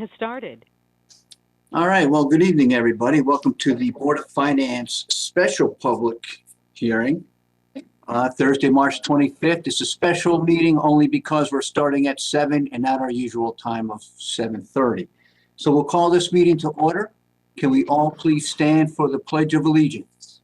has started. All right, well, good evening, everybody. Welcome to the Board of Finance special public hearing. Thursday, March 25th. It's a special meeting only because we're starting at 7 and not our usual time of 7:30. So we'll call this meeting to order. Can we all please stand for the Pledge of Allegiance?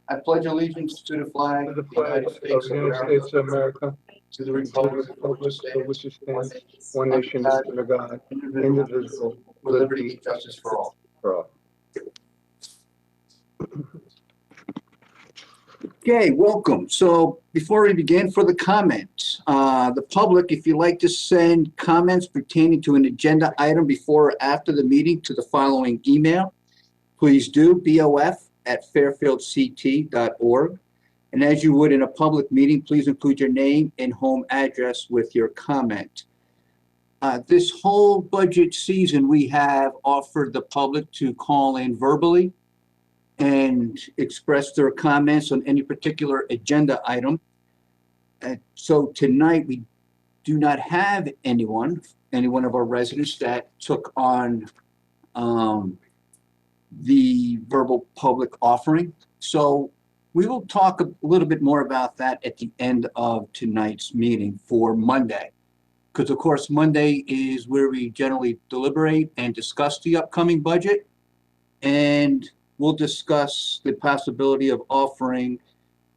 I pledge allegiance to the flag To the flag of the United States of America, to the republic for which it stands, one nation under God, indivisible, with liberty and justice for all. Okay, welcome. So before we begin, for the comments, the public, if you'd like to send comments pertaining to an agenda item before or after the meeting to the following email, please do, bof@fairfieldct.org. And as you would in a public meeting, please include your name and home address with your comment. This whole budget season, we have offered the public to call in verbally and express their comments on any particular agenda item. So tonight, we do not have any one of our residents that took on the verbal public offering. So we will talk a little bit more about that at the end of tonight's meeting for Monday. Because of course, Monday is where we generally deliberate and discuss the upcoming budget. And we'll discuss the possibility of offering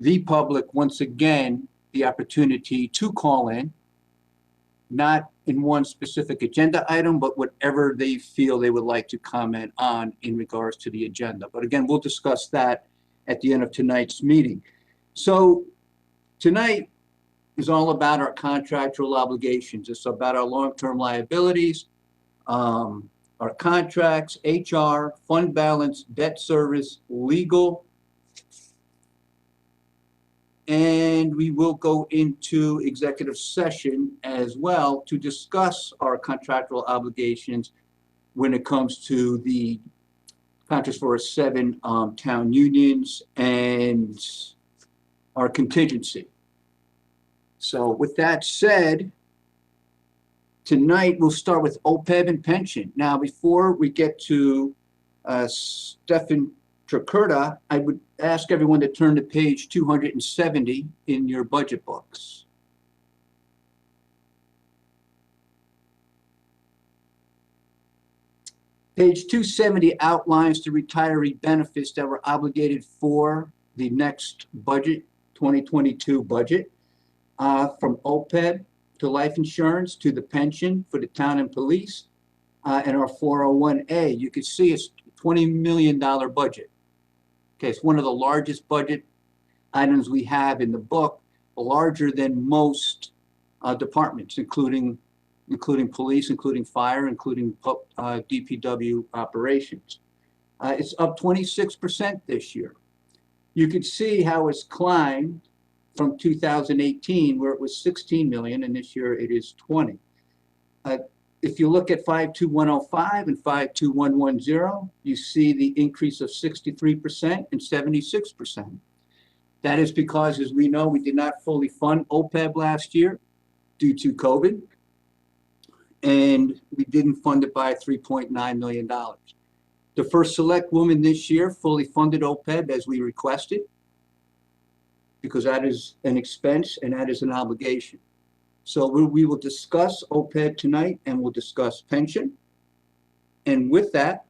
the public, once again, the opportunity to call in, not in one specific agenda item, but whatever they feel they would like to comment on in regards to the agenda. But again, we'll discuss that at the end of tonight's meeting. So tonight is all about our contractual obligations. It's about our long-term liabilities, our contracts, HR, fund balance, debt service, legal, and we will go into executive session as well to discuss our contractual obligations when it comes to the contracts for our 7 town unions and our contingency. So with that said, tonight we'll start with OPED and pension. Now, before we get to Stefan Trakurta, I would ask everyone to turn to page 270 in your budget books. Page 270 outlines the retiree benefits that were obligated for the next budget, 2022 budget, from OPED to life insurance to the pension for the town and police, and our 401A. You can see it's a $20 million budget. Okay, it's one of the largest budget items we have in the book, larger than most departments, including police, including fire, including DPW operations. It's up 26% this year. You can see how it's climbed from 2018, where it was 16 million, and this year it is 20. If you look at 52105 and 52110, you see the increase of 63% and 76%. That is because, as we know, we did not fully fund OPEB last year due to COVID, and we didn't fund it by $3.9 million. The first select woman this year fully funded OPEB as we requested, because that is an expense and that is an obligation. So we will discuss OPED tonight, and we'll discuss pension. And with that,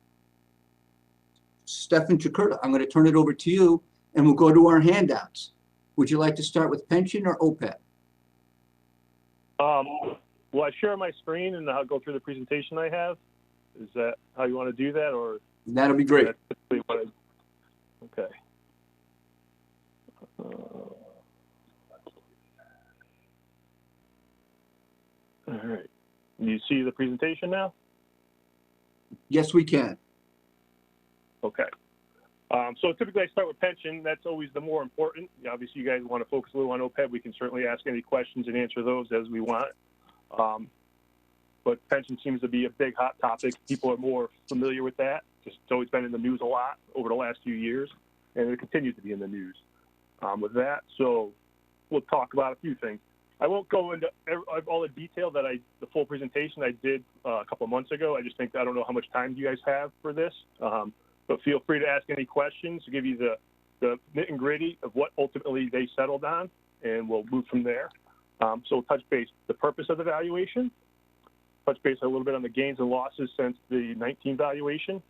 Stefan Trakurta, I'm going to turn it over to you, and we'll go to our handouts. Would you like to start with pension or OPED? Will I share my screen and I'll go through the presentation I have? Is that how you want to do that, or? That'll be great. Okay. All right. Do you see the presentation now? Yes, we can. Okay. So typically I start with pension. That's always the more important. Obviously, you guys want to focus a little on OPEB. We can certainly ask any questions and answer those as we want. But pension seems to be a big hot topic. People are more familiar with that. It's always been in the news a lot over the last few years, and it continues to be in the news with that. So we'll talk about a few things. I won't go into all the detail the full presentation I did a couple of months ago. I just think, I don't know how much time you guys have for this, but feel free to ask any questions to give you the nit and gritty of what ultimately they settled on, and we'll move from there. So we'll touch base, the purpose of the valuation, touch base a little bit on the gains and losses since the 19 valuation.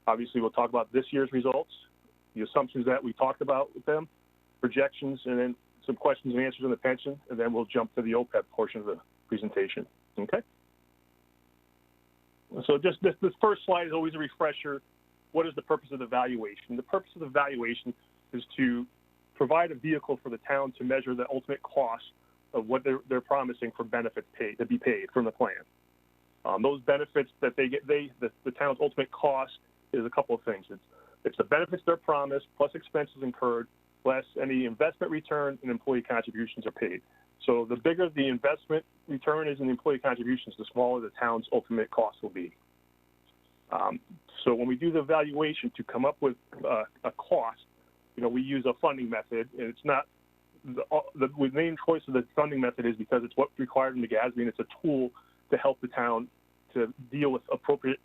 Obviously, we'll talk about this year's results, the assumptions that we talked about with them, projections, and then some questions and answers on the pension, and then we'll jump to the OPED portion of the presentation, okay? So just this first slide is always a refresher. What is the purpose of the valuation? The purpose of the valuation is to provide a vehicle for the town to measure the ultimate cost of what they're promising for benefits to be paid from the plan. Those benefits that they get, the town's ultimate cost is a couple of things. It's the benefits they're promised plus expenses incurred, less any investment return and employee contributions are paid. So the bigger the investment return is in the employee contributions, the smaller the town's ultimate cost will be. So when we do the valuation to come up with a cost, we use a funding method, and it's not the main choice of the funding method is because it's what's required in the GASB, and it's a tool to help the town to deal with appropriately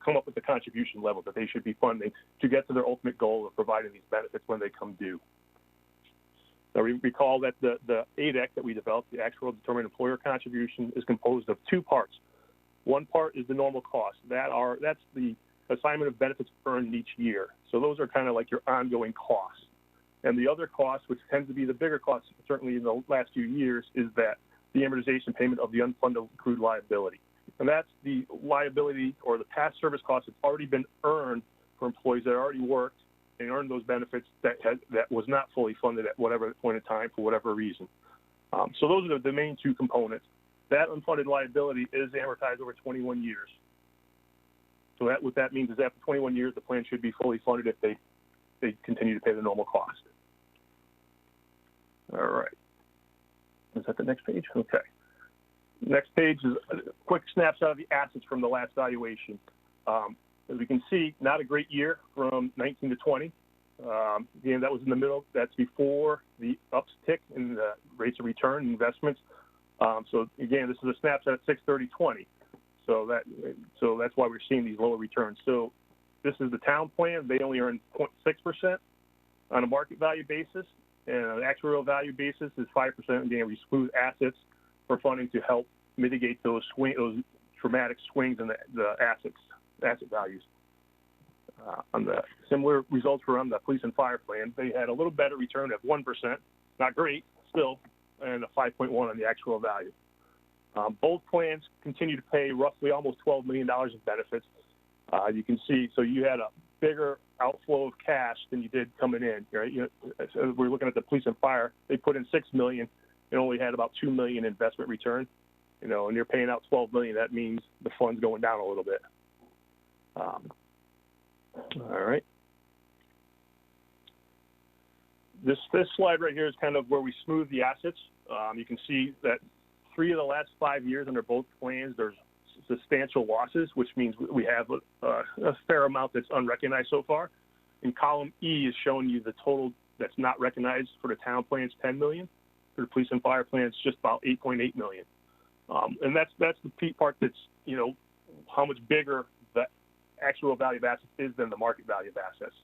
come up with the contribution level that they should be funding to get to their ultimate goal of providing these benefits when they come due. Now, recall that the ADEC that we developed, the actual determined employer contribution, is composed of two parts. One part is the normal cost. That's the assignment of benefits earned each year. So those are kind of like your ongoing costs. And the other cost, which tends to be the bigger cost, certainly in the last few years, is that the amortization payment of the unfunded accrued liability. And that's the liability or the past service cost that's already been earned for employees that already worked and earned those benefits that was not fully funded at whatever point in time for whatever reason. So those are the main two components. That unfunded liability is amortized over 21 years. So what that means is after 21 years, the plan should be fully funded if they continue to pay the normal cost. All right. Is that the next page? Okay. Next page is a quick snapshot of the assets from the last valuation. As we can see, not a great year from 19 to 20. Again, that was in the middle. That's before the uptick in the rates of return investments. So again, this is a snapshot at 6/30/20. So that's why we're seeing these lower returns. So this is the town plan. They only earn 0.6% on a market value basis, and on an actuarial value basis is 5%. Again, we exclude assets for funding to help mitigate those dramatic swings in the asset values. On the similar results were on the police and fire plan. They had a little better return at 1%, not great still, and a 5.1 on the actual value. Both plans continue to pay roughly almost $12 million in benefits. You can see, so you had a bigger outflow of cash than you did coming in, right? So we're looking at the police and fire. They put in $6 million and only had about $2 million investment return. And you're paying out $12 million. That means the fund's going down a little bit. All right. This slide right here is kind of where we smooth the assets. You can see that 3 of the last 5 years under both plans, there's substantial losses, which means we have a fair amount that's unrecognized so far. And column E is showing you the total that's not recognized for the town plans, $10 million. For the police and fire plans, just about $8.8 million. And that's the part that's, how much bigger the actual value of assets is than the market value of assets.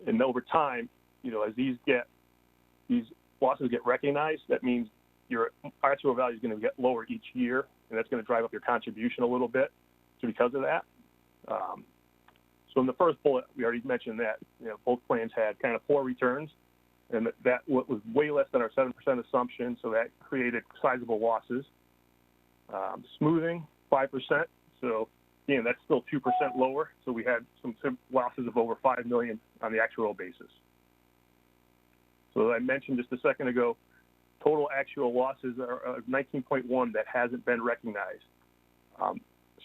And over time, as these losses get recognized, that means your actual value is going to get lower each year, and that's going to drive up your contribution a little bit. So because of that, so in the first bullet, we already mentioned that both plans had kind of poor returns, and that was way less than our 7% assumption, so that created sizable losses. Smoothing, 5%, so again, that's still 2% lower, so we had some losses of over $5 million on the actual basis. So as I mentioned just a second ago, total actual losses are 19.1 that hasn't been recognized.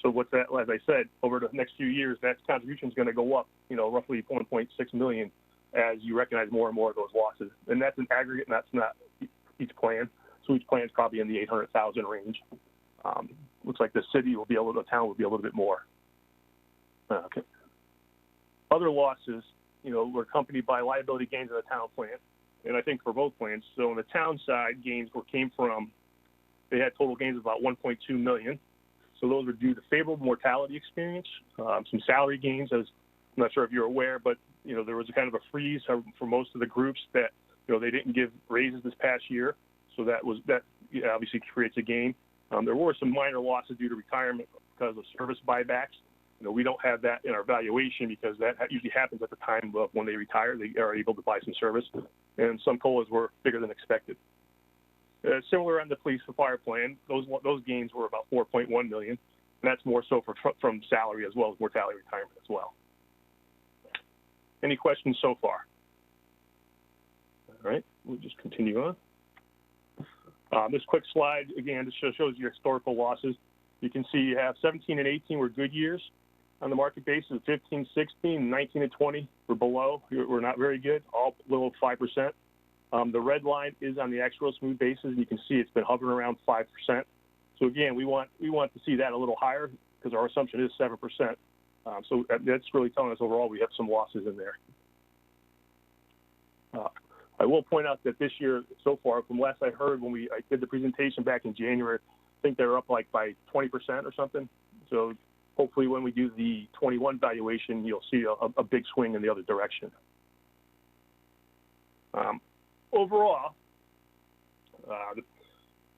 So what's that? As I said, over the next few years, that contribution is going to go up, roughly 1.6 million as you recognize more and more of those losses. And that's an aggregate, and that's not each plan. So each plan is probably in the 800,000 range. Looks like the town will be a little bit more. Okay. Other losses, were accompanied by liability gains in the town plan. and I think for both plans. So on the town side, gains came from, they had total gains of about 1.2 million. So those were due to favorable mortality experience, some salary gains, as I'm not sure if you're aware, but there was a kind of a freeze for most of the groups that they didn't give raises this past year. So that obviously creates a gain. There were some minor losses due to retirement because of service buybacks. We don't have that in our valuation because that usually happens at the time of when they retire. They are able to buy some service, and some COLAs were bigger than expected. Similar on the police and fire plan, those gains were about 4.1 million, and that's more so from salary as well as mortality retirement as well. Any questions so far? All right, we'll just continue on. This quick slide, again, just shows your historical losses. You can see you have 17 and 18 were good years on the market basis. 15, 16, 19 and 20 were below. We're not very good, all below 5%. The red line is on the actual smooth basis, and you can see it's been hovering around 5%. So again, we want to see that a little higher because our assumption is 7%. So that's really telling us overall we have some losses in there. I will point out that this year so far, from last I heard when I did the presentation back in January, I think they're up like by 20% or something. So hopefully when we do the 21 valuation, you'll see a big swing in the other direction. Overall,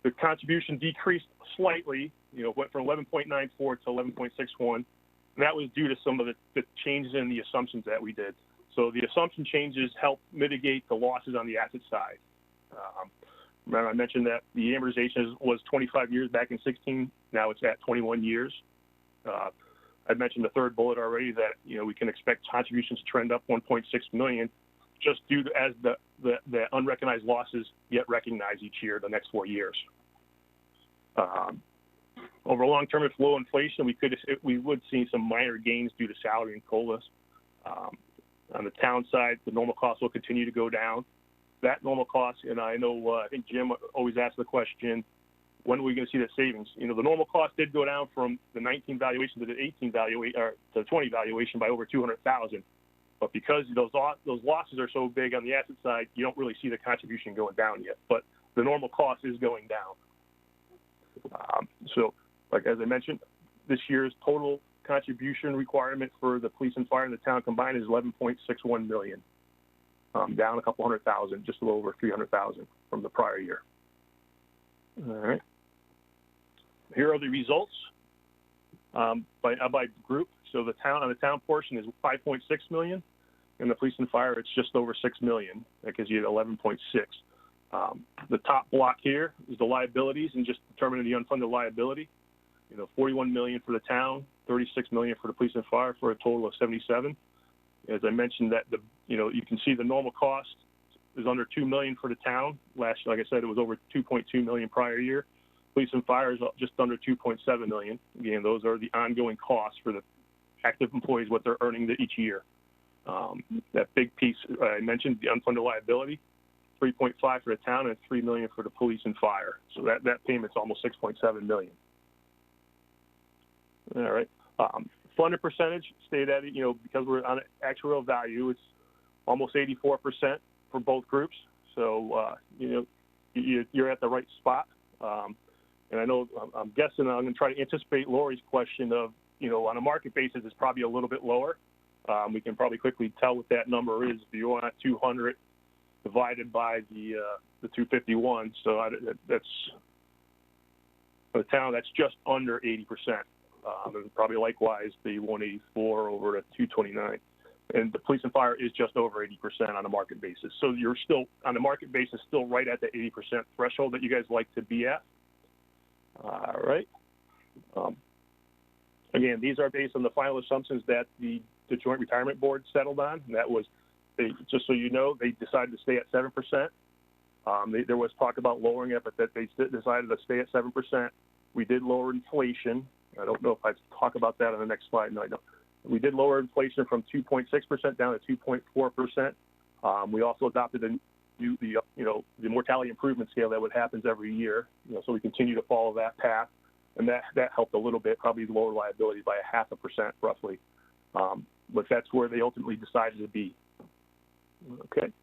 the contribution decreased slightly, went from 11.94 to 11.61. And that was due to some of the changes in the assumptions that we did. So the assumption changes help mitigate the losses on the asset side. Remember I mentioned that the amortization was 25 years back in 16. Now it's at 21 years. I mentioned the third bullet already that we can expect contributions to trend up 1.6 million, just due to as the unrecognized losses get recognized each year the next 4 years. Over long term, if low inflation, we would see some minor gains due to salary and COLAs. On the town side, the normal cost will continue to go down. That normal cost, and I know I think Jim always asks the question, when are we going to see that savings? The normal cost did go down from the 19 valuation to the 18 valuation, or to the 20 valuation by over 200,000. But because those losses are so big on the asset side, you don't really see the contribution going down yet. But the normal cost is going down. So, like as I mentioned, this year's total contribution requirement for the police and fire in the town combined is 11.61 million, down a couple $100,000, just a little over 300,000 from the prior year. All right. Here are the results by group. So the town portion is 5.6 million, and the police and fire it's just over 6 million. That gives you 11.6. The top block here is the liabilities and just determining the unfunded liability. 41 million for the town, 36 million for the police and fire, for a total of 77. As I mentioned, that you can see the normal cost is under 2 million for the town. Last year, like I said, it was over 2.2 million prior year. Police and fire is just under 2.7 million. Again, those are the ongoing costs for the active employees, what they're earning each year. That big piece I mentioned, the unfunded liability, 3.5 for the town and 3 million for the police and fire. So that payment's almost 6.7 million. All right. Funded percentage stayed at, because we're on actuarial value, it's almost 84% for both groups. So, you're at the right spot. And I know, I'm guessing I'm going to try to anticipate Lori's question of, on a market basis, it's probably a little bit lower. We can probably quickly tell what that number is. If you're on 200 divided by the 251, so that's, for the town, that's just under 80%. And probably likewise the 184 over to 229. And the police and fire is just over 80% on a market basis. So you're still, on a market basis, still right at the 80% threshold that you guys like to be at. All right. Again, these are based on the final assumptions that the Joint Retirement Board settled on. And that was, just so you know, they decided to stay at 7%. There was talk about lowering it, but that they decided to stay at 7%. We did lower inflation. I don't know if I talk about that on the next slide. No, I don't. We did lower inflation from 2.6% down to 2.4%. We also adopted the mortality improvement scale that would happens every year. So we continue to follow that path, and that helped a little bit, probably lower liability by 0.5% roughly. But that's where they ultimately decided to be. Okay.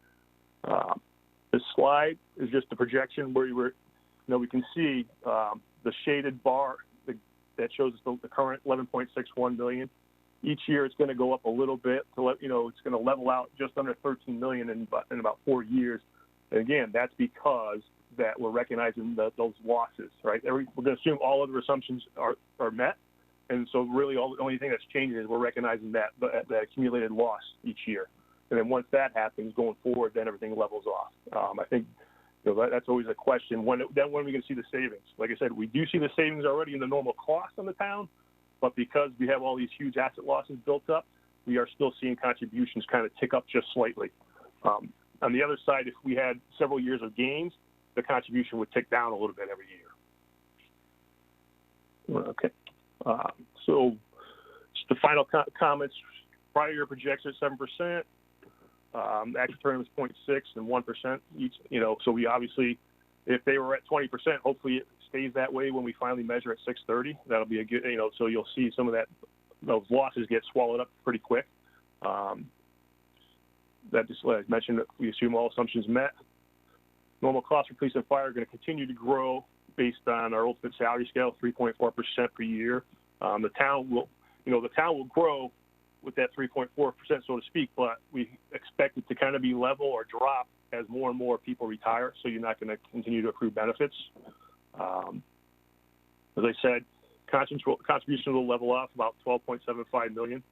This slide is just a projection where we can see the shaded bar that shows us the current 11.61 million. Each year it's going to go up a little bit to it's going to level out just under 13 million in about 4 years. And again, that's because that we're recognizing those losses, right? We're going to assume all other assumptions are met. And so really the only thing that's changing is we're recognizing that accumulated loss each year. And then once that happens going forward, then everything levels off. I think that's always a question. When are we going to see the savings? Like I said, we do see the savings already in the normal cost on the town, but because we have all these huge asset losses built up, we are still seeing contributions kind of tick up just slightly. On the other side, if we had several years of gains, the contribution would tick down a little bit every year. Okay. So just the final comments. Prior year projection at 7%. Actual return was 0.6 and 1% each. So we obviously, if they were at 20%, hopefully it stays that way when we finally measure at 6/30. That'll be a good. So you'll see some of those losses get swallowed up pretty quick. That just, like I mentioned, we assume all assumptions met. Normal costs for police and fire are going to continue to grow based on our ultimate salary scale, 3.4% per year. The town will grow with that 3.4%, so to speak, but we expect it to kind of be level or drop as more and more people retire. So you're not going to continue to accrue benefits. As I said, contribution will level off about 12.75 million.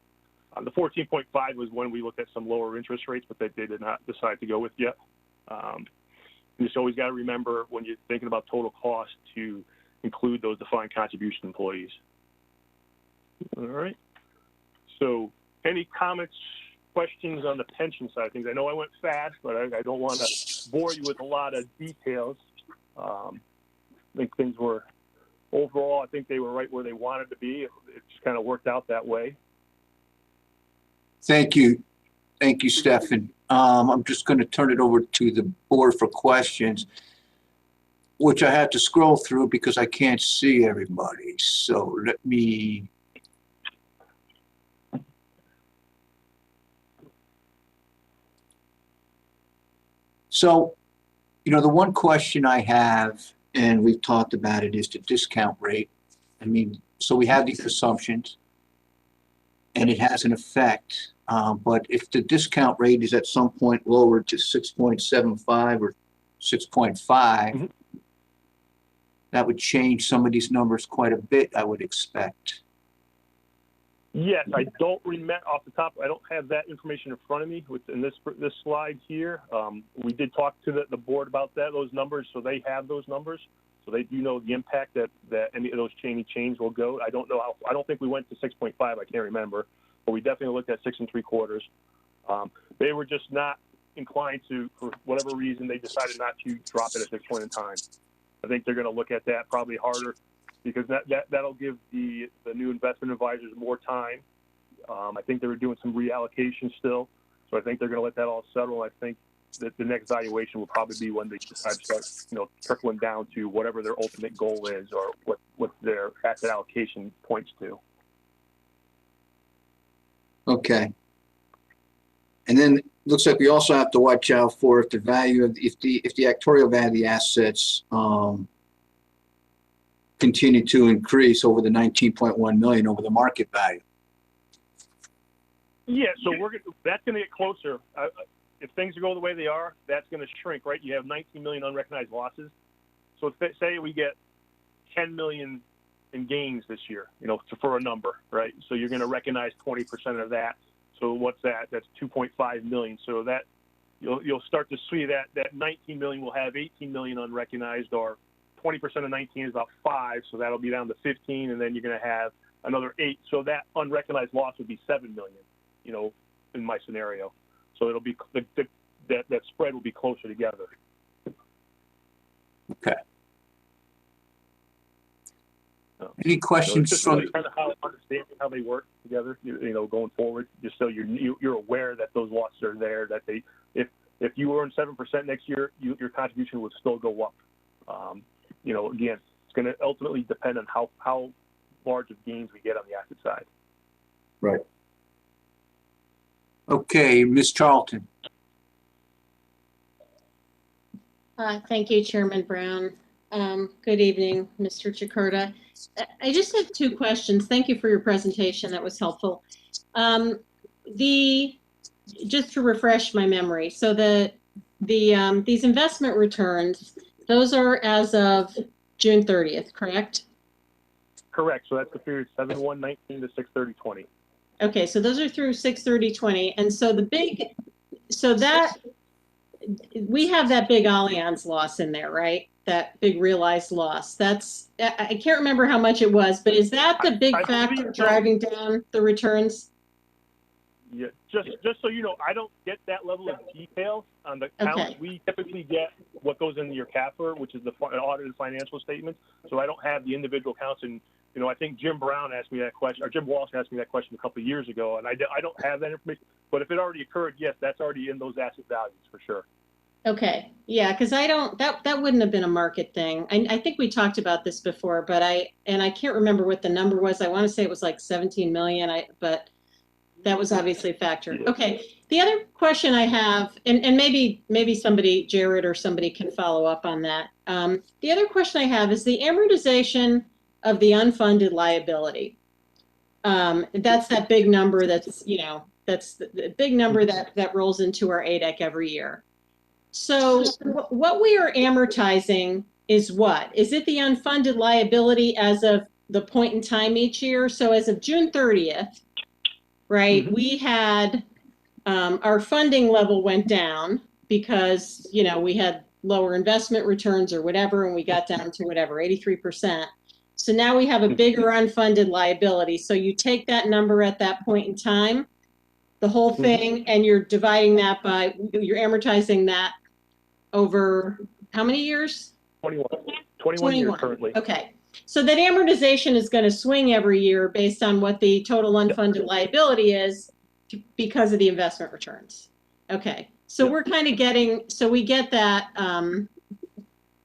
The 14.5 was when we looked at some lower interest rates, but they did not decide to go with yet. You just always got to remember when you're thinking about total cost to include those defined contribution employees. All right. So any comments, questions on the pension side of things? I know I went fast, but I don't want to bore you with a lot of details. I think things were, overall, I think they were right where they wanted to be. It just kind of worked out that way. Thank you. Thank you, Stefan. I'm just going to turn it over to the board for questions, which I had to scroll through because I can't see everybody. So let me. So, the one question I have, and we've talked about it, is the discount rate. I mean, so we have these assumptions, and it has an effect. But if the discount rate is at some point lowered to 6.75 or 6.5, that would change some of these numbers quite a bit, I would expect. Yes, I don't remember off the top. I don't have that information in front of me in this slide here. We did talk to the board about those numbers, so they have those numbers, so they do know the impact that any of those change will go. I don't know how. I don't think we went to 6.5. I can't remember, but we definitely looked at 6 3/4. They were just not inclined to, for whatever reason, they decided not to drop it at this point in time. I think they're going to look at that probably harder, because that'll give the new investment advisors more time. I think they were doing some reallocation still, so I think they're going to let that all settle. I think that the next valuation will probably be when they decide to start, trickling down to whatever their ultimate goal is, or what their asset allocation points to. Okay. And then looks like we also have to watch out for if the value of if the actuarial value of the assets continue to increase over the 19.1 million over the market value. Yeah, so that's going to get closer. If things go the way they are, that's going to shrink, right? You have 19 million unrecognized losses. So say we get 10 million in gains this year, for a number, right? So you're going to recognize 20% of that. So what's that? That's 2.5 million. So that you'll start to see that 19 million will have 18 million unrecognized, or 20% of 19 is about 5, so that'll be down to 15, and then you're going to have another 8. So that unrecognized loss would be 7 million, in my scenario. So it'll be that spread will be closer together. Okay. Any questions just from? really kind of understanding how they work together, going forward, just so you're aware that those losses are there. That if you earn 7% next year, your contribution would still go up. Again, it's going to ultimately depend on how large of gains we get on the asset side. Right. Okay, Ms. Charlton. Thank you, Chairman Brown. Good evening, Mr. Jakarta. I just have two questions. Thank you for your presentation. That was helpful. Just to refresh my memory, so these investment returns, those are as of June 30th, correct? Correct. So that's the period 7/1/19 to 6/30/20. Okay, so those are through 6/30/20, and so we have that big Allianz loss in there, right? That big realized loss. I can't remember how much it was, but is that the big factor driving down the returns? Yeah, just so you know, I don't get that level of detail on the accounts. Okay. We typically get what goes into your CAFR, which is the audited financial statements. So I don't have the individual accounts. And I think Jim Brown asked me that question, or Jim Walsh asked me that question a couple of years ago, and I don't have that information. But if it already occurred, yes, that's already in those asset values for sure. Okay, yeah, because that wouldn't have been a market thing. I think we talked about this before, but I can't remember what the number was. I want to say it was like 17 million. But that was obviously a factor. Okay, the other question I have, and maybe somebody, Jared or somebody, can follow up on that. The other question I have is the amortization of the unfunded liability. That's that big number. That's the big number that rolls into our ADEC every year. So what we are amortizing is what? Is it the unfunded liability as of the point in time each year? So as of June 30th, right, Mm-hmm. we had our funding level went down because, we had lower investment returns or whatever, and we got down to whatever, 83%. So now we have a bigger unfunded liability. So you take that number at that point in time, the whole thing, and you're dividing that you're amortizing that over how many years? 21 years currently. Okay. So that amortization is going to swing every year based on what the total unfunded liability is because of the investment returns. Okay. So we're kind of we get that.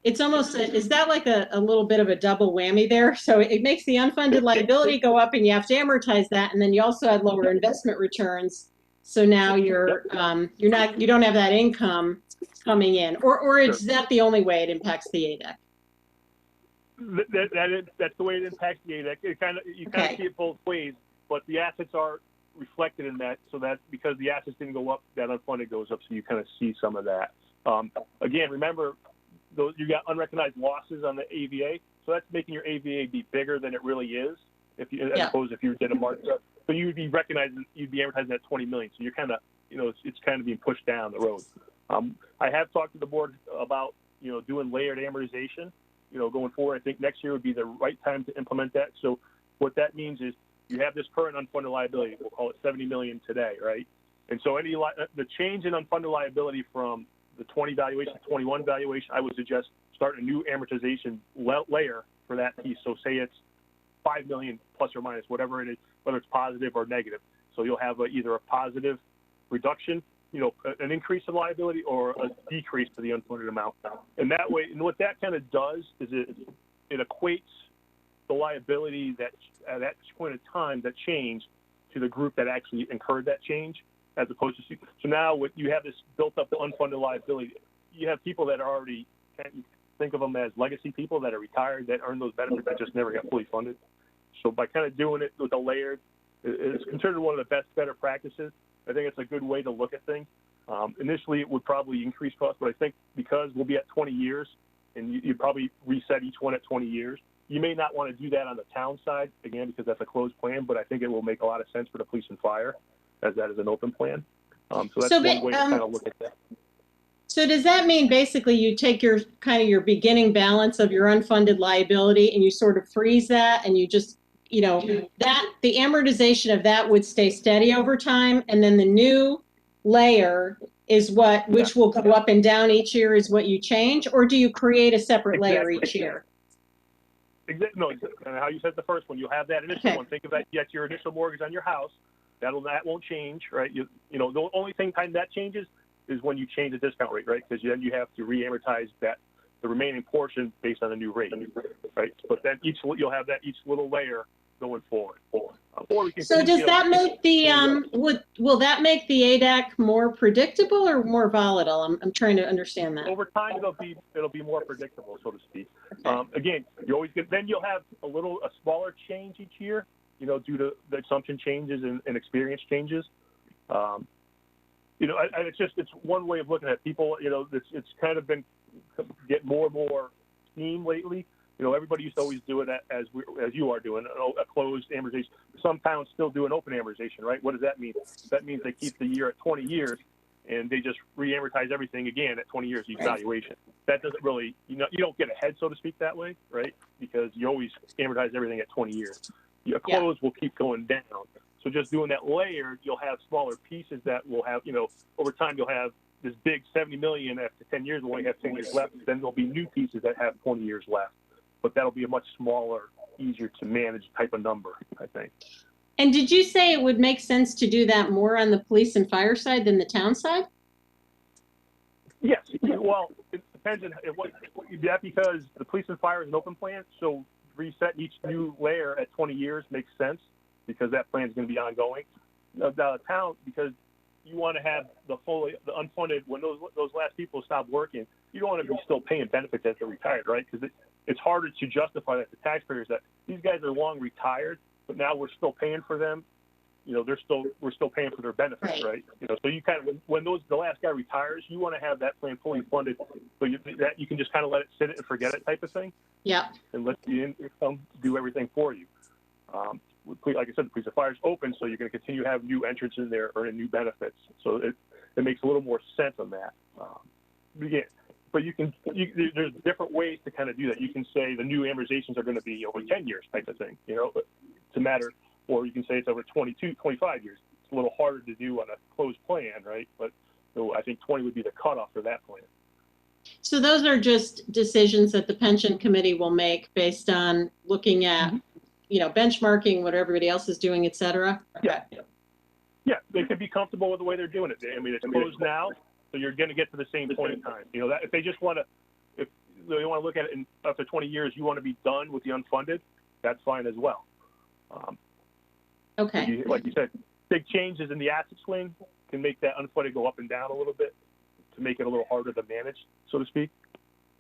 It's almost, is that like a little bit of a double whammy there? So it makes the unfunded liability go up and you have to amortize that. And then you also had lower investment returns. So now you don't have that income coming in, or is that the only way it impacts the ADEC? That's the way it impacts the ADEC. You kind of see it both ways, but the assets are reflected in that. So that because the assets didn't go up, that unfunded goes up. So you kind of see some of that. Again, remember, you got unrecognized losses on the AVA, so that's making your AVA be bigger than it really is. As opposed if you did a markup, so you'd be amortizing that 20 million. So you're kind of, it's kind of being pushed down the road. I have talked to the board about, doing layered amortization, going forward. I think next year would be the right time to implement that. So what that means is you have this current unfunded liability, we'll call it 70 million today, right? And so the change in unfunded liability from the 20 valuation to 21 valuation, I would suggest starting a new amortization layer for that piece. So say it's 5 million plus or minus, whatever it is, whether it's positive or negative. So you'll have either a positive reduction, an increase in liability, or a decrease to the unfunded amount. And that way, and what that kind of does is it equates the liability that at that point in time that changed to the group that actually incurred that change, as opposed to, so now you have this built up the unfunded liability. You have people that are already, think of them as legacy people that are retired that earn those benefits that just never got fully funded. So by kind of doing it with a layered, it's considered one of the better practices. I think it's a good way to look at things. Initially, it would probably increase costs, but I think because we'll be at 20 years, and you probably reset each one at 20 years, you may not want to do that on the town side, again, because that's a closed plan, but I think it will make a lot of sense for the police and fire, as that is an open plan. So that's one way to kind of look at that. So does that mean basically you take your beginning balance of your unfunded liability and you sort of freeze that, and you just, that the amortization of that would stay steady over time, and then the new layer is which will go up and down each year is what you change, or do you create a separate layer each year? No, and how you said the first one, you'll have that initial one. Think of that, you get your initial mortgage on your house. That won't change, right? The only time that changes is when you change the discount rate, right? Because then you have to re-amortize the remaining portion based on the new rate, right? But then you'll have that each little layer going forward. Or we can So does that make the, will that make the ADAC more predictable or more volatile? I'm trying to understand that. over time it'll be more predictable, so to speak. Okay. Again, you always get, then you'll have a smaller change each year, due to the assumption changes and experience changes. It's one way of looking at people. It's kind of been getting more and more steam lately. Everybody used to always do it as you are doing, a closed amortization. Some towns still do an open amortization, right? What does that mean? That means they keep the year at 20 years, and they just re-amortize everything again at 20 years each valuation. That doesn't really, you don't get ahead, so to speak, that way, right? Because you always amortize everything at 20 years. Your close will keep going down. So just doing that layered, you'll have smaller pieces that will have, over time you'll have this big 70 million after 10 years will only have 10 years left. Then there'll be new pieces that have 20 years left. But that'll be a much smaller, easier to manage type of number, I think. And did you say it would make sense to do that more on the police and fire side than the town side? Yes. Well, it depends on that, because the police and fire is an open plan. So reset each new layer at 20 years makes sense because that plan is going to be ongoing. The town, because you want to have the unfunded, when those last people stop working, you don't want to be still paying benefits as they're retired, right? Because it's harder to justify that to taxpayers that these guys are long retired, but now we're still paying for them. We're still paying for their benefits, right? So you kind of, when the last guy retires, you want to have that plan fully funded, so you can just kind of let it sit and forget it type of thing. Yeah. And let the income do everything for you. Like I said, the police and fire is open, so you're going to continue to have new entrants in there earning new benefits. So it makes a little more sense on that. But there's different ways to kind of do that. You can say the new amortizations are going to be over 10 years type of thing, to matter, or you can say it's over 22, 25 years. It's a little harder to do on a closed plan, right? But so I think 20 would be the cutoff for that plan. So those are just decisions that the pension committee will make based on looking at, benchmarking what everybody else is doing, et cetera? Yeah. Yeah, they could be comfortable with the way they're doing it. I mean, it's closed now, so you're going to get to the same point in time. That if they just want to, if they want to look at it after 20 years, you want to be done with the unfunded, that's fine as well. Okay. Like you said, big changes in the asset swing can make that unfunded go up and down a little bit to make it a little harder to manage, so to speak.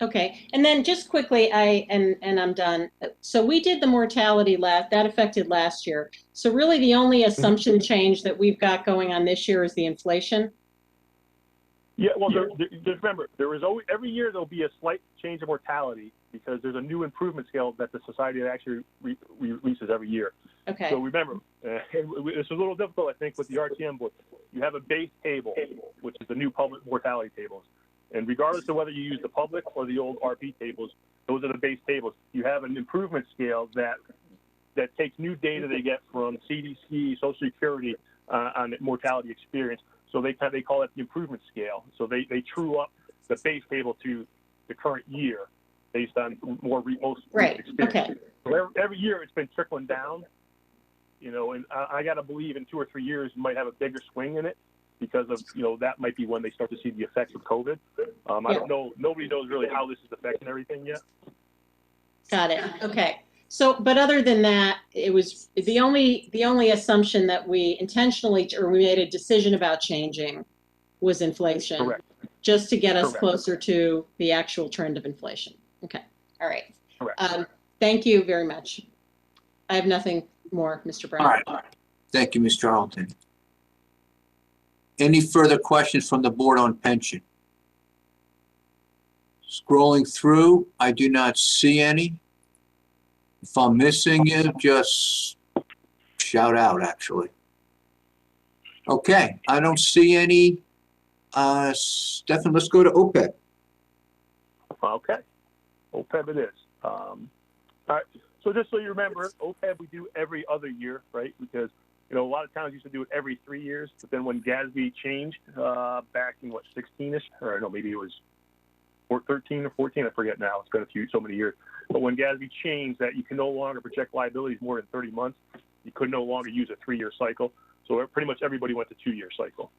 Okay, and then just quickly, and I'm done. So we did the mortality that affected last year. So really the only assumption change that we've got going on this year is the inflation. Yeah, well, remember, there is always, every year there'll be a slight change of mortality because there's a new improvement scale that the society actually releases every year. Okay. So remember, it's a little difficult, I think, with the RTM book. You have a base table, which is the new public mortality tables. And regardless of whether you use the public or the old RP tables, those are the base tables. You have an improvement scale that takes new data they get from CDC, Social Security on mortality experience. So they call it the improvement scale. So they true up the base table to the current year based on most experience. Okay. So every year it's been trickling down, and I got to believe in 2 or 3 years you might have a bigger swing in it because of, that might be when they start to see the effects of COVID. I don't know. Nobody knows really how this is affecting everything yet. Got it. Okay. So, but other than that, it was the only assumption that we intentionally, or we made a decision about changing was inflation. Correct. Just to get us Correct. closer to the actual trend of inflation. Okay. All right. Correct. Thank you very much. I have nothing more, Mr. Brown. All right. Thank you, Ms. Charlton. Any further questions from the board on pension? Scrolling through, I do not see any. If I'm missing you, just shout out, actually. Okay, I don't see any. Stefan, let's go to OPED. Okay. OPED it is. All right. So just so you remember, OPED we do every other year, right? Because a lot of towns used to do it every 3 years, but then when GASB changed back in 16ish, or no, maybe it was 13 or 14, I forget now. It's been so many years. But when GASB changed that you can no longer project liabilities more than 30 months, you could no longer use a 3-year cycle. So pretty much everybody went to 2-year cycle.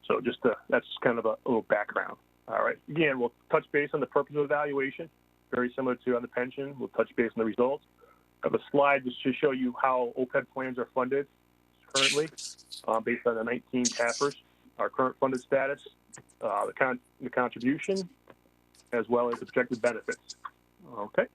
So just that's kind of a little background. All right. Again, we'll touch base on the purpose of evaluation, very similar to on the pension. We'll touch base on the results. I have a slide just to show you how OPED plans are funded currently, based on the 19 TAPers, our current funded status, the contribution, as well as the projected benefits. Okay.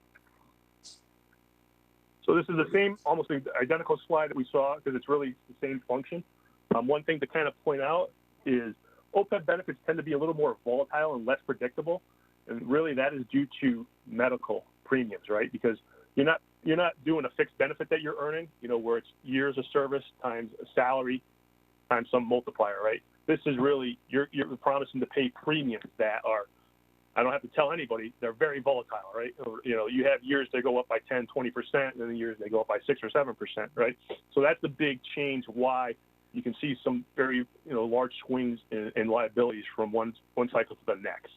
So this is the same, almost identical slide that we saw because it's really the same function. One thing to kind of point out is OPED benefits tend to be a little more volatile and less predictable, and really that is due to medical premiums, right? Because you're not doing a fixed benefit that you're earning, you know, where it's years of service times a salary times some multiplier, right? This is really you're promising to pay premiums that are, I don't have to tell anybody, they're very volatile, right? Or, you know, you have years they go up by 10, 20%, and then years they go up by 6 or 7%, right? So that's the big change why you can see some very, you know, large swings in liabilities from one cycle to the next.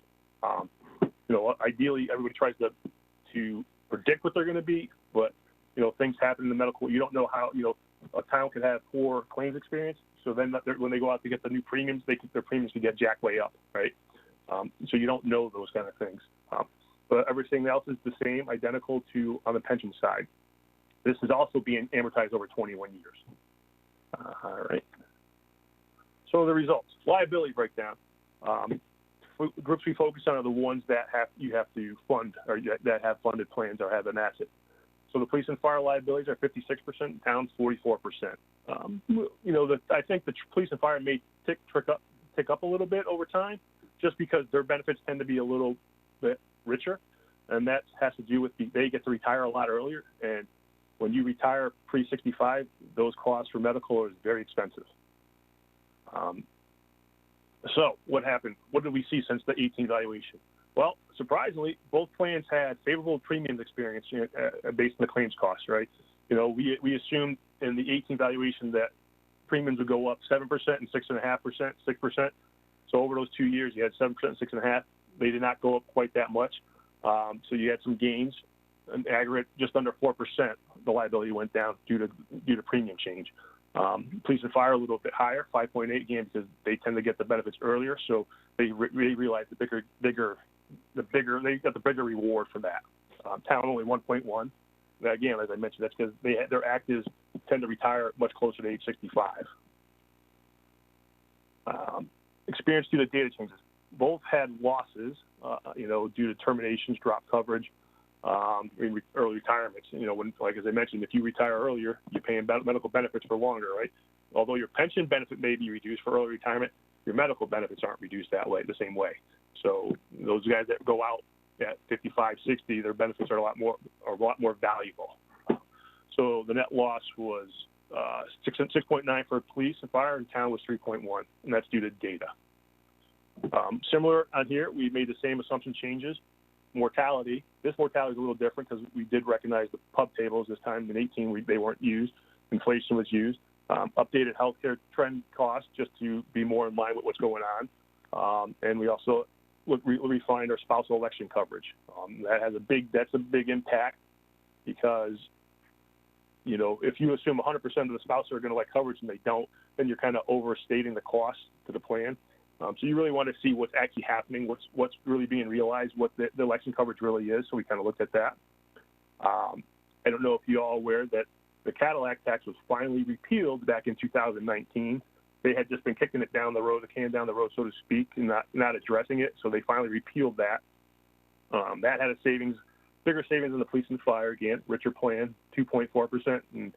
You know, ideally, everybody tries to predict what they're going to be, but, you know, things happen in the medical. You don't know how, you know, a town could have poor claims experience. So then when they go out to get the new premiums, their premiums can get jacked way up, right? So you don't know those kind of things. But everything else is the same, identical to on the pension side. This is also being amortized over 21 years. All right. So the results, liability breakdown. Groups we focus on are the ones that you have to fund, or that have funded plans or have an asset. So the police and fire liabilities are 56%, towns 44%. You know, I think the police and fire may tick up a little bit over time, just because their benefits tend to be a little bit richer, and that has to do with they get to retire a lot earlier, and when you retire pre-65, those costs for medical are very expensive. So what happened? What did we see since the 18 valuation? Well, surprisingly, both plans had favorable premiums experience based on the claims costs, right? You know, we assumed in the 18 valuation that premiums would go up 7% and 6.5%, 6%. So over those 2 years, you had 7% and 6.5%. They did not go up quite that much. So you had some gains. An aggregate just under 4%. The liability went down due to premium change. Police and fire a little bit higher, 5.8 again, because they tend to get the benefits earlier. So they realized they got the bigger reward for that. Town only 1.1. Again, as I mentioned, that's because their actives tend to retire much closer to age 65. Experience due to data changes. Both had losses, you know, due to terminations, drop coverage, early retirements. You know, when, like as I mentioned, if you retire earlier, you're paying medical benefits for longer, right? Although your pension benefit may be reduced for early retirement, your medical benefits aren't reduced the same way. So those guys that go out at 55, 60, their benefits are a lot more valuable. So the net loss was 6.9 for police and fire, and town was 3.1, and that's due to data. Similar on here, we made the same assumption changes. Mortality. This mortality is a little different because we did recognize the pub tables this time. In 18, they weren't used. Inflation was used. Updated healthcare trend costs just to be more in line with what's going on. And we also refined our spousal election coverage. That's a big impact because, you know, if you assume 100% of the spouses are going to like coverage and they don't, then you're kind of overstating the cost to the plan. So you really want to see what's actually happening, what's really being realized, what the election coverage really is. So we kind of looked at that. I don't know if you all are aware that the Cadillac tax was finally repealed back in 2019. They had just been kicking it down the road, the can down the road, so to speak, and not addressing it. So they finally repealed that. That had bigger savings in the police and fire, again, richer plan, 2.4% and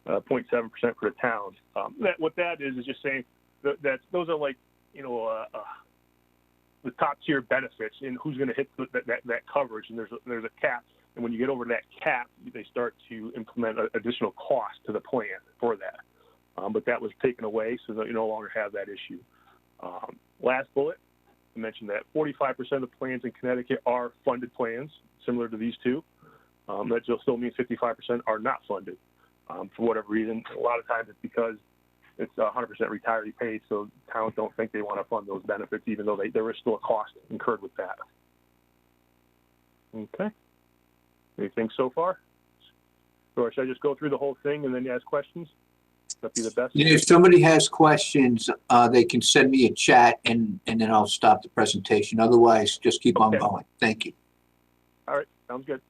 0.7% for the towns. What that is just saying that those are like, you know, the top tier benefits and who's going to hit that coverage, and there's a cap, and when you get over that cap, they start to implement additional cost to the plan for that. But that was taken away, so that you no longer have that issue. Last bullet, I mentioned that 45% of plans in Connecticut are funded plans, similar to these two. That still means 55% are not funded for whatever reason. A lot of times it's because it's 100% retiree paid, so towns don't think they want to fund those benefits, even though there is still a cost incurred with that. Okay. Anything so far? Or should I just go through the whole thing and then ask questions? That'd be the best. Yeah, if somebody has questions, they can send me a chat, and then I'll stop the presentation. Otherwise, just keep on going. Thank you. All right. Sounds good.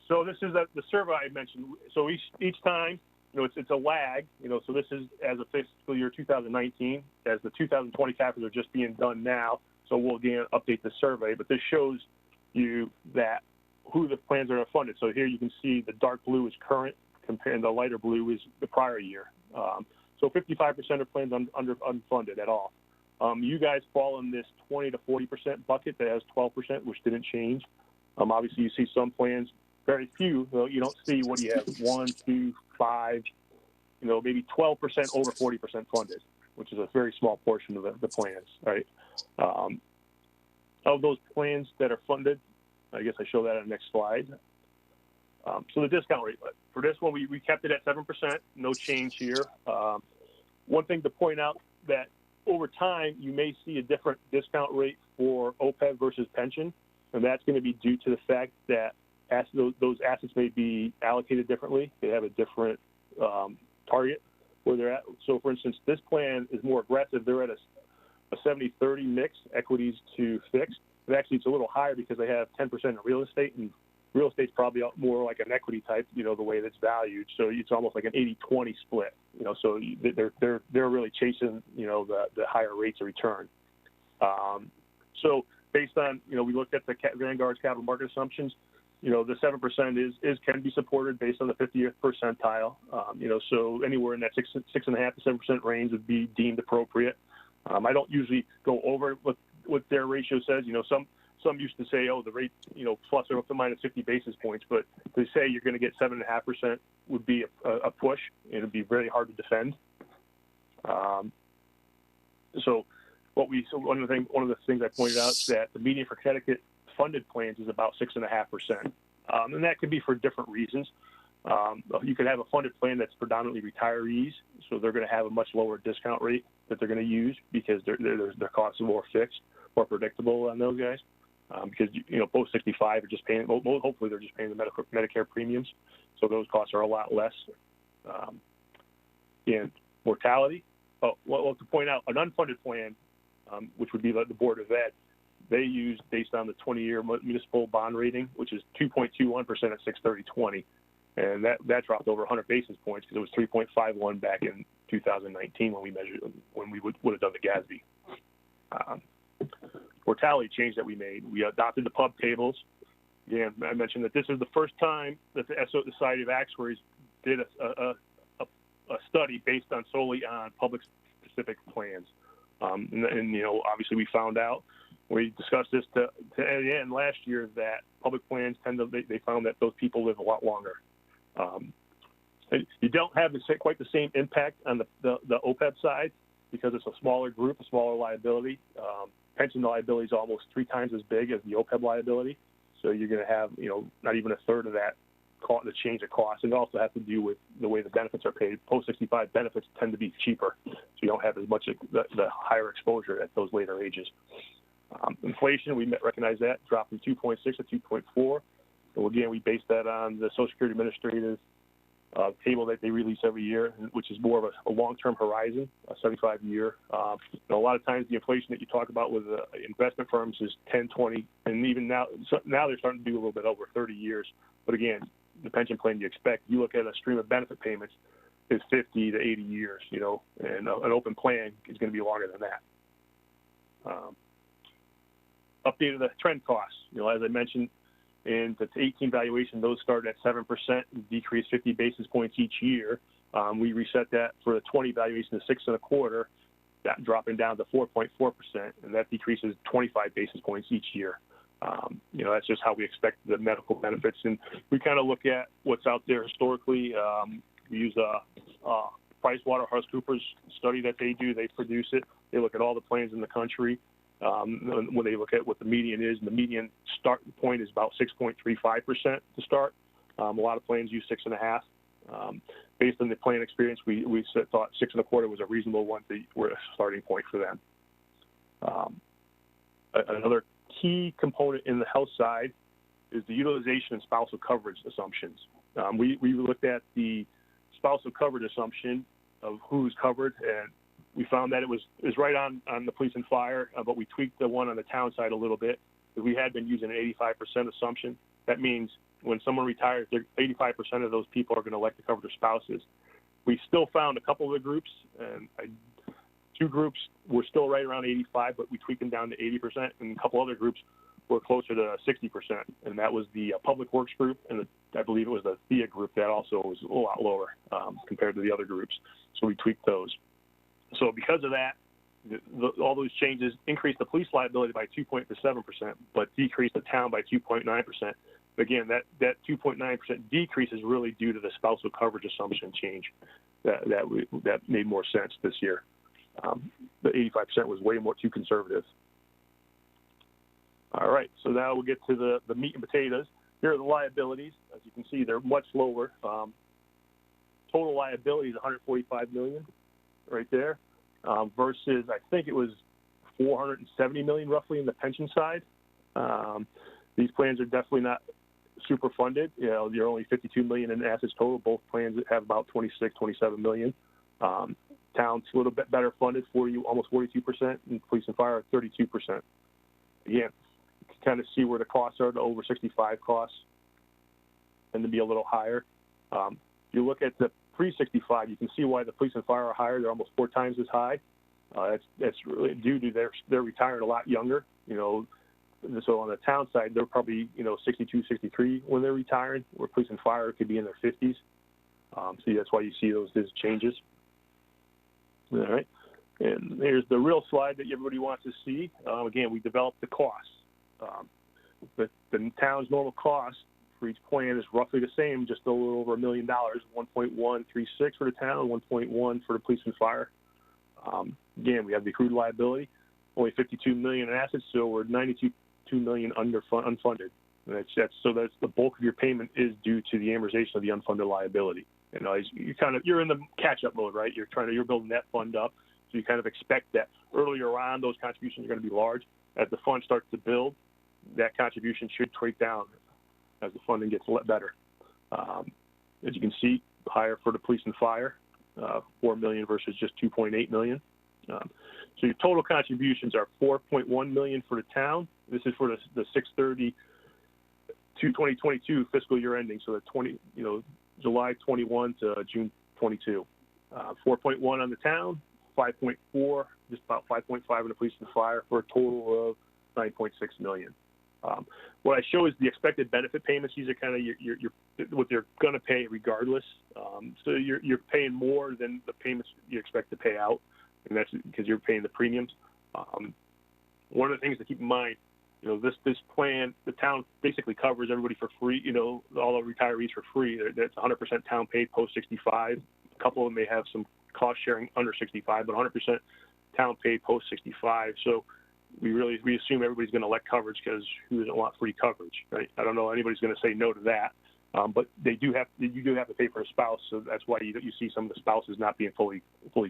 So this is the survey I mentioned. So each time, it's a lag, so this is as of fiscal year 2019, as the 2020 capitals are just being done now. So we'll again update the survey, but this shows you that who the plans are funded. So here you can see the dark blue is current, and the lighter blue is the prior year. So 55% of plans unfunded at all. You guys fall in this 20 to 40% bucket that has 12%, which didn't change. Obviously, you see some plans, very few. You don't see what do you have, 1, 2, 5, maybe 12% over 40% funded, which is a very small portion of the plans, right? Of those plans that are funded, I guess I show that on the next slide. So the discount rate, for this one, we kept it at 7%, no change here. One thing to point out that over time, you may see a different discount rate for OPED versus pension, and that's going to be due to the fact that those assets may be allocated differently. They have a different target where they're at. So, for instance, this plan is more aggressive. They're at a 70-30 mix, equities to fixed. But actually, it's a little higher because they have 10% in real estate, and real estate's probably more like an equity type, the way that's valued. So it's almost like an 80-20 split. So they're really chasing, the higher rates of return. So based on, we looked at the Vanguard's capital market assumptions. The 7% can be supported based on the 50th percentile. So anywhere in that 6.5% to 7% range would be deemed appropriate. I don't usually go over what their ratio says. Some used to say, oh, the rate, plus or up to minus 50 basis points, but to say you're going to get 7.5% would be a push. It would be very hard to defend. So one of the things I pointed out is that the median for Connecticut funded plans is about 6.5%, and that could be for different reasons. You could have a funded plan that's predominantly retirees, so they're going to have a much lower discount rate that they're going to use because their costs are more fixed, more predictable on those guys. Because post 65 are just paying. Hopefully, they're just paying the Medicare premiums, so those costs are a lot less. And mortality. Well, to point out, an unfunded plan, which would be the Board of Ed, they use based on the 20-year municipal bond rating, which is 2.21% at 6/30/20, and that dropped over 100 basis points because it was 3.51 back in 2019 when we would have done the GASB. Mortality change that we made. We adopted the pub tables. Again, I mentioned that this is the first time that the Society of Actuaries did a study based solely on public-specific plans. And obviously we found out, we discussed this to end last year, that public plans they found that those people live a lot longer. You don't have quite the same impact on the OPEB side because it's a smaller group, a smaller liability. Pension liability is almost 3 times as big as the OPEB liability. So you're going to have, not even a third of that, the change of cost. And it also has to do with the way the benefits are paid. Post-65 benefits tend to be cheaper, so you don't have as much the higher exposure at those later ages. Inflation, we recognize that, dropped from 2.6 to 2.4. So again, we based that on the Social Security Administrative table that they release every year, which is more of a long-term horizon, a 75-year. A lot of times the inflation that you talk about with investment firms is 10, 20, and even now they're starting to do a little bit over 30 years. But again, the pension plan you expect, you look at a stream of benefit payments, is 50 to 80 years, and an open plan is going to be longer than that. Updated the trend costs, as I mentioned, in the 18 valuation, those started at 7% and decreased 50 basis points each year. We reset that for the 20 valuation to 6.25%, that dropping down to 4.4%, and that decreases 25 basis points each year. That's just how we expect the medical benefits. And we kind of look at what's out there historically. We use PricewaterhouseCoopers study that they do. They produce it. They look at all the plans in the country. When they look at what the median is, and the median start point is about 6.35% to start. A lot of plans use 6.5%. Based on the plan experience, we thought 6.25% was a reasonable one a starting point for them. Another key component in the health side is the utilization and spousal coverage assumptions. We looked at the spousal coverage assumption of who's covered, and we found that it was right on the police and fire, but we tweaked the one on the town side a little bit. We had been using an 85% assumption. That means when someone retires, 85% of those people are going to elect to cover their spouses. We still found a couple of the groups, and two groups were still right around 85, but we tweaked them down to 80%, and a couple other groups were closer to 60%, and that was the Public Works group, and I believe it was the THEA group that also was a lot lower compared to the other groups. So we tweaked those. So because of that, all those changes increased the police liability by 2.7%, but decreased the town by 2.9%. Again, that 2.9% decrease is really due to the spousal coverage assumption change that made more sense this year. The 85% was way more too conservative. All right, so now we'll get to the meat and potatoes. Here are the liabilities. As you can see, they're much lower. Total liability is $145 million right there, versus I think it was $470 million roughly in the pension side. These plans are definitely not super funded. You know, you're only $52 million in assets total. Both plans have about 26, 27 million. Town's a little bit better funded, almost 42%, and police and fire are 32%. Again, you can kind of see where the costs are. The over 65 costs tend to be a little higher. If you look at the pre-65, you can see why the police and fire are higher. They're almost 4 times as high. That's really due to they're retiring a lot younger. You know, so on the town side, they're probably 62, 63 when they're retiring. Where police and fire could be in their 50s. So that's why you see those changes. All right, and here's the real slide that everybody wants to see. Again, we developed the costs. The town's normal cost for each plan is roughly the same, just a little over $1 million, 1.136 for the town, 1.1 for the police and fire. Again, we have the accrued liability, only 52 million in assets, so we're 92 million unfunded. And that's the bulk of your payment is due to the amortization of the unfunded liability. And you're in the catch-up mode, right? You're building that fund up, so you kind of expect that earlier on those contributions are going to be large. As the fund starts to build, that contribution should tweak down as the funding gets a lot better. As you can see, higher for the police and fire, 4 million versus just 2.8 million. So your total contributions are 4.1 million for the town. This is for the 6/30 to 2022 fiscal year ending, so the July 21 to June 22. 4.1 on the town, 5.4, just about 5.5 on the police and fire, for a total of 9.6 million. What I show is the expected benefit payments. These are kind of what they're going to pay regardless. So you're paying more than the payments you expect to pay out, and that's because you're paying the premiums. One of the things to keep in mind, this plan, the town basically covers everybody for free. All the retirees for free. That's 100% town paid post 65. A couple of them may have some cost sharing under 65, but 100% town paid post 65. So we assume everybody's going to elect coverage, because who doesn't want free coverage, right? I don't know anybody's going to say no to that, but you do have to pay for a spouse, so that's why you see some of the spouses not being fully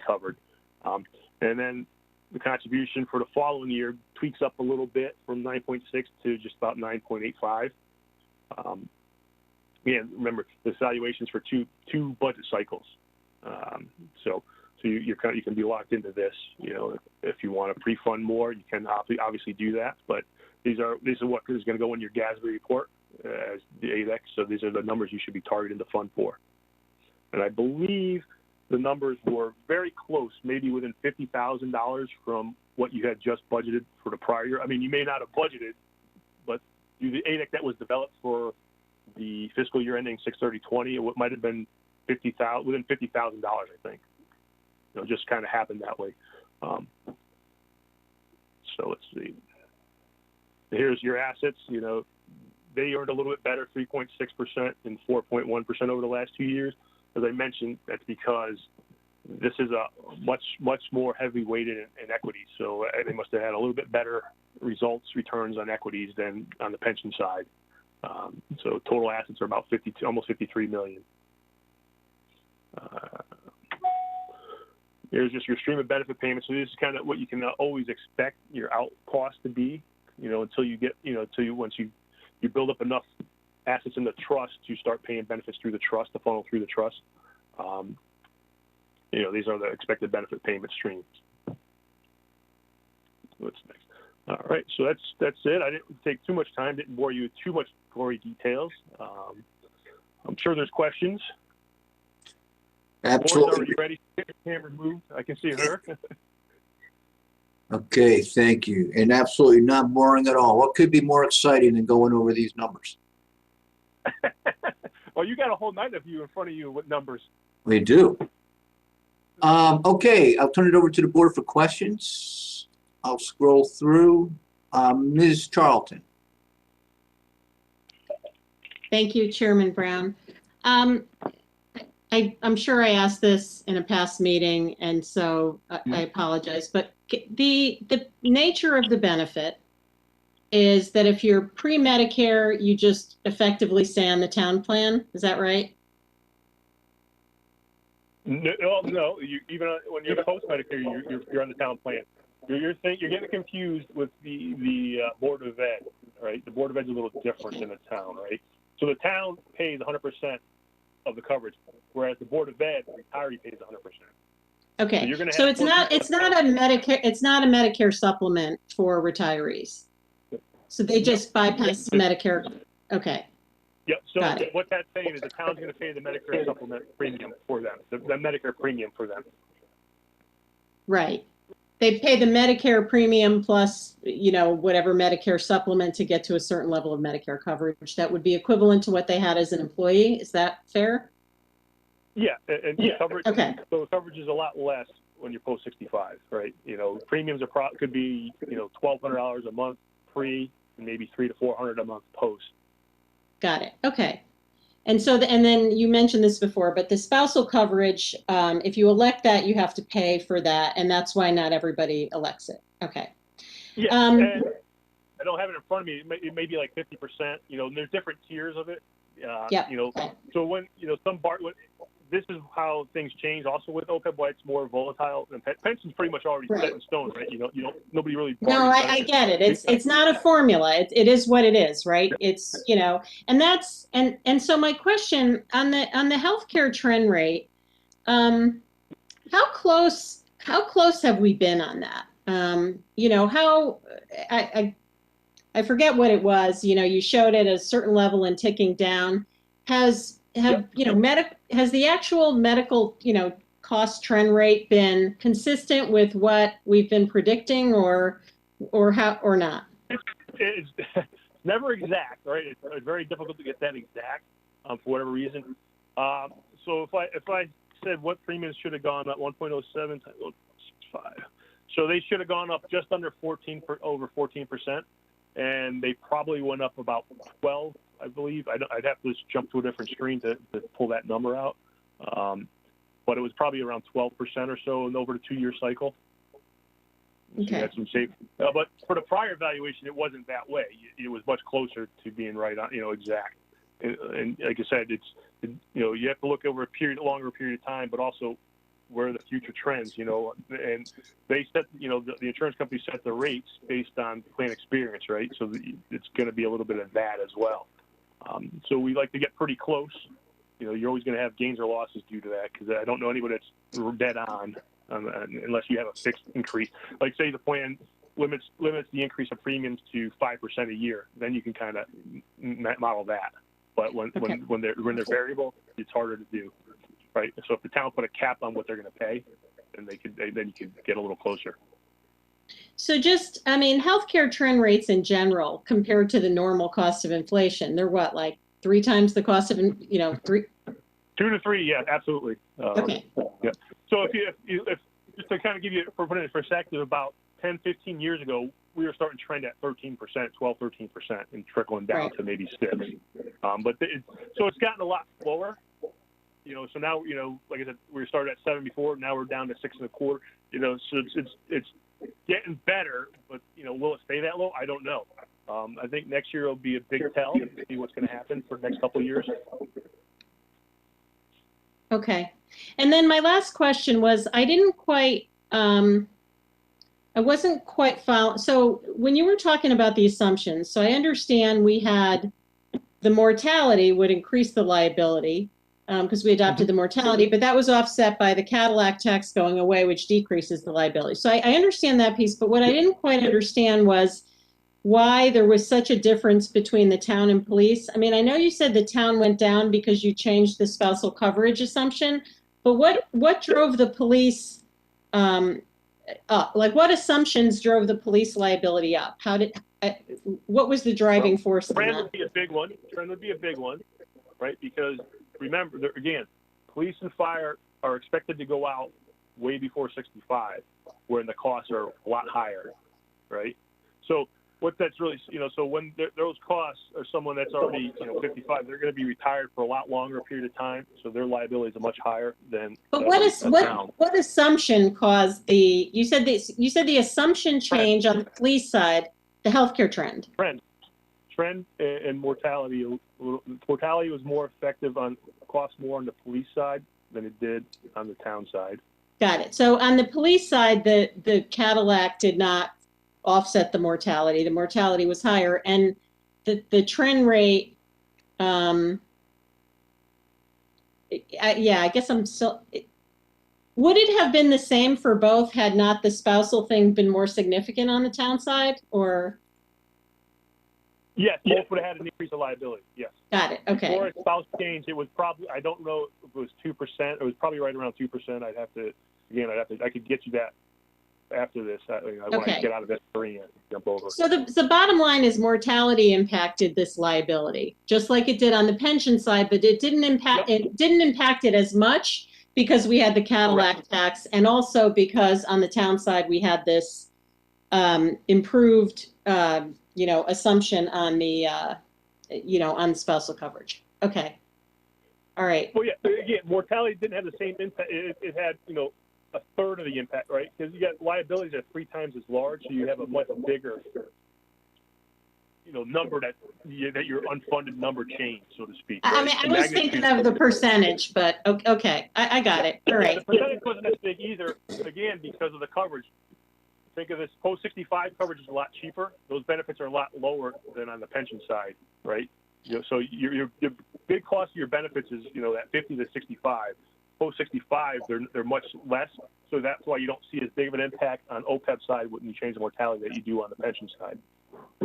covered. And then the contribution for the following year tweaks up a little bit from 9.6 to just about 9.85. Again, remember, this valuation's for two budget cycles, so you can be locked into this. If you want to pre-fund more, you can obviously do that. But these are what is going to go in your GASB report as the ADEX. So these are the numbers you should be targeting the fund for. And I believe the numbers were very close, maybe within $50,000 from what you had just budgeted for the prior year. I mean, you may not have budgeted, but the ADEC that was developed for the fiscal year ending 6/30/20, it might have been within $50,000, I think. Just kind of happened that way. So let's see. Here's your assets. They earned a little bit better, 3.6% and 4.1% over the last 2 years. As I mentioned, that's because this is a much more heavily weighted in equities. So they must have had a little bit better returns on equities than on the pension side. So total assets are about almost 53 million. Here's just your stream of benefit payments. So this is kind of what you can always expect your out cost to be, until you get, once you build up enough assets in the trust to start paying benefits through the trust, to funnel through the trust. These are the expected benefit payment streams. What's next? All right, so that's it. I didn't take too much time, didn't bore you with too much gory details. I'm sure there's questions. Board's Absolutely. already ready. Get your camera moved. I can see her. Okay, thank you. And absolutely not boring at all. What could be more exciting than going over these numbers? Well, you got a whole night of you in front of you with numbers. We do. Okay, I'll turn it over to the board for questions. I'll scroll through. Ms. Charlton. Thank you, Chairman Brown. I'm sure I asked this in a past meeting, and so I apologize, but the nature of the benefit is that if you're pre-Medicare, you just effectively stay on the town plan. Is that right? No. Even when you're post-Medicare, you're on the town plan. You're getting confused with the Board of Ed, right? The Board of Ed's a little different than the town, right? So the town pays 100% of the coverage, whereas the Board of Ed, the retiree pays 100%. Okay. So it's not a Medicare supplement for retirees. So they just bypass the Medicare. Okay. Yeah. So what that's saying is the town's going to pay the Medicare supplement premium for them, the Medicare premium for them. Right. They pay the Medicare premium plus, whatever Medicare supplement to get to a certain level of Medicare coverage. That would be equivalent to what they had as an employee. Is that fair? Yeah, and coverage. Okay. So coverage is a lot less when you're post 65, right? Premiums could be $1,200 a month pre, and maybe $300 to $400 a month post. Got it. Okay. And so, and then you mentioned this before, but the spousal coverage, if you elect that, you have to pay for that, and that's why not everybody elects it. Okay. Yeah. And I don't have it in front of me. It may be like 50%. There's different tiers of it. Yeah. So when this is how things change. Also with OPED, why it's more volatile. And pension's pretty much already set in stone, right? Nobody really. No, I get it. It's not a formula. It is what it is, right? It's and that's and so my question on the healthcare trend rate, how close have we been on that? How I forget what it was. You showed it at a certain level and ticking down. Has the actual medical cost trend rate been consistent with what we've been predicting, or not? It's never exact, right? It's very difficult to get that exact for whatever reason. So if I said what premiums should have gone up 1.07 times 5, so they should have gone up just under over 14%, and they probably went up about 12. I believe I'd have to just jump to a different screen to pull that number out, but it was probably around 12% or so in over the 2-year cycle. So Okay. you had some safe, but for the prior valuation, it wasn't that way. It was much closer to being right on, exact. And like I said, you have to look over a longer period of time, but also where are the future trends, and they set, the insurance company set the rates based on plan experience, right? So it's going to be a little bit of that as well. So we like to get pretty close. You're always going to have gains or losses due to that, because I don't know anybody that's dead on unless you have a fixed increase. Like say the plan limits the increase of premiums to 5% a year, then you can kind of model that. But when they're variable, it's harder to do, right? So if the town put a cap on what they're going to pay, then you could get a little closer. So healthcare trend rates in general compared to the normal cost of inflation, they're what, like 3 times the cost of, 3? 2 to 3, yeah, absolutely. Okay. Yeah. So if just to kind of give you, for putting it in perspective, about 10, 15 years ago, we were starting to trend at 13%, 12, 13%, and trickling down to maybe 6. But it's gotten a lot slower. So now, like I said, we started at 7 before. Now we're down to 6.25. So it's getting better, but will it stay that low? I don't know. I think next year will be a big tell to see what's going to happen for the next couple of years. Okay. And then my last question was, I wasn't quite following. So when you were talking about the assumptions, so I understand we had the mortality would increase the liability, because we adopted the mortality, but that was offset by the Cadillac tax going away, which decreases the liability. So I understand that piece, but what I didn't quite understand was why there was such a difference between the town and police. I mean, I know you said the town went down because you changed the spousal coverage assumption, but what drove the police up? Like, what assumptions drove the police liability up? What was the driving force in Trend that? would be a big one. Trend would be a big one, right? Because remember, again, police and fire are expected to go out way before 65, when the costs are a lot higher, right? So what that's really, so when those costs are someone that's already, 55, they're going to be retired for a lot longer period of time, so their liabilities are much higher than. But what assumption caused you said the assumption change on the police side, the healthcare trend. Trend and mortality. Mortality was more effective cost more on the police side than it did on the town side. Got it. So on the police side, the Cadillac did not offset the mortality. The mortality was higher, and the trend rate. I guess I'm still. Would it have been the same for both had not the spousal thing been more significant on the town side, or? Yes, both would have had an increase of liability. Yes. Got it. Okay. Before a spouse change, it was probably, I don't know if it was 2%. It was probably right around 2%. I could get you that after this. When I get out of this screen and jump over. So the bottom line is mortality impacted this liability, just like it did on the pension side, but it didn't impact it as much because we had the Cadillac tax, and also because on the town side we had this improved assumption on the on spousal coverage. Okay. All right. Well, yeah, again, mortality didn't have the same impact. It had, a third of the impact, right? Because you got liabilities that are 3 times as large, so you have a much bigger, number that your unfunded number changed, so to speak. Right? I was thinking of the percentage, but okay, I got it. All right. The percentage wasn't as big either, again, because of the coverage. Think of this, post-65 coverage is a lot cheaper. Those benefits are a lot lower than on the pension side, right? So your big cost of your benefits is, at 50 to 65. Post-65, they're much less. So that's why you don't see as big of an impact on OPED side when you change the mortality that you do on the pension side.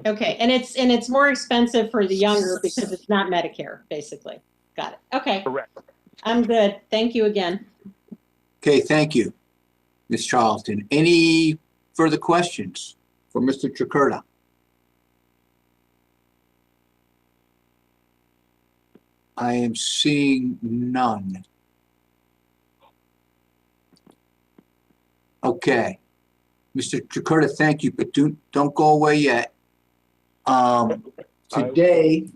Okay, and it's more expensive for the younger because it's not Medicare, basically. Got it. Okay. Correct. I'm good. Thank you again. Okay, thank you, Ms. Charlton. Any further questions for Mr. Chakurta? I am seeing none. Okay. Mr. Chakurta, thank you, but don't go away yet. Today,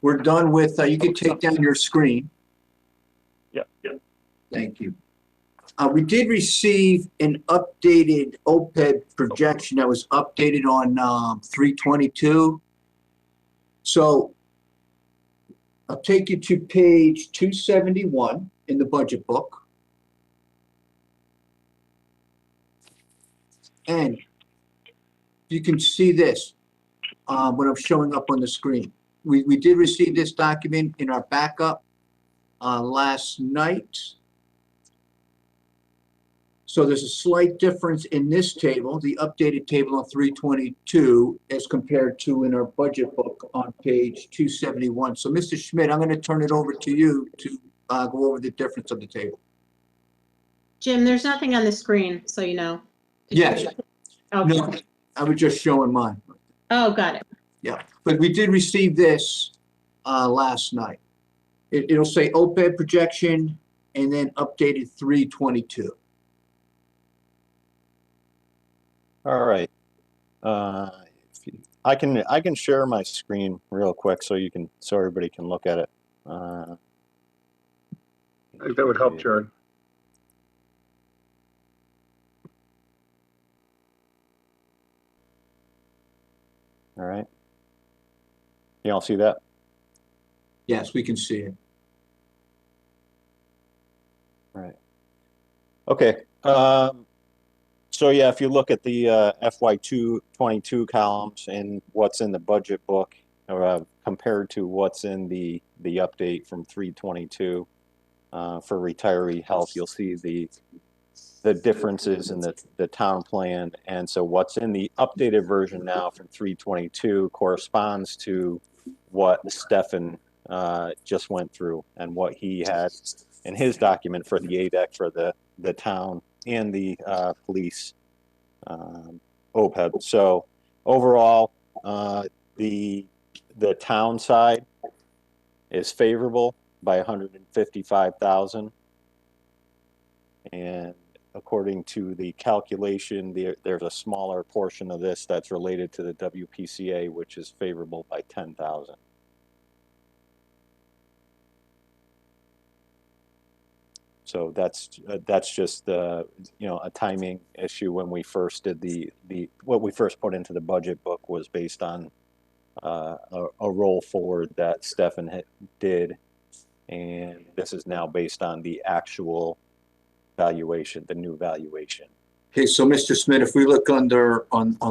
we're done with, you can take down your screen. Yeah. Thank you. We did receive an updated OPED projection that was updated on 3/22. So I'll take you to page 271 in the budget book. And you can see this, what I'm showing up on the screen. We did receive this document in our backup last night. So there's a slight difference in this table, the updated table on 3/22, as compared to in our budget book on page 271. So Mr. Schmidt, I'm going to turn it over to you to go over the difference of the table. Jim, there's nothing on the screen, so you know. Yes. Oh. No, I was just showing mine. Oh, got it. Yeah, but we did receive this last night. It'll say OPED projection and then updated 3/22. All right. I can share my screen real quick so everybody can look at it. I think that would help, Jared. All right. You all see that? Yes, we can see it. All right. Okay. So yeah, if you look at the FY 22 columns and what's in the budget book compared to what's in the update from 3/22, for retiree health, you'll see the differences in the town plan. And so what's in the updated version now from 322 corresponds to what Stefan just went through and what he had in his document for the ADEC for the town and the police OPED. So overall, the town side is favorable by 155,000, and according to the calculation, there's a smaller portion of this that's related to the WPCA, which is favorable by 10,000. So that's just a timing issue. When we first did what we first put into the budget book was based on a roll forward that Stefan did, and this is now based on the actual valuation, the new valuation. Okay, so Mr. Smith, if we look on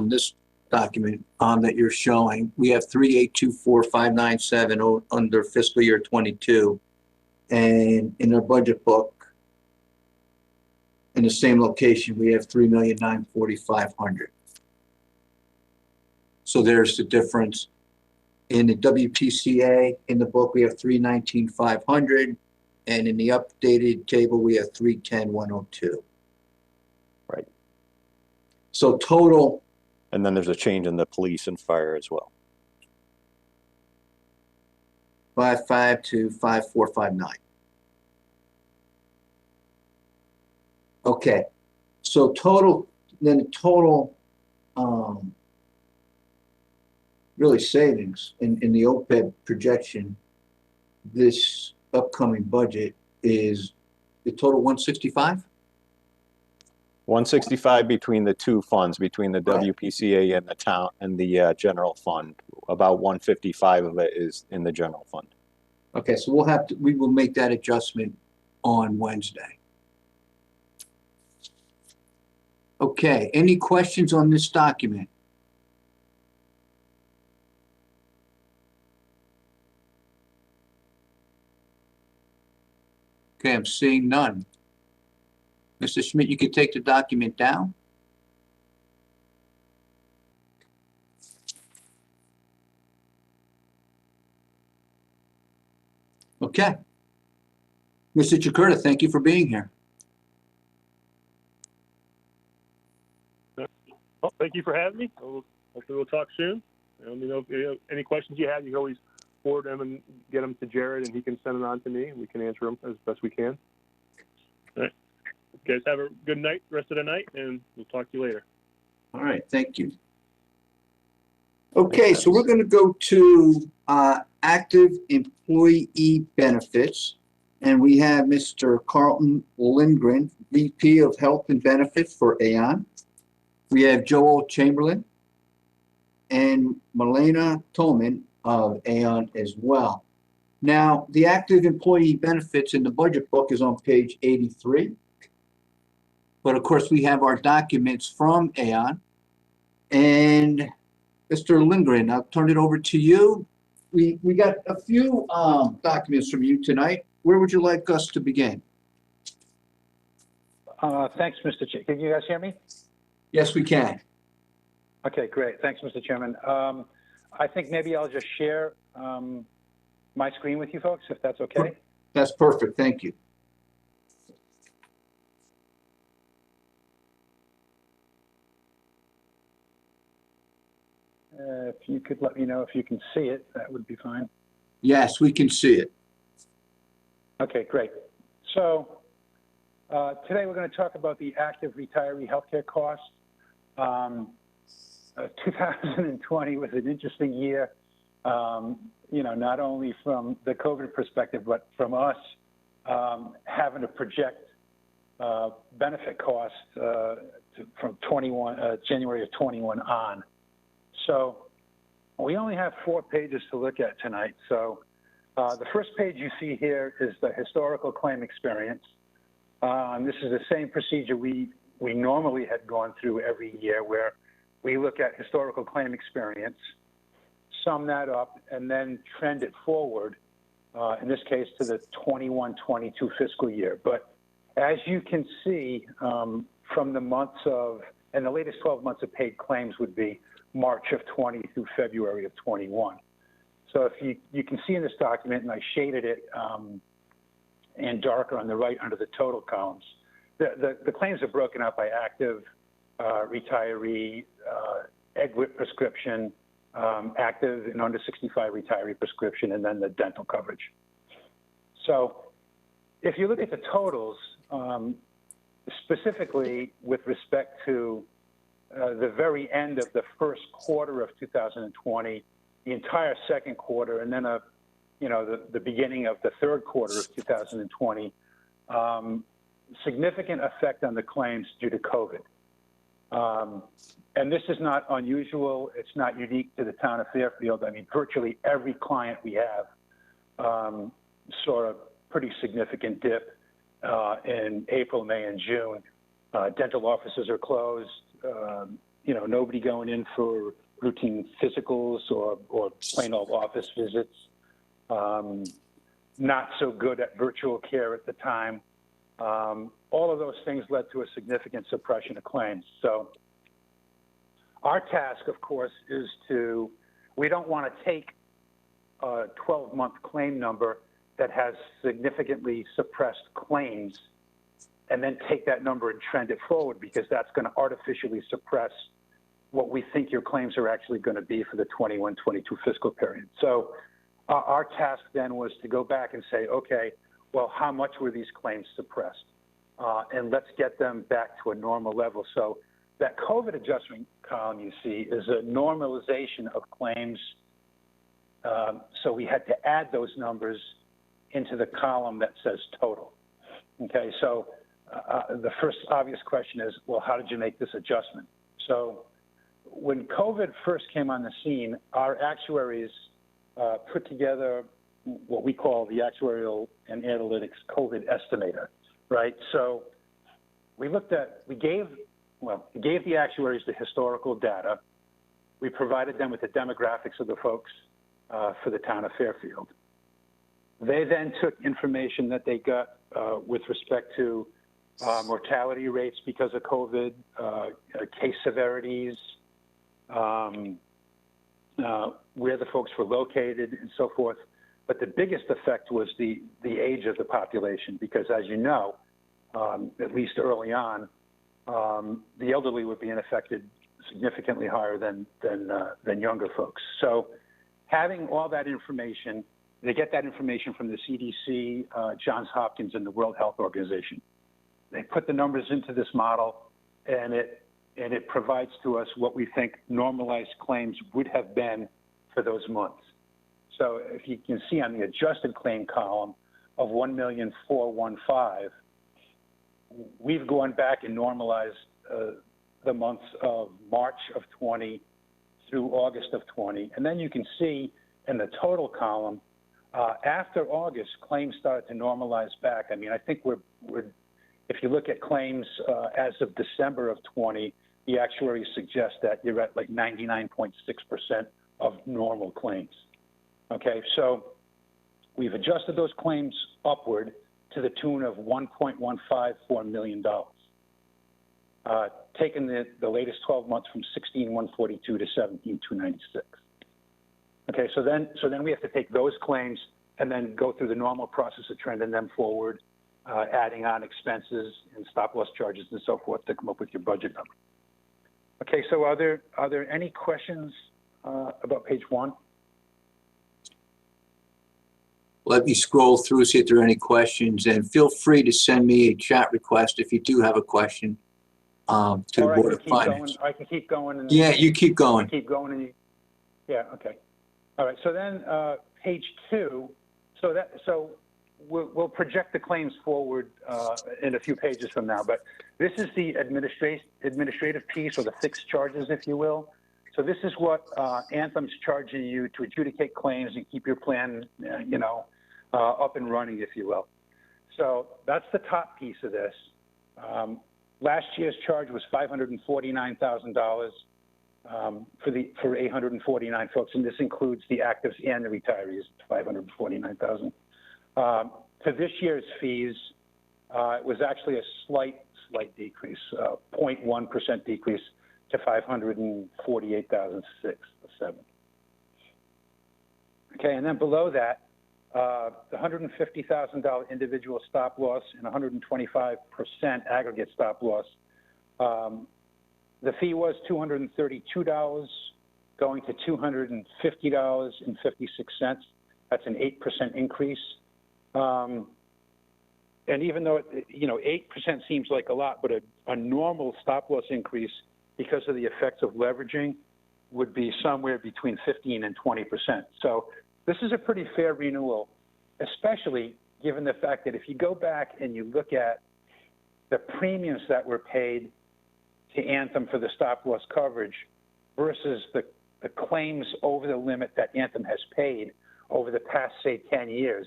this document that you're showing, we have 3824597 under fiscal year 22, and in our budget book, in the same location, we have 3,945,000. So there's the difference. In the WPCA, in the book, we have 319,500, and in the updated table, we have 310,102. Right. So total. And then there's a change in the police and fire as well. 55 to 5459. Okay, so total, then the total really savings in the OPED projection this upcoming budget is the total 165? 165 between the two funds, between the Right. WPCA and the town and the general fund. About 155 of it is in the general fund. Okay, so we will make that adjustment on Wednesday. Okay, any questions on this document? Okay, I'm seeing none. Mr. Schmidt, you can take the document down. Okay. Mr. Chakurta, thank you for being here. Well, thank you for having me. Hopefully we'll talk soon. Let me know if you have any questions you have. You can always forward them and get them to Jared, and he can send them on to me, and we can answer them as best we can. All right. You guys have a good night, rest of the night, and we'll talk to you later. All right, thank you. Okay, so we're going to go to active employee benefits, and we have Mr. Carlton Lindgren, VP of Health and Benefits for Aon. We have Joel Chamberlain and Milena Tolman of Aon as well. Now, the active employee benefits in the budget book is on page 83. But of course, we have our documents from Aon. And Mr. Lindgren, I'll turn it over to you. We got a few documents from you tonight. Where would you like us to begin? Thanks, Mr. Chair. Can you guys hear me? Yes, we can. Okay, great. Thanks, Mr. Chairman. I think maybe I'll just share my screen with you folks, if that's okay. That's perfect. Thank you. If you could let me know if you can see it, that would be fine. Yes, we can see it. Okay, great. So today we're going to talk about the active retiree healthcare costs. 2020 was an interesting year, not only from the COVID perspective, but from us having to project benefit costs from January of 21 on. So we only have 4 pages to look at tonight. So the first page you see here is the historical claim experience. This is the same procedure we normally had gone through every year, where we look at historical claim experience, sum that up, and then trend it forward in this case to the 21-22 fiscal year. But as you can see from the months of, and the latest 12 months of paid claims would be March of 20 through February of 21. So if you can see in this document, and I shaded it in darker on the right under the total columns, the claims are broken out by active, retiree, EGWP prescription, active and under 65 retiree prescription, and then the dental coverage. So if you look at the totals, specifically with respect to the very end of the first quarter of 2020, the entire second quarter, and then the beginning of the third quarter of 2020, significant effect on the claims due to COVID. And this is not unusual. It's not unique to the town of Fairfield. I mean, virtually every client we have saw a pretty significant dip in April, May, and June. Dental offices are closed. Nobody going in for routine physicals or plain old office visits. Not so good at virtual care at the time. All of those things led to a significant suppression of claims. So our task, of course, is we don't want to take a 12-month claim number that has significantly suppressed claims and then take that number and trend it forward, because that's going to artificially suppress what we think your claims are actually going to be for the 21-22 fiscal period. So our task then was to go back and say, okay, well, how much were these claims suppressed? And let's get them back to a normal level. So that COVID adjustment column you see is a normalization of claims. So we had to add those numbers into the column that says total. Okay, so the first obvious question is, well, how did you make this adjustment? So when COVID first came on the scene, our actuaries put together what we call the Actuarial and Analytics COVID Estimator, right? So we gave the actuaries the historical data. We provided them with the demographics of the folks for the town of Fairfield. They then took information that they got with respect to mortality rates because of COVID, case severities, where the folks were located, and so forth. But the biggest effect was the age of the population, because as you know, at least early on, the elderly were being affected significantly higher than younger folks. So having all that information, they get that information from the CDC, Johns Hopkins, and the World Health Organization. They put the numbers into this model, and it provides to us what we think normalized claims would have been for those months. So if you can see on the adjusted claim column of 1,415,000, we've gone back and normalized the months of March of 20 through August of 20. And then you can see in the total column, after August, claims started to normalize back. I mean, I think if you look at claims as of December of 20, the actuaries suggest that you're at like 99.6% of normal claims. Okay, so we've adjusted those claims upward to the tune of $1.154 million, taking the latest 12 months from 16,142 to 17,296. Okay, so then we have to take those claims and then go through the normal process of trending them forward, adding on expenses and stop loss charges and so forth to come up with your budget number. Okay, so are there any questions about page 1? Let me scroll through, see if there are any questions, and feel free to send me a chat request if you do have a question to the Board of Finance. I can keep going. Yeah, you keep going. Keep going. Yeah, okay. All right, so then page 2, so we'll project the claims forward in a few pages from now, but this is the administrative piece, or the fixed charges, if you will. So this is what Anthem's charging you to adjudicate claims and keep your plan, up and running, if you will. So that's the top piece of this. Last year's charge was $549,000 for 849 folks, and this includes the actives and the retirees, $549,000. To this year's fees, it was actually a slight decrease, 0.1% decrease to $548,007. Okay, and then below that, the $150,000 individual stop loss and 125% aggregate stop loss. The fee was $232, going to $250.56. That's an 8% increase. And even though, 8% seems like a lot, but a normal stop loss increase because of the effects of leveraging would be somewhere between 15 and 20%. So this is a pretty fair renewal, especially given the fact that if you go back and you look at the premiums that were paid to Anthem for the stop loss coverage versus the claims over the limit that Anthem has paid over the past, say, 10 years,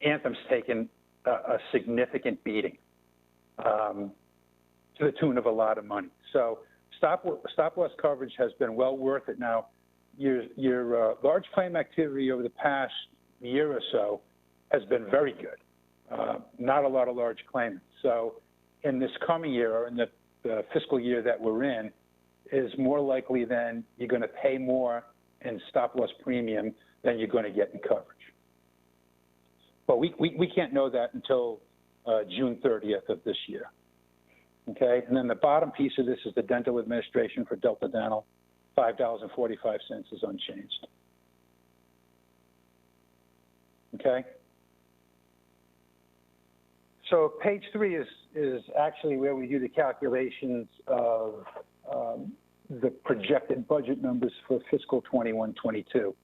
Anthem's taken a significant beating to the tune of a lot of money. So stop loss coverage has been well worth it. Now, your large claim activity over the past year or so has been very good. Not a lot of large claims. So in this coming year, or in the fiscal year that we're in, is more likely than you're going to pay more in stop loss premium than you're going to get in coverage. But we can't know that until June 30th of this year. Okay, and then the bottom piece of this is the dental administration for Delta Dental, $5.45 is unchanged. Okay. So page 3 is actually where we do the calculations of the projected budget numbers for fiscal 21-22.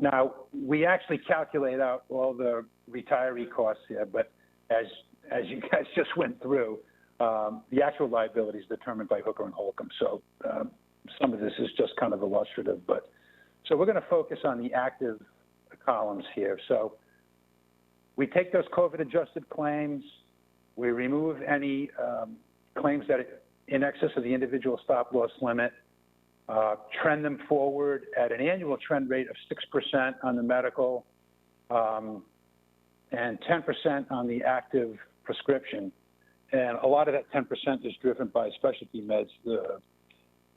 Now, we actually calculate out all the retiree costs here, but as you guys just went through, the actual liability is determined by Hooker and Holcomb. So some of this is just kind of illustrative, but so we're going to focus on the active columns here. So we take those COVID-adjusted claims, we remove any claims that are in excess of the individual stop loss limit, trend them forward at an annual trend rate of 6% on the medical and 10% on the active prescription. And a lot of that 10% is driven by specialty meds. The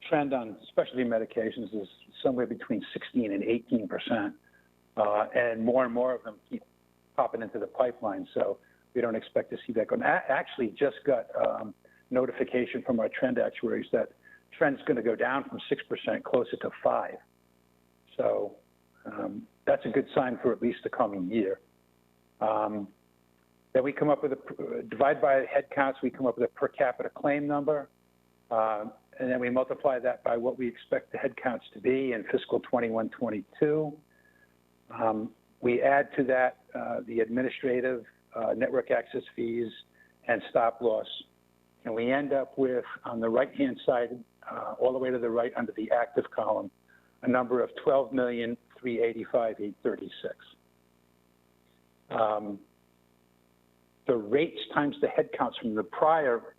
trend on specialty medications is somewhere between 16 and 18%. And more of them keep popping into the pipeline. So we don't expect to see that going. Actually just got notification from our trend actuaries that trend's going to go down from 6% closer to 5%. So that's a good sign for at least the coming year. Then we come up with divide by head counts, we come up with a per capita claim number. And then we multiply that by what we expect the head counts to be in fiscal 21-22. We add to that the administrative network access fees and stop loss. And we end up with, on the right-hand side, all the way to the right under the active column, a number of $12,385,836. The rates times the head counts from the prior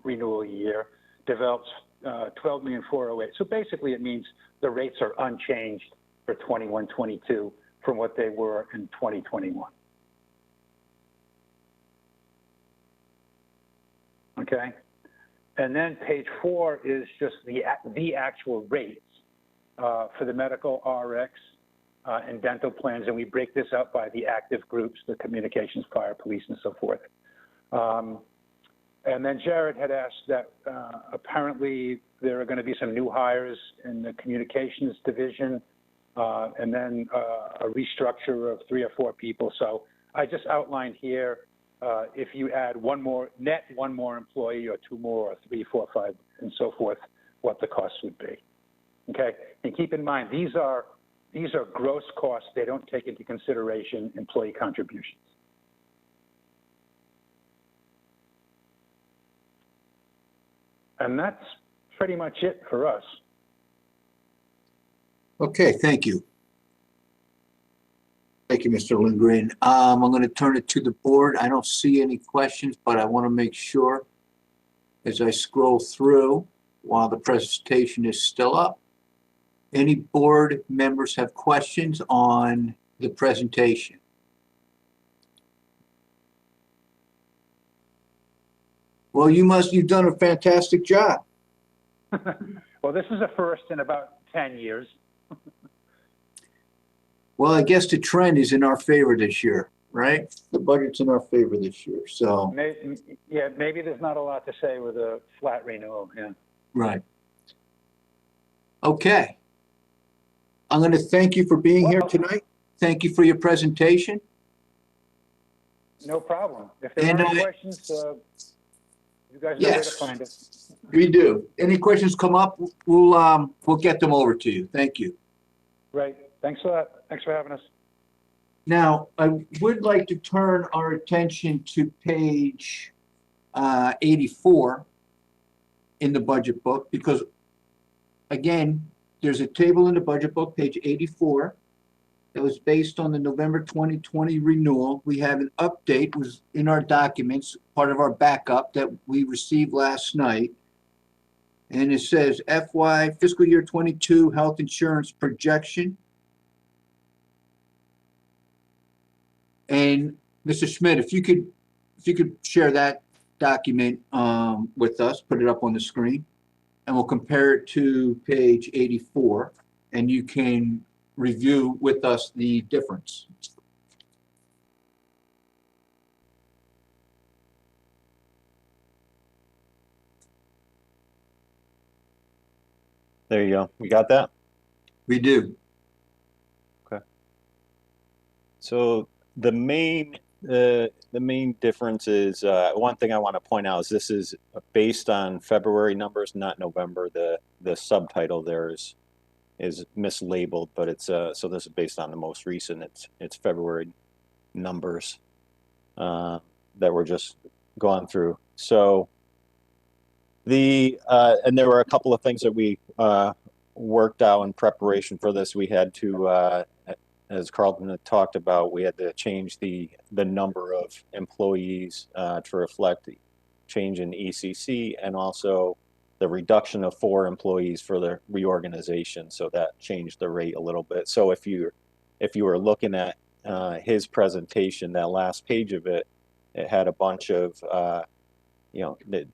renewal year develops $12,408,000. So basically it means the rates are unchanged for 21-22 from what they were in 2021. Okay, and then page 4 is just the actual rates for the medical, RX, and dental plans, and we break this out by the active groups, the communications, fire, police, and so forth. And then Jared had asked that apparently there are going to be some new hires in the communications division, and then a restructure of 3 or 4 people. So I just outlined here, if you add one more employee, or 2 more, or 3, 4, 5, and so forth, what the costs would be. Okay, and keep in mind, these are gross costs. They don't take into consideration employee contributions. And that's pretty much it for us. Okay, thank you. Thank you, Mr. Lindgren. I'm going to turn it to the board. I don't see any questions, but I want to make sure as I scroll through while the presentation is still up. Any board members have questions on the presentation? Well, you've done a fantastic job. Well, this is a first in about 10 years. Well, I guess the trend is in our favor this year, right? The budget's in our favor this year, so. Yeah, maybe there's not a lot to say with a flat renewal, yeah. Right. Okay. I'm going to thank you for being here tonight. Thank you for your presentation. No problem. If there And, are any questions, you guys know where to yes. find us. We do. Any questions come up, we'll get them over to you. Thank you. Right. Thanks a lot. Thanks for having us. Now, I would like to turn our attention to page 84 in the budget book, because again, there's a table in the budget book, page 84, that was based on the November 2020 renewal. We have an update, was in our documents, part of our backup that we received last night. And it says FY fiscal year 22 health insurance projection. And Mr. Schmidt, if you could share that document with us, put it up on the screen, and we'll compare it to page 84, and you can review with us the difference. There you go. We got that? We do. Okay. So the main difference is, one thing I want to point out is this is based on February numbers, not November. The subtitle there is mislabeled, but it's so this is based on the most recent. It's February numbers that we're just going through. So and there were a couple of things that we worked out in preparation for this. We had to, as Carlton had talked about, we had to change the number of employees to reflect the change in ECC, and also the reduction of 4 employees for the reorganization. So that changed the rate a little bit. So if you were looking at his presentation, that last page of it, it had a bunch of the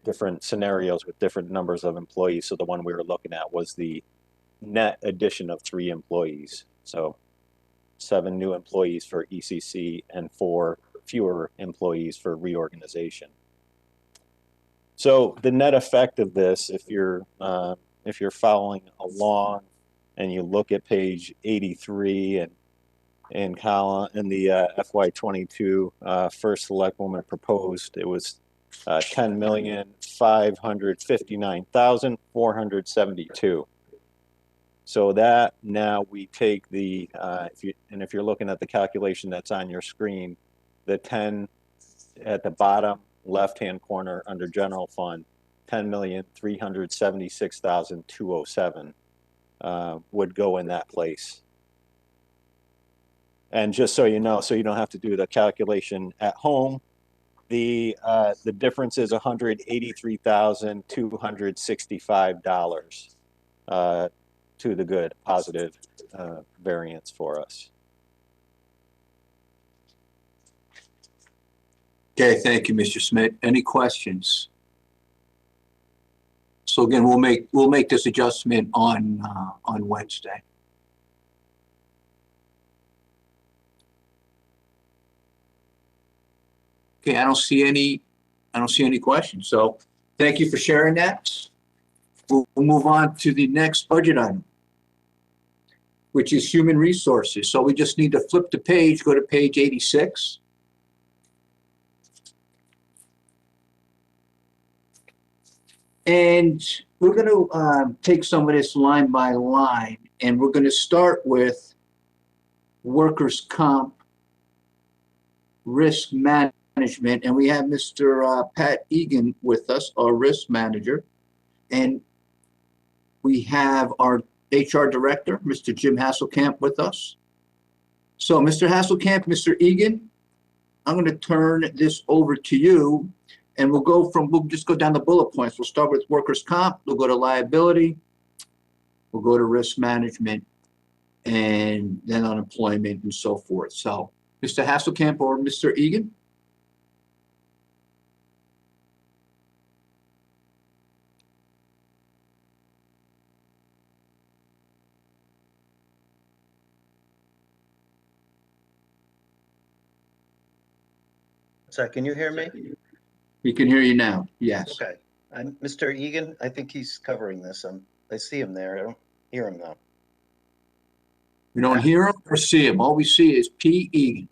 different scenarios with different numbers of employees. So the one we were looking at was the net addition of 3 employees. So 7 new employees for ECC and 4 fewer employees for reorganization. So the net effect of this, if you're following along and you look at page 83 and in column in the FY22 first select woman proposed, it was 10,559,472. So that now we take the if you're looking at the calculation that's on your screen, the 10 at the bottom left-hand corner under general fund, 10,376,207 would go in that place. And just so you know, so you don't have to do the calculation at home, the difference is $183,265 to the good, positive variance for us. Okay, thank you, Mr. Smith. Any questions? So again, we'll make this adjustment on Wednesday. Okay, I don't see any questions. So thank you for sharing that. We'll move on to the next budget item, which is human resources. So we just need to flip the page, go to page 86. And we're going to take some of this line by line, and we're going to start with workers' comp risk management. And we have Mr. Pat Egan with us, our risk manager. And we have our HR director, Mr. Jim Hasselkamp, with us. So Mr. Hasselkamp, Mr. Egan, I'm going to turn this over to you. And we'll just go down the bullet points. We'll start with workers' comp, we'll go to liability, we'll go to risk management, and then unemployment and so forth. So, Mr. Hasselkamp or Mr. Egan? Sorry, can you hear me? We can hear you now. Yes. Okay. Mr. Egan, I think he's covering this. I see him there. I don't hear him though. We don't hear him or see him. All we see is P. Egan.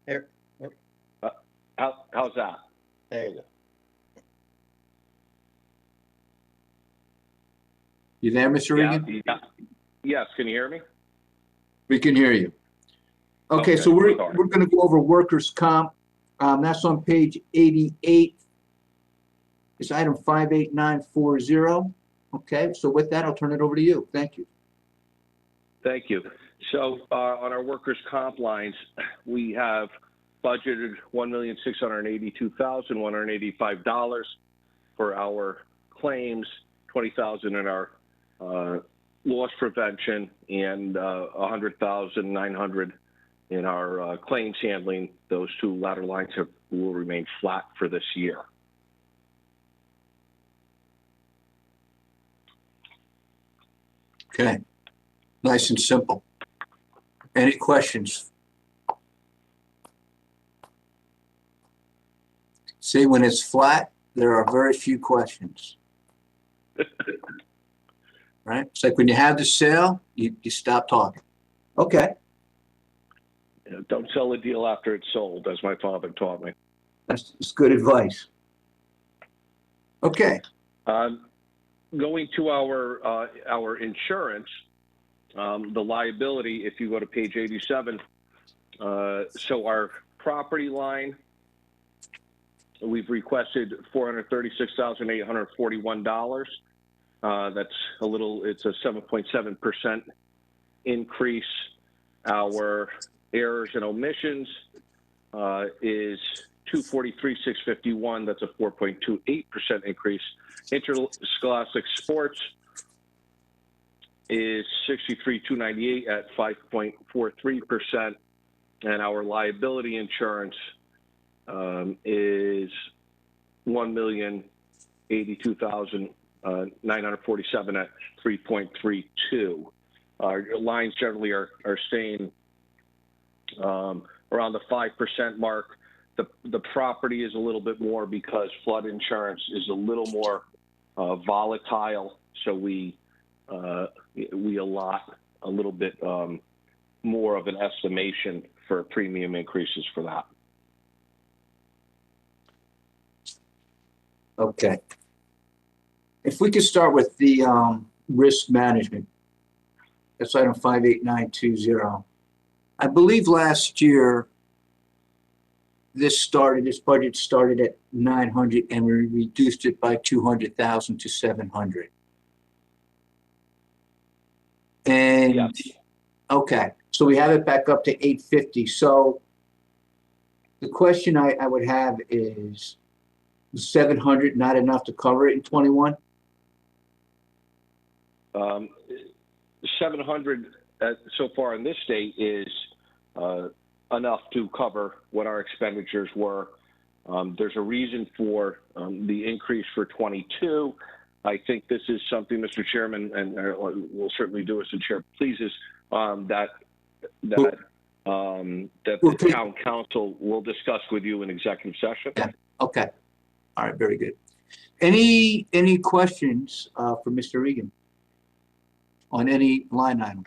Here, How's that? there you go. You there, Mr. Egan? Yeah. Yes, can you hear me? We can hear you. Okay, Okay, so we're sorry. going to go over workers' comp. That's on page 88. It's item 58940. Okay, so with that, I'll turn it over to you. Thank you. Thank you. So on our workers' comp lines, we have budgeted $1,682,185 for our claims, $20,000 in our loss prevention, and $100,900 in our claims handling. Those two latter lines will remain flat for this year. Okay, nice and simple. Any questions? See, when it's flat, there are very few questions. Right? It's like when you have the sale, you stop talking. Okay, You know, don't sell a deal after it's sold, as my father taught me. that's good advice. Okay, Going to our insurance, the liability, if you go to page 87, so our property line, we've requested $436,841. That's it's a 7.7% increase. Our errors and omissions is $243,651. That's a 4.28% increase. Interscholastic sports is $63,298 at 5.43%, and our liability insurance is $1,082,947 at 3.32. Our lines generally are staying around the 5% mark. The property is a little bit more because flood insurance is a little more volatile, so we allot a little bit more of an estimation for premium increases for that. okay. If we could start with the risk management. That's item 58920. I believe last year, this budget started at 900 and we reduced it by 200,000 to 700. And Yes. okay, so we have it back up to 850. So the question I would have is 700 not enough to cover it in 21? 700 so far in this state is enough to cover what our expenditures were. There's a reason for the increase for 22. I think this is something, Mr. Chairman, and we'll certainly do as the chair pleases, that the town council will discuss with you in executive session. Yeah. Okay. All right. Very good. Any questions for Mr. Regan on any line item?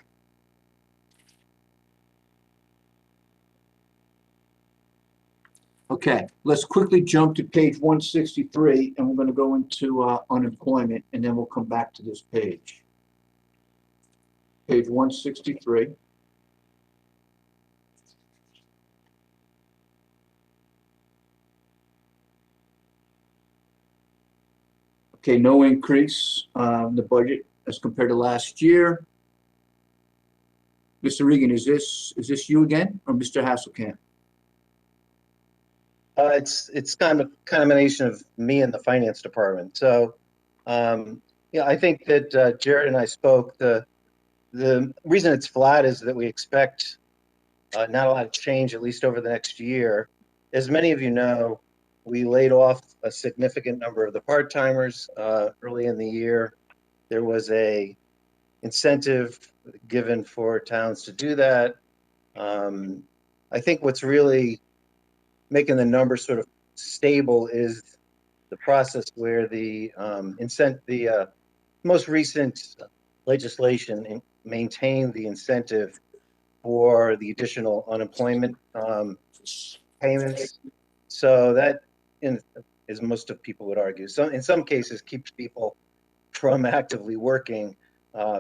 Okay, let's quickly jump to page 163, and we're going to go into unemployment, and then we'll come back to this page. Page 163. Okay, no increase in the budget as compared to last year. Mr. Regan, is this you again, or Mr. Hasselkamp? It's kind of a combination of me and the finance department. So, yeah, I think that Jared and I spoke. The reason it's flat is that we expect not a lot of change, at least over the next year. As many of you know, we laid off a significant number of the part-timers early in the year. There was a incentive given for towns to do that. I think what's really making the numbers sort of stable is the process where the most recent legislation maintained the incentive for the additional unemployment payments. So that, as most of people would argue, in some cases keeps people from actively working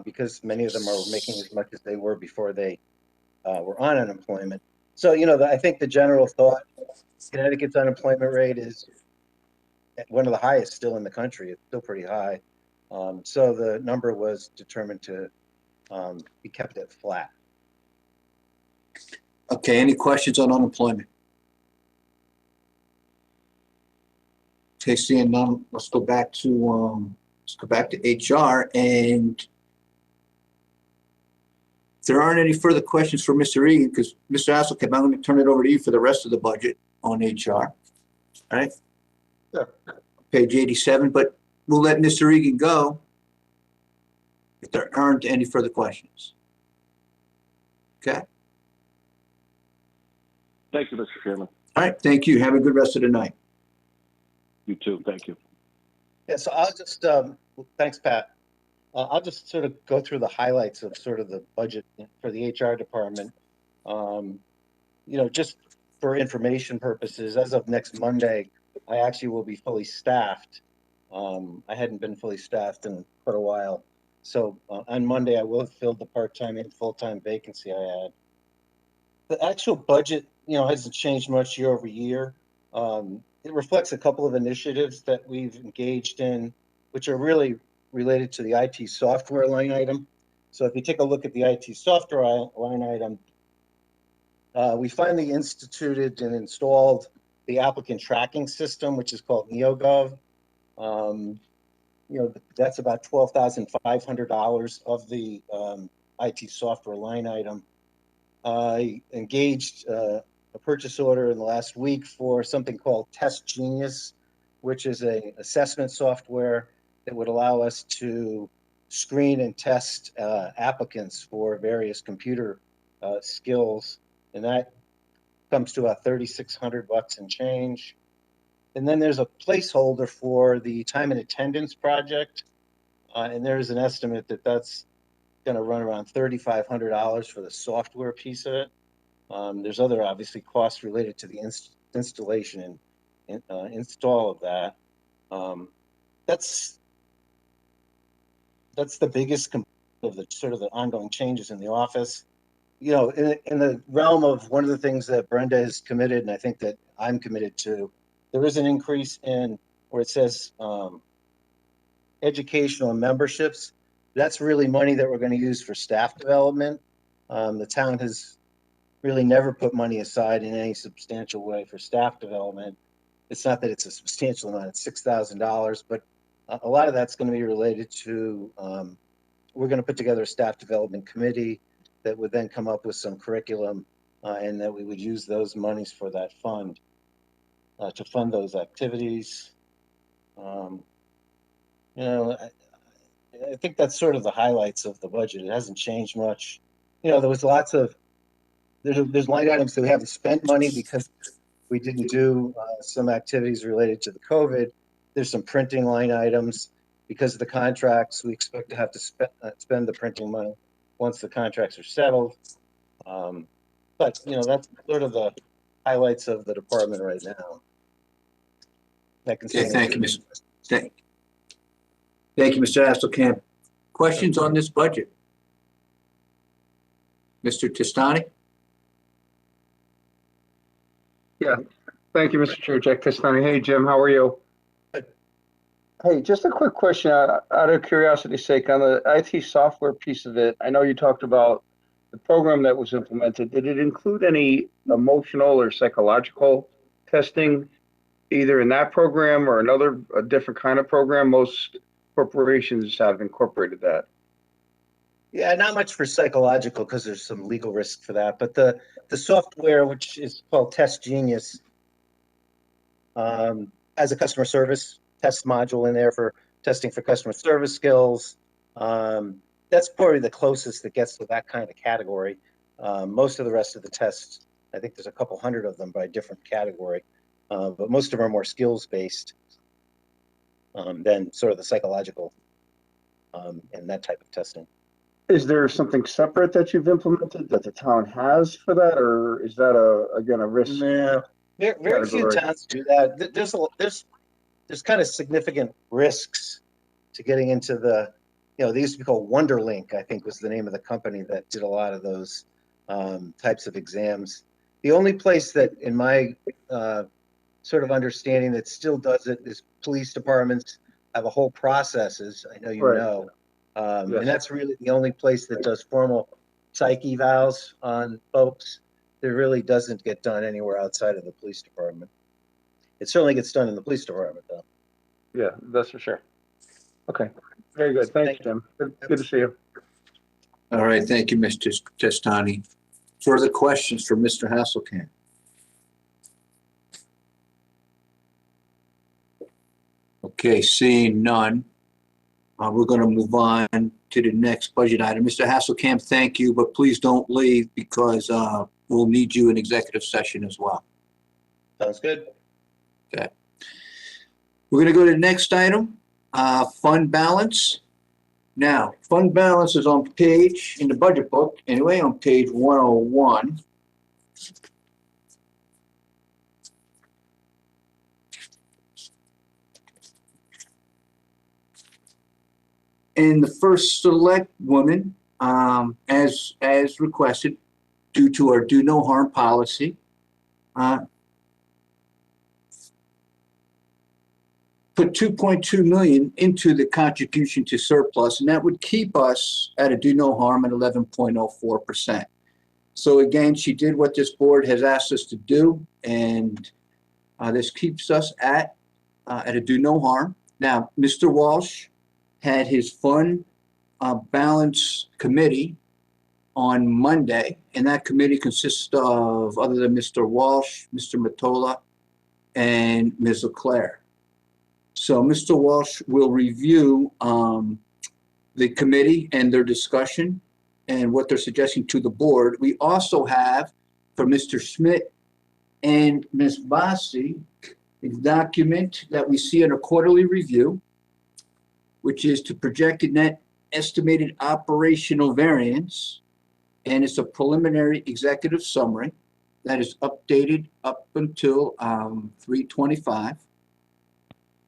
because many of them are making as much as they were before they were on unemployment. So, I think the general thought, Connecticut's unemployment rate is one of the highest still in the country. It's still pretty high. So the number was determined to be kept at flat. Okay, any questions on unemployment? Okay, seeing none, let's go back to HR, and if there aren't any further questions for Mr. Egan, because Mr. Hasselkamp, I'm going to turn it over to you for the rest of the budget on HR. All right? Sure. Page 87, but we'll let Mr. Egan go if there aren't any further questions. Okay? Thank you, Mr. Chairman. All right, thank you. Have a good rest of the night. You too. Thank you. Yeah, so I'll just, thanks, Pat. I'll just sort of go through the highlights of sort of the budget for the HR department. Just for information purposes, as of next Monday, I actually will be fully staffed. I hadn't been fully staffed in quite a while. So on Monday, I will have filled the part-time and full-time vacancy I had. The actual budget, hasn't changed much year over year. It reflects a couple of initiatives that we've engaged in, which are really related to the IT software line item. So if you take a look at the IT software line item, we finally instituted and installed the applicant tracking system, which is called NeoGov. That's about $12,500 of the IT software line item. I engaged a purchase order in the last week for something called Test Genius, which is a assessment software that would allow us to screen and test applicants for various computer skills, and that comes to about $3,600 and change. And then there's a placeholder for the time and attendance project, and there's an estimate that that's going to run around $3,500 for the software piece of it. There's other obviously costs related to the installation and install of that. That's the biggest component of the sort of the ongoing changes in the office. In the realm of one of the things that Brenda has committed, and I think that I'm committed to, there is an increase in where it says educational memberships. That's really money that we're going to use for staff development. The town has really never put money aside in any substantial way for staff development. It's not that it's a substantial amount, it's $6,000, but a lot of that's going to be related to, we're going to put together a staff development committee that would then come up with some curriculum and that we would use those monies for that fund to fund those activities. I think that's sort of the highlights of the budget. It hasn't changed much. There was lots of, there's line items that we haven't spent money because we didn't do some activities related to the COVID. There's some printing line items because of the contracts. We expect to have to spend the printing money once the contracts are settled. But that's sort of the highlights of the department right now. Okay, thank you, Mr. Thank you, Mr. Hasselkamp. Questions on this budget? Mr. Testani? Yeah, thank you, Mr. Chair. Jack Testani. Hey, Jim, how are you? Good. Hey, just a quick question out of curiosity's sake on the IT software piece of it. I know you talked about the program that was implemented. Did it include any emotional or psychological testing, either in that program or a different kind of program? Most corporations have incorporated that. Yeah, not much for psychological because there's some legal risk for that. But the software, which is called Test Genius, has a customer service test module in there for testing for customer service skills. That's probably the closest that gets to that kind of category. Most of the rest of the tests, I think there's a couple hundred of them by different category, but most of them are more skills-based than sort of the psychological and that type of testing. Is there something separate that you've implemented that the town has for that, or is that again, a risk? No, very few category? towns do that. There's kind of significant risks to getting into the, they used to be called Wonderlink, I think was the name of the company that did a lot of those types of exams. The only place that, in my sort of understanding, that still does it is police departments have a whole processes, I know you Right. know. Yes. And that's really the only place that does formal psych evals on folks. It really doesn't get done anywhere outside of the police department. It certainly gets done in the police department, though. Yeah, that's for sure. Okay, very good. Thanks, Jim. Good to see you. All right, thank you, Mr. Testani. Further questions for Mr. Hasselkamp? Okay, seeing none, we're going to move on to the next budget item. Mr. Hasselkamp, thank you, but please don't leave because we'll need you in executive session as well. Sounds good. Okay. We're going to go to the next item, fund balance. Now, fund balance is on page, in the budget book, anyway, on page 101. And the first select woman, as requested, due to our do no harm policy, put 2.2 million into the contribution to surplus, and that would keep us at a do no harm at 11.04%. So again, she did what this board has asked us to do, and this keeps us at a do no harm. Now, Mr. Walsh had his fund balance committee on Monday, and that committee consists of, other than Mr. Walsh, Mr. Mottola, and Ms. Leclerc. So Mr. Walsh will review the committee and their discussion and what they're suggesting to the board. We also have, for Mr. Schmidt and Ms. Bassi, a document that we see in a quarterly review, which is to projected net estimated operational variance, and it's a preliminary executive summary that is updated up until 3/25.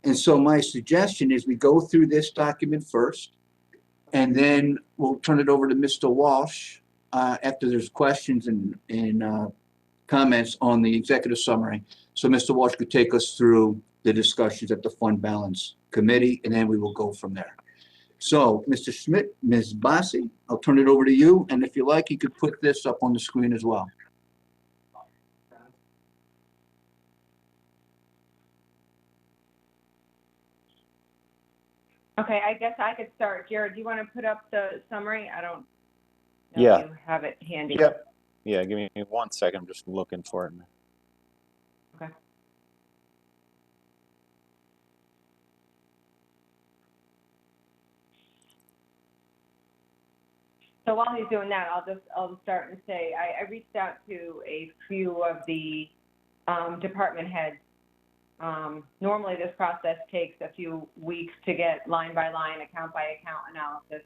And so my suggestion is we go through this document first, and then we'll turn it over to Mr. Walsh after there's questions and comments on the executive summary. So Mr. Walsh could take us through the discussions at the fund balance committee, and then we will go from there. So Mr. Schmidt, Ms. Bassi, I'll turn it over to you. And if you like, you could put this up on the screen as well. Okay, I guess I could start. Jared, do you want to put up the summary? I don't know Yeah. if you have it handy. Yep. Yeah, give me 1 second. I'm just looking for it. Okay. So while he's doing that, I'll start and say I reached out to a few of the department heads. Normally this process takes a few weeks to get line by line, account by account analysis.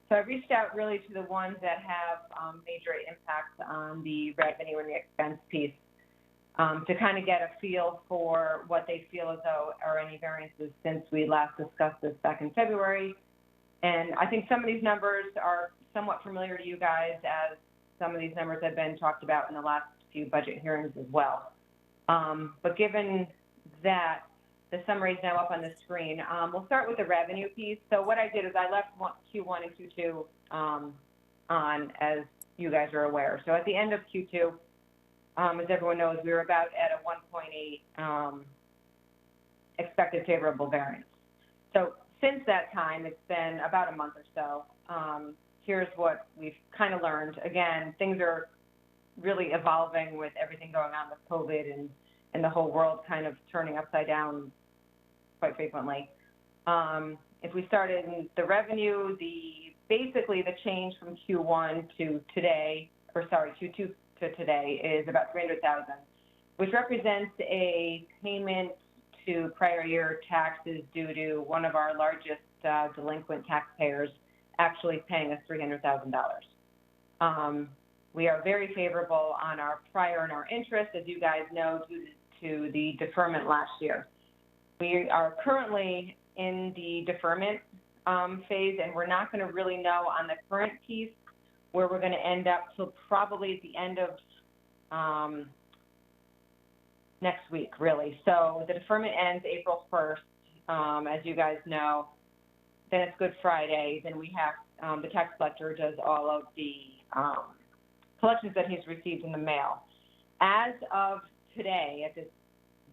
So I reached out really to the ones that have major impacts on the revenue and the expense piece to kind of get a feel for what they feel as though are any variances since we last discussed this back in February. And I think some of these numbers are somewhat familiar to you guys, as some of these numbers have been talked about in the last few budget hearings as well. But given that, the summary is now up on the screen. We'll start with the revenue piece. So what I did is I left Q1 and Q2 on, as you guys are aware. So at the end of Q2, as everyone knows, we were about at a 1.8 expected favorable variance. So since that time, it's been about a month or so. Here's what we've kind of learned. Again, things are really evolving with everything going on with COVID and the whole world kind of turning upside down quite frequently. If we started in the revenue, basically the change from Q1 to today, Q2 to today is about 300,000, which represents a payment to prior year taxes due to one of our largest delinquent taxpayers actually paying us $300,000. We are very favorable on our prior and our interest, as you guys know, due to the deferment last year. We are currently in the deferment phase, and we're not going to really know on the current piece where we're going to end up till probably at the end of next week, really. So the deferment ends April 1st, as you guys know. Then it's Good Friday. Then we have the tax collector does all of the collections that he's received in the mail. As of today, at this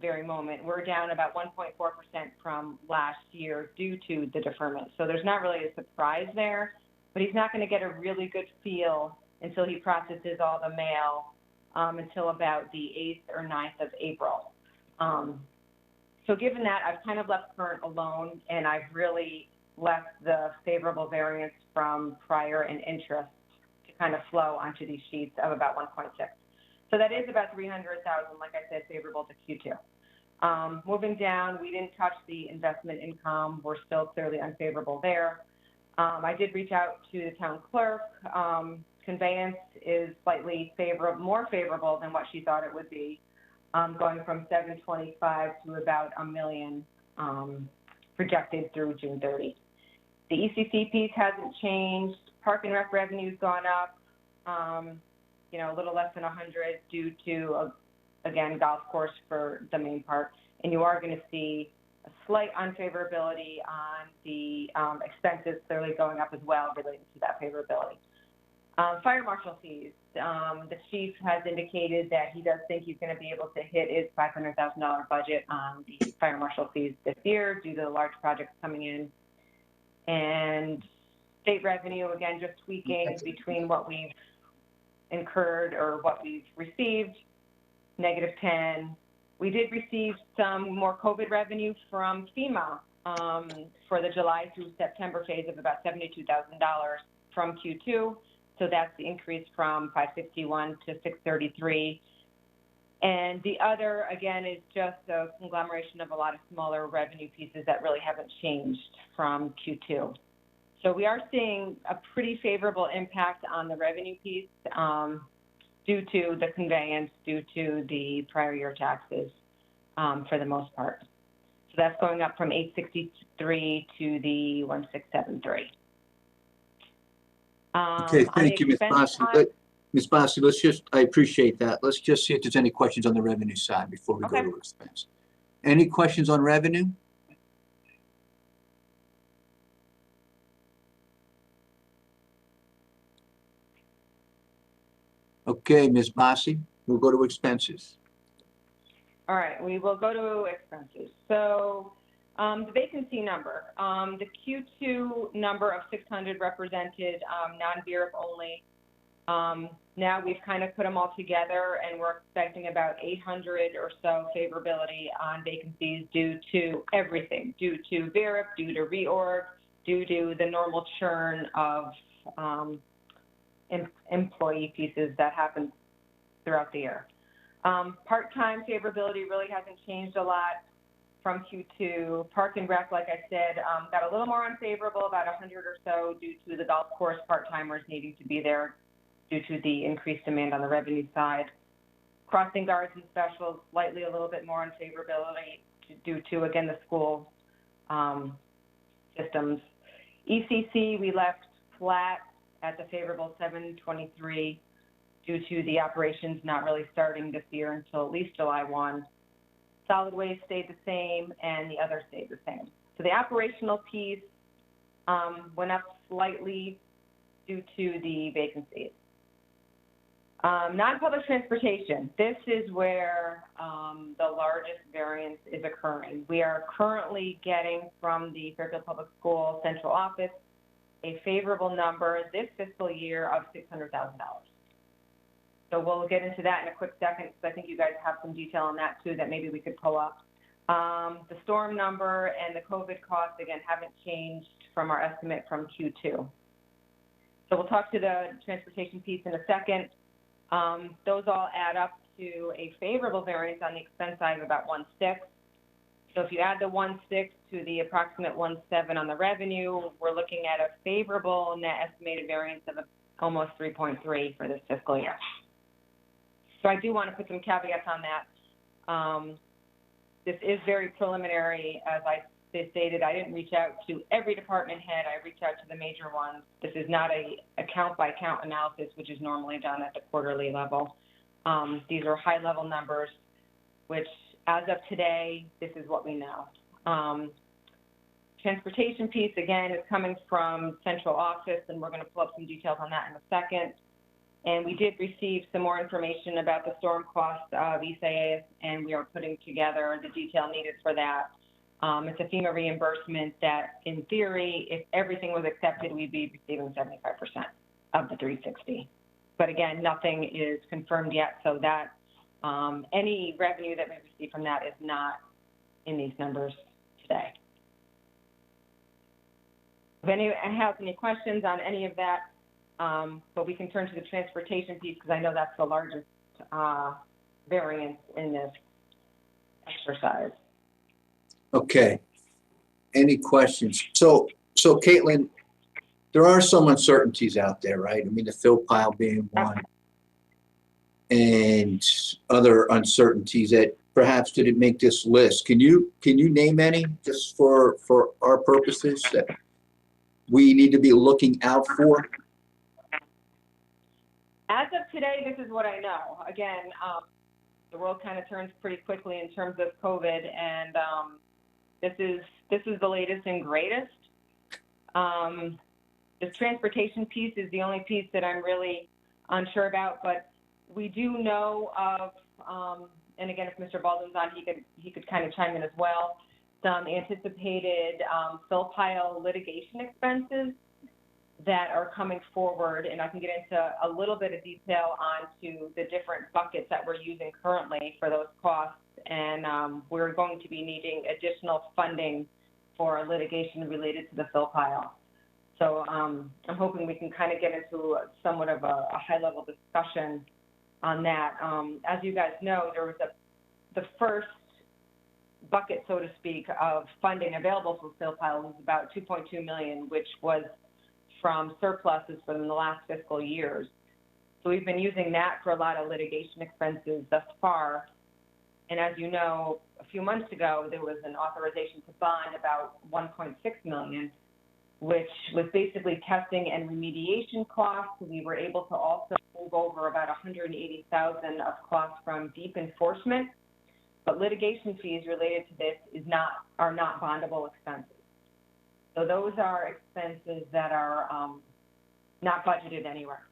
very moment, we're down about 1.4% from last year due to the deferment. So there's not really a surprise there, but he's not going to get a really good feel until he processes all the mail until about the 8th or 9th of April. So given that, I've kind of left current alone, and I've really left the favorable variance from prior and interest to kind of flow onto these sheets of about 1.6. So that is about 300,000, like I said, favorable to Q2. Moving down, we didn't touch the investment income. We're still clearly unfavorable there. I did reach out to the town clerk. Conveyance is slightly more favorable than what she thought it would be, going from 725 to about $1 million projected through June 30. The ECC piece hasn't changed. Park and Rec revenue's gone up, a little less than 100 due to, again, golf course for the main part. And you are going to see a slight unfavorability on the expenses clearly going up as well related to that favorability. Fire marshal fees. The chief has indicated that he does think he's going to be able to hit his $500,000 budget on the fire marshal fees this year due to the large projects coming in. And state revenue, again, just tweaking between what we've incurred or what we've received, -10. We did receive some more COVID revenue from FEMA for the July through September phase of about $72,000 from Q2. So that's the increase from 561 to 633. And the other, again, is just a conglomeration of a lot of smaller revenue pieces that really haven't changed from Q2. So we are seeing a pretty favorable impact on the revenue piece due to the conveyance, due to the prior year taxes for the most part. So that's going up from 863 to the 1673. Okay, thank you, Ms. Bossi. Ms. Bossi, I appreciate that. Let's just see if there's any questions on the revenue side before we go to expense. Any questions on revenue? Okay, Ms. Bossi, we'll go to expenses. All right, we will go to expenses. So the vacancy number, the Q2 number of 600 represented non-VERIP only. Now we've kind of put them all together, and we're expecting about 800 or so favorability on vacancies due to everything, due to VERIP, due to reorg, due to the normal churn of employee pieces that happen throughout the year. Part-time favorability really hasn't changed a lot from Q2. Park and Rec, like I said, got a little more unfavorable, about 100 or so due to the golf course part-timers needing to be there due to the increased demand on the revenue side. Crossing guards and specials, slightly a little bit more unfavorability due to, again, the school systems. ECC, we left flat at the favorable 723 due to the operations not really starting this year until at least July 1. Solid waste stayed the same, and the other stayed the same. So the operational piece went up slightly due to the vacancies. Non-public transportation. This is where the largest variance is occurring. We are currently getting from the Fairfield Public School central office a favorable number this fiscal year of $600,000. So we'll get into that in a quick second, because I think you guys have some detail on that too that maybe we could pull up. The storm number and the COVID costs, again, haven't changed from our estimate from Q2. So we'll talk to the transportation piece in a second. Those all add up to a favorable variance on the expense side of about 1.6. So if you add the 1.6 to the approximate 1.7 on the revenue, we're looking at a favorable net estimated variance of almost 3.3 for this fiscal year. So I do want to put some caveats on that. This is very preliminary. As I stated, I didn't reach out to every department head. I reached out to the major ones. This is not a account by account analysis, which is normally done at the quarterly level. These are high level numbers, which as of today, this is what we know. Transportation piece, again, is coming from central office, and we're going to pull up some details on that in a second. And we did receive some more information about the storm cost of ESAS, and we are putting together the detail needed for that. It's a FEMA reimbursement that, in theory, if everything was accepted, we'd be receiving 75% of the 360. But again, nothing is confirmed yet, so that any revenue that we receive from that is not in these numbers today. If anyone has any questions on any of that, but we can turn to the transportation piece because I know that's the largest variance in this exercise. Okay. Any questions? So Caitlin, there are some uncertainties out there, right? I mean, the fill pile being one, and other uncertainties that perhaps didn't make this list. Can you name any just for our purposes that we need to be looking out for? As of today, this is what I know. Again, the world kind of turns pretty quickly in terms of COVID, and this is the latest and greatest. The transportation piece is the only piece that I'm really unsure about, but we do know of, and again, if Mr. Baldwin's on, he could kind of chime in as well, some anticipated fill pile litigation expenses that are coming forward, and I can get into a little bit of detail onto the different buckets that we're using currently for those costs, and we're going to be needing additional funding for litigation related to the fill pile. So I'm hoping we can kind of get into somewhat of a high-level discussion on that. As you guys know, there was the first bucket, so to speak, of funding available for fill pile was about $2.2 million, which was from surpluses from the last fiscal years. So we've been using that for a lot of litigation expenses thus far. And as you know, a few months ago, there was an authorization to bond about $1.6 million, which was basically testing and remediation costs. We were able to also move over about $180,000 of costs from deep enforcement, but litigation fees related to this are not bondable expenses. So those are expenses that are not budgeted anywhere.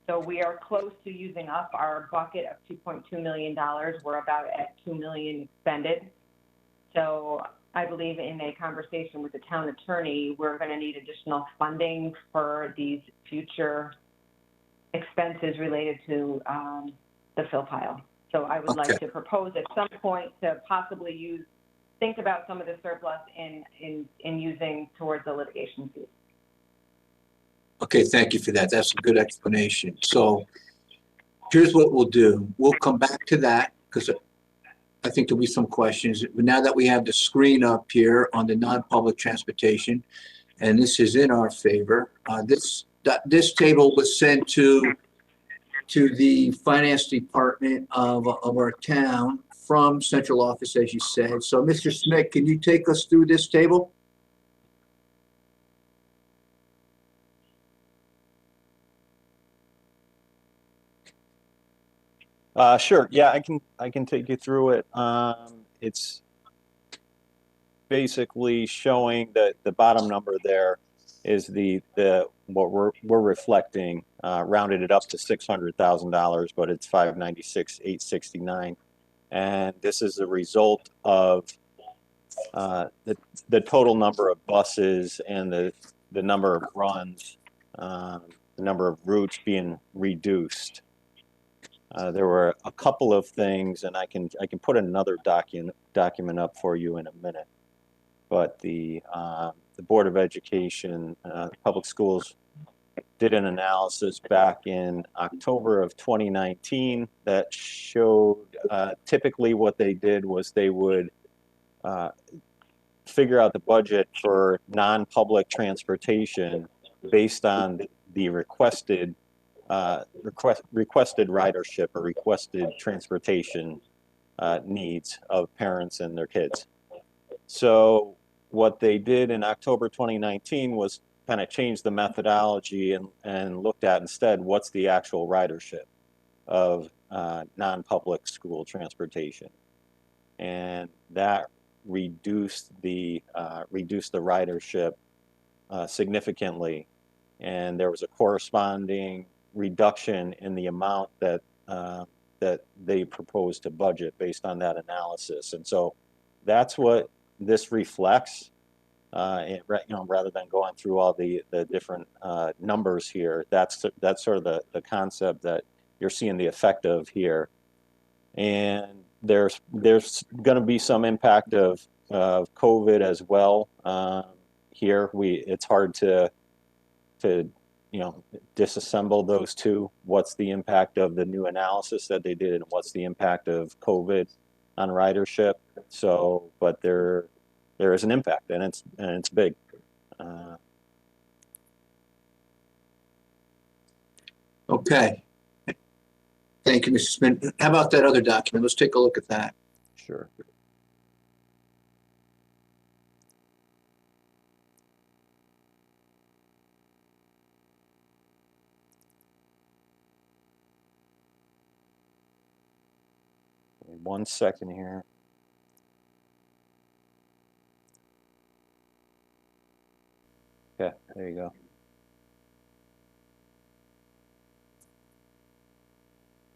So we are close to using up our bucket of $2.2 million. We're about at $2 million expended. So I believe in a conversation with the town attorney, we're going to need additional funding for these future expenses related to the fill pile. So I would like to propose at some point to possibly think about some of the surplus in using towards the litigation fees. Okay, thank you for that. That's a good explanation. So here's what we'll do. We'll come back to that because I think there'll be some questions. But now that we have the screen up here on the non-public transportation, and this is in our favor, this table was sent to the finance department of our town from central office, as you said. So Mr. Smith, can you take us through this table? Sure. Yeah, I can take you through it. It's basically showing that the bottom number there is what we're reflecting, rounded it up to $600,000, but it's $596,869, and this is a result of the total number of buses and the number of runs, the number of routes being reduced. There were a couple of things, and I can put another document up for you in a minute. But the Board of Education, Public Schools did an analysis back in October of 2019 that showed typically what they did was they would figure out the budget for non-public transportation based on the requested ridership or requested transportation needs of parents and their kids. So what they did in October 2019 was kind of change the methodology and looked at instead what's the actual ridership of non-public school transportation, and that reduced the ridership significantly, and there was a corresponding reduction in the amount that that they proposed to budget based on that analysis. And so that's what this reflects. Rather than going through all the different numbers here, that's sort of the concept that you're seeing the effect of here. And there's going to be some impact of COVID as well. Here, it's hard to disassemble those two. What's the impact of the new analysis that they did, and what's the impact of COVID on ridership? So, but there is an impact, and it's big. Okay. Thank you, Mr. Smith. How about that other document? Let's take a look at that. Sure. One second here. Okay, there you go.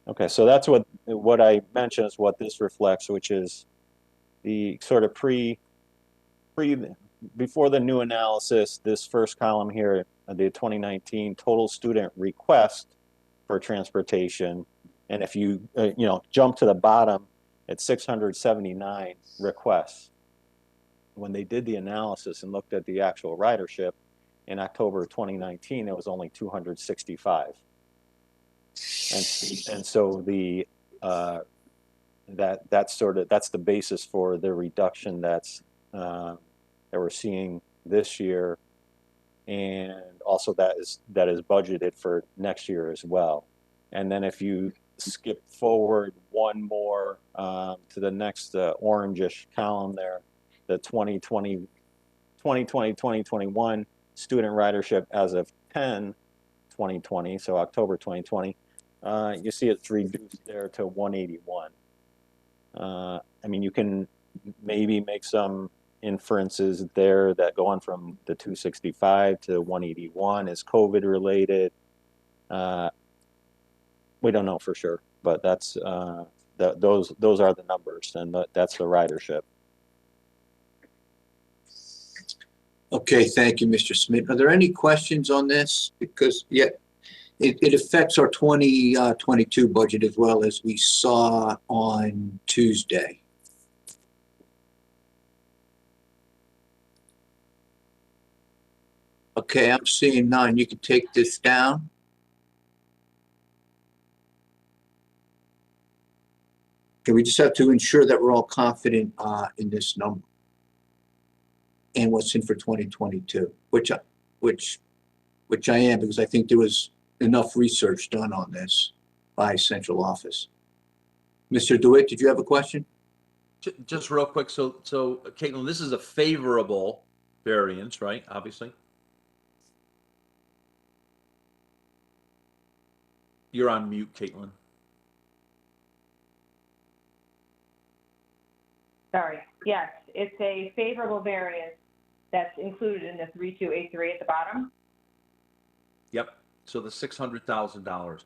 Okay, so that's what I mentioned is what this reflects, which is the sort of before the new analysis, this first column here, the 2019 total student request for transportation. And if you jump to the bottom, it's 679 requests. When they did the analysis and looked at the actual ridership in October 2019, it was only 265. And so the that's the basis for the reduction that we're seeing this year, and also that is budgeted for next year as well. And then if you skip forward one more to the next orangish column there, the 2020-2021 student ridership as of 10/2020, so October 2020, you see it's reduced there to 181. I mean, you can maybe make some inferences there that going from the 265 to 181 is COVID related. We don't know for sure, but that's those are the numbers, and that's the ridership. Okay, thank you, Mr. Smith. Are there any questions on this? Because it affects our 2022 budget as well, as we saw on Tuesday. Okay, I'm seeing none. You can take this down. Okay, we just have to ensure that we're all confident in this number and what's in for 2022, which I am, because I think there was enough research done on this by central office. Mr. DeWitt, did you have a question? Just real quick. So Caitlin, this is a favorable variance, right? Obviously. You're on mute, Caitlin. Sorry. Yes, it's a favorable variance that's included in the 3283 at the bottom. Yep. So the $600,000.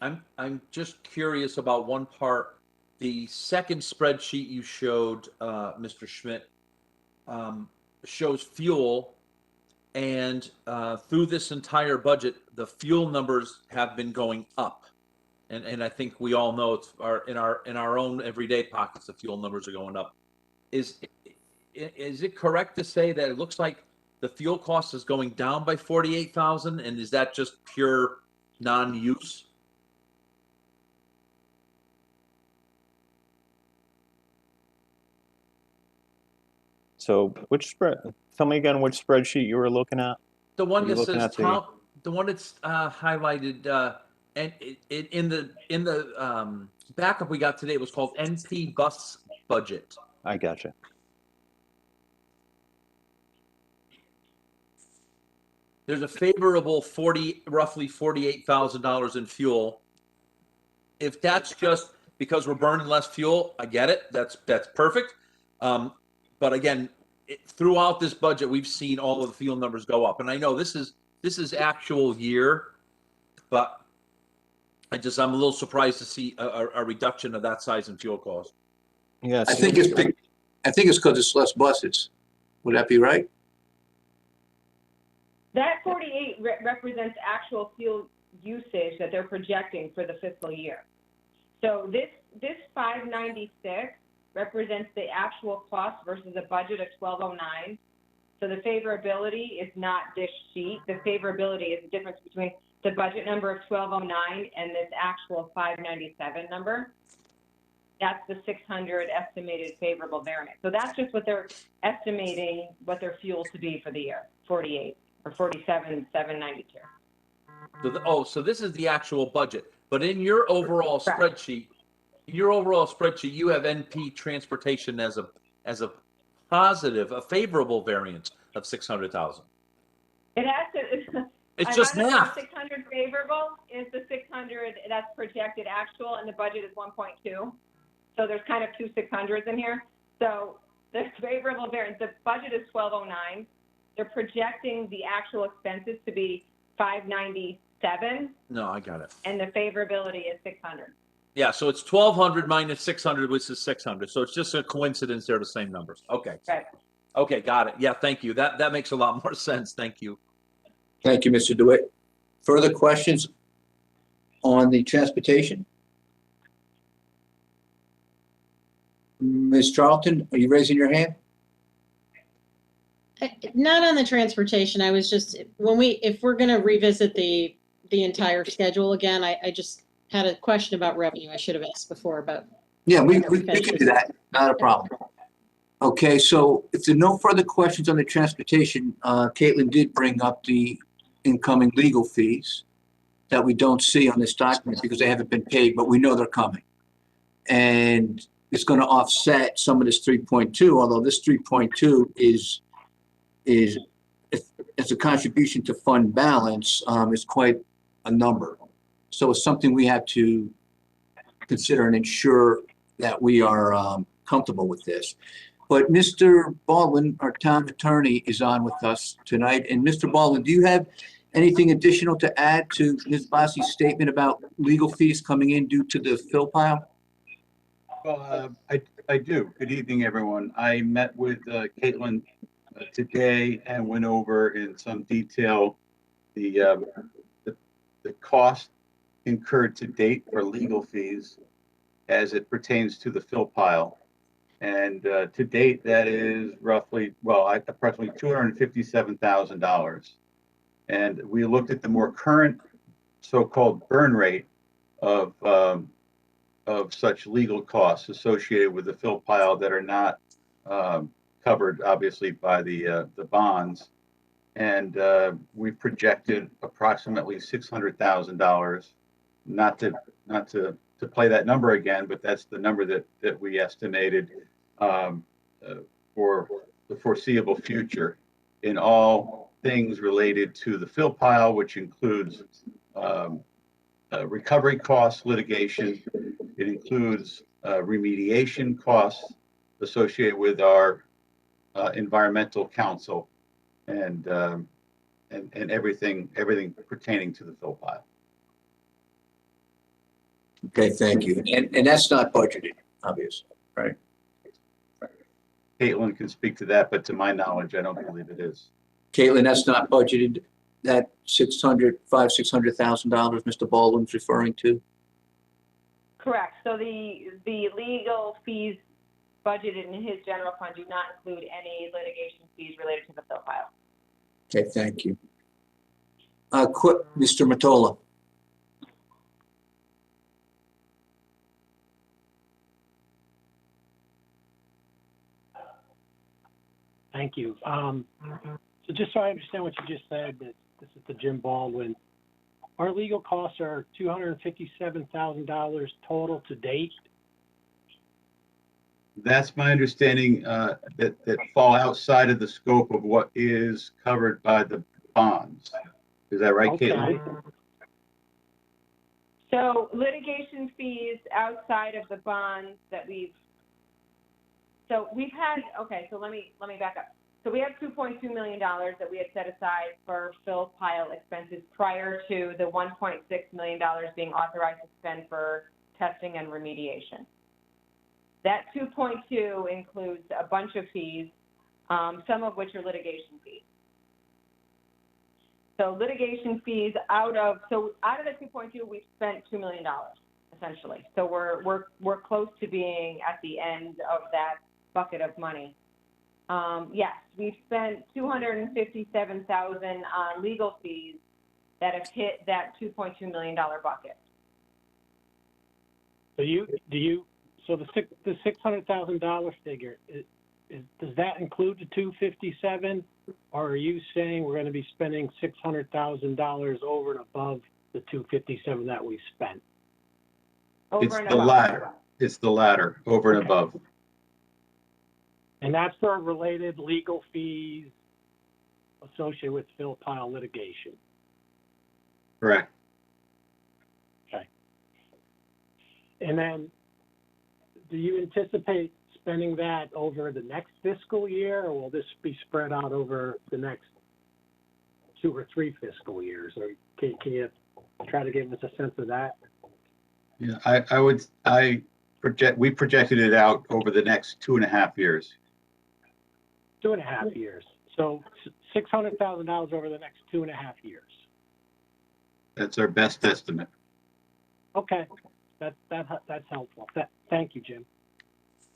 I'm just curious about one part. The second spreadsheet you showed, Mr. Schmidt, shows fuel, and through this entire budget, the fuel numbers have been going up, and I think we all know in our own everyday pockets, the fuel numbers are going up. Is it correct to say that it looks like the fuel cost is going down by 48,000, and is that just pure non-use? So which spread, tell me again which spreadsheet you were looking at? The one Are you that looking says at the- town, the one that's highlighted, and in the backup we got today, it was called NP bus budget. I gotcha. There's a favorable roughly $48,000 in fuel. If that's just because we're burning less fuel, I get it. That's perfect. But again, throughout this budget, we've seen all of the fuel numbers go up, and I know this is actual year, but I'm a little surprised to see a reduction of that size in fuel cost. Yeah, I think it's because it's less buses. Would that be right? That 48 represents actual fuel usage that they're projecting for the fiscal year. So this 596 represents the actual cost versus a budget of 1209. So the favorability is not this sheet. The favorability is the difference between the budget number of 1209 and this actual 597 number. That's the 600 estimated favorable variance. So that's just what they're estimating what their fuel to be for the year, 48 or 47,792. So this is the actual budget, but in your overall spreadsheet, you have NP transportation as a positive, a favorable variance of 600,000. It has to. It's just math. 600 favorable is the 600 that's projected actual, and the budget is 1.2. So there's kind of two 600s in here. So the favorable variance, the budget is 1209. They're projecting the actual expenses to be 597. No, I got it. And the favorability is 600. Yeah, so it's 1,200 minus 600, which is 600. So it's just a coincidence they're the same numbers. Okay. Right. Okay, got it. Yeah, thank you. That makes a lot more sense. Thank you. Thank you, Mr. DeWitt. Further questions on the transportation? Ms. Charlton, are you raising your hand? Not on the transportation. I was just, if we're going to revisit the entire schedule again, I just had a question about revenue. I should have asked before, but. Yeah, we can do that. Not a problem. Okay, so if there are no further questions on the transportation, Caitlin did bring up the incoming legal fees that we don't see on this document because they haven't been paid, but we know they're coming. And it's going to offset some of this 3.2, although this 3.2 is a contribution to fund balance, is quite a number. So it's something we have to consider and ensure that we are comfortable with this. But Mr. Baldwin, our town attorney, is on with us tonight. And Mr. Baldwin, do you have anything additional to add to Ms. Bossi's statement about legal fees coming in due to the fill pile? Well, I do. Good evening, everyone. I met with Caitlin today and went over in some detail the cost incurred to date for legal fees as it pertains to the fill pile. And to date, that is roughly, approximately $257,000. And we looked at the more current so-called burn rate of such legal costs associated with the fill pile that are not covered, obviously, by the bonds. And we projected approximately $600,000. Not to play that number again, but that's the number that we estimated for the foreseeable future in all things related to the fill pile, which includes recovery costs, litigation. It includes remediation costs associated with our environmental counsel and everything pertaining to the fill pile. Okay, thank you. And that's not budgeted, obviously, right? Caitlin can speak to that, but to my knowledge, I don't believe it is. Caitlin, that's not budgeted, that $600,000 Mr. Baldwin's referring to? Correct. So the legal fees budgeted in his general fund do not include any litigation fees related to the fill pile. Okay, thank you. Mr. Mottola. Thank you. So just so I understand what you just said, that this is the Jim Baldwin. Our legal costs are $257,000 total to date. That's my understanding, that fall outside of the scope of what is covered by the bonds. Is that right, Caitlin? Okay. So litigation fees outside of the bonds that we've had, okay, so let me back up. So we have $2.2 million that we had set aside for Phil Pyle expenses prior to the $1.6 million being authorized to spend for testing and remediation. That 2.2 includes a bunch of fees, some of which are litigation fees. So litigation fees out of the 2.2, we've spent $2 million essentially. So we're close to being at the end of that bucket of money. Yes, we've spent $257,000 on legal fees that have hit that $2.2 million bucket. So the $600,000 figure, does that include the 257, or are you saying we're going to be spending $600,000 over and above the 257 that we spent? It's the latter. It's the latter, over and above. And that's for related legal fees associated with Phil Pyle litigation. Correct. Okay. And then, do you anticipate spending that over the next fiscal year, or will this be spread out over the next 2 or 3 fiscal years? Or can you try to give us a sense of that? Yeah, we projected it out over the next 2.5 years. 2.5 years. So $600,000 over the next 2.5 years. That's our best estimate. Okay, that's helpful. Thank you, Jim.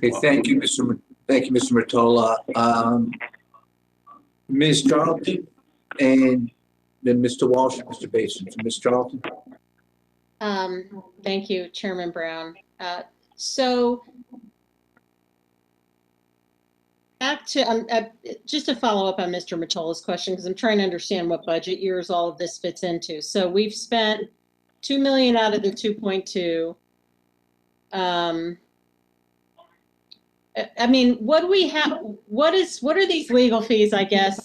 Okay, thank you, Mr. Mottola. Ms. Charlton, and then Mr. Walsh, and Mr. Basin. So Ms. Charlton. Thank you, Chairman Brown. So back to just to follow up on Mr. Mottola's question, because I'm trying to understand what budget years all of this fits into. So we've spent $2 million out of the 2.2. I mean, what do we have? What are these legal fees? I guess